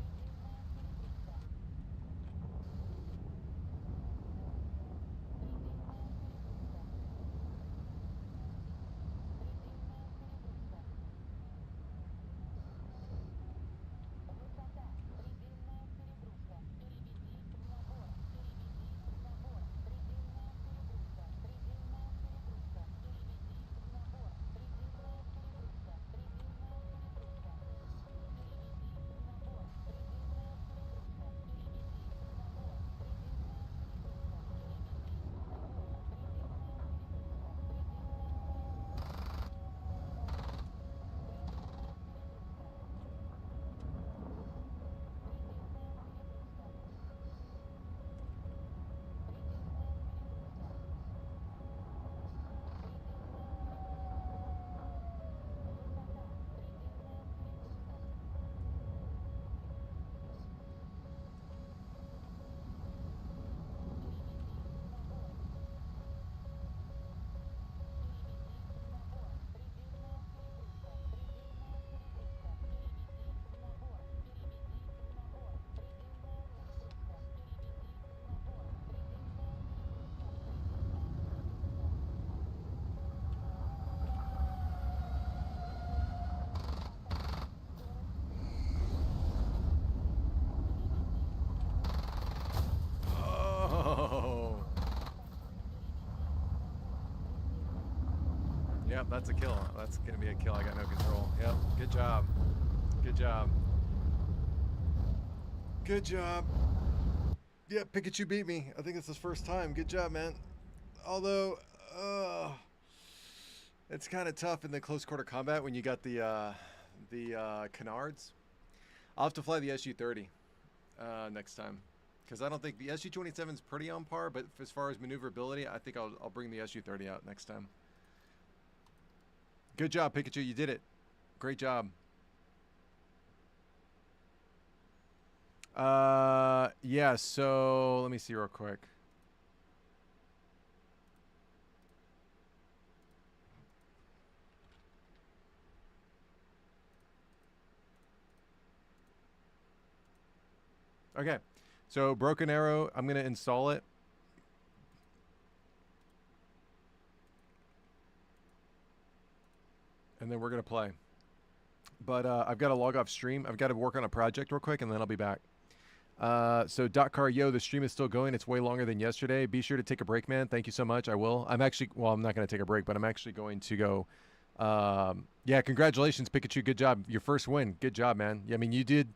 Yep, that's a kill. That's gonna be a kill. I got no control. Yep, good job. Good job. Good job. Yeah, Pikachu beat me. I think it's his first time. Good job, man. Although, it's kind of tough in the close quarter combat when you got the canards. I'll have to fly the SU-30 next time. Because I don't think the SU-27 is pretty on par, but as far as maneuverability, I think I'll bring the SU-30 out next time. Good job, Pikachu. You did it. Great job. Yeah, so let me see real quick. Okay. So Broken Arrow, I'm going to install it. And then we're going to play. But I've got to log off stream. I've got to work on a project real quick, and then I'll be back. So .car, yo, the stream is still going. It's way longer than yesterday. Be sure to take a break, man. Thank you so much. I will. I'm actually, well, I'm not going to take a break, but I'm actually going to go, Yeah, congratulations, Pikachu. Good job. Your first win. Good job, man. Yeah, I mean, you did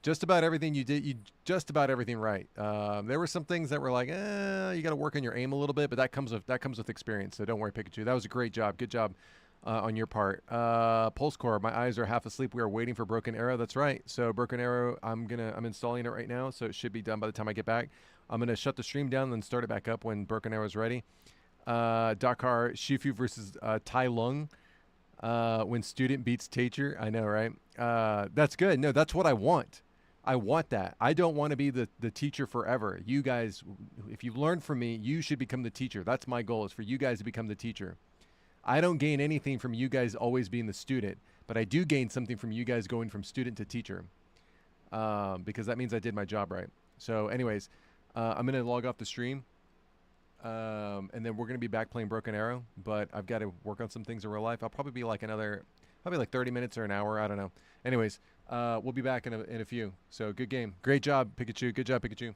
just about everything you did. You just about everything right. There were some things that were like, you got to work on your aim a little bit, but that comes with experience. So don't worry, Pikachu. That was a great job. Good job on your part. Pulse Core. My eyes are half asleep. We are waiting for Broken Arrow. That's right. So Broken Arrow, I'm installing it right now, so it should be done by the time I get back. I'm gonna shut the stream down and then start it back up when Broken Arrow is ready. Dakar Shifu versus Tai Lung. When student beats teacher. I know, right? That's good. No, that's what I want. I want that. I don't want to be the teacher forever. You guys, if you've learned from me, you should become the teacher. That's my goal, is for you guys to become the teacher. I don't gain anything from you guys always being the student, but I do gain something from you guys going from student to teacher, because that means I did my job right. So anyways, I'm going to log off the stream. And then we're going to be back playing Broken Arrow, but I've got to work on some things in real life. I'll probably be like probably like 30 minutes or an hour. I don't know. Anyways, we'll be back in a few. So good game. Great job, Pikachu. Good job, Pikachu.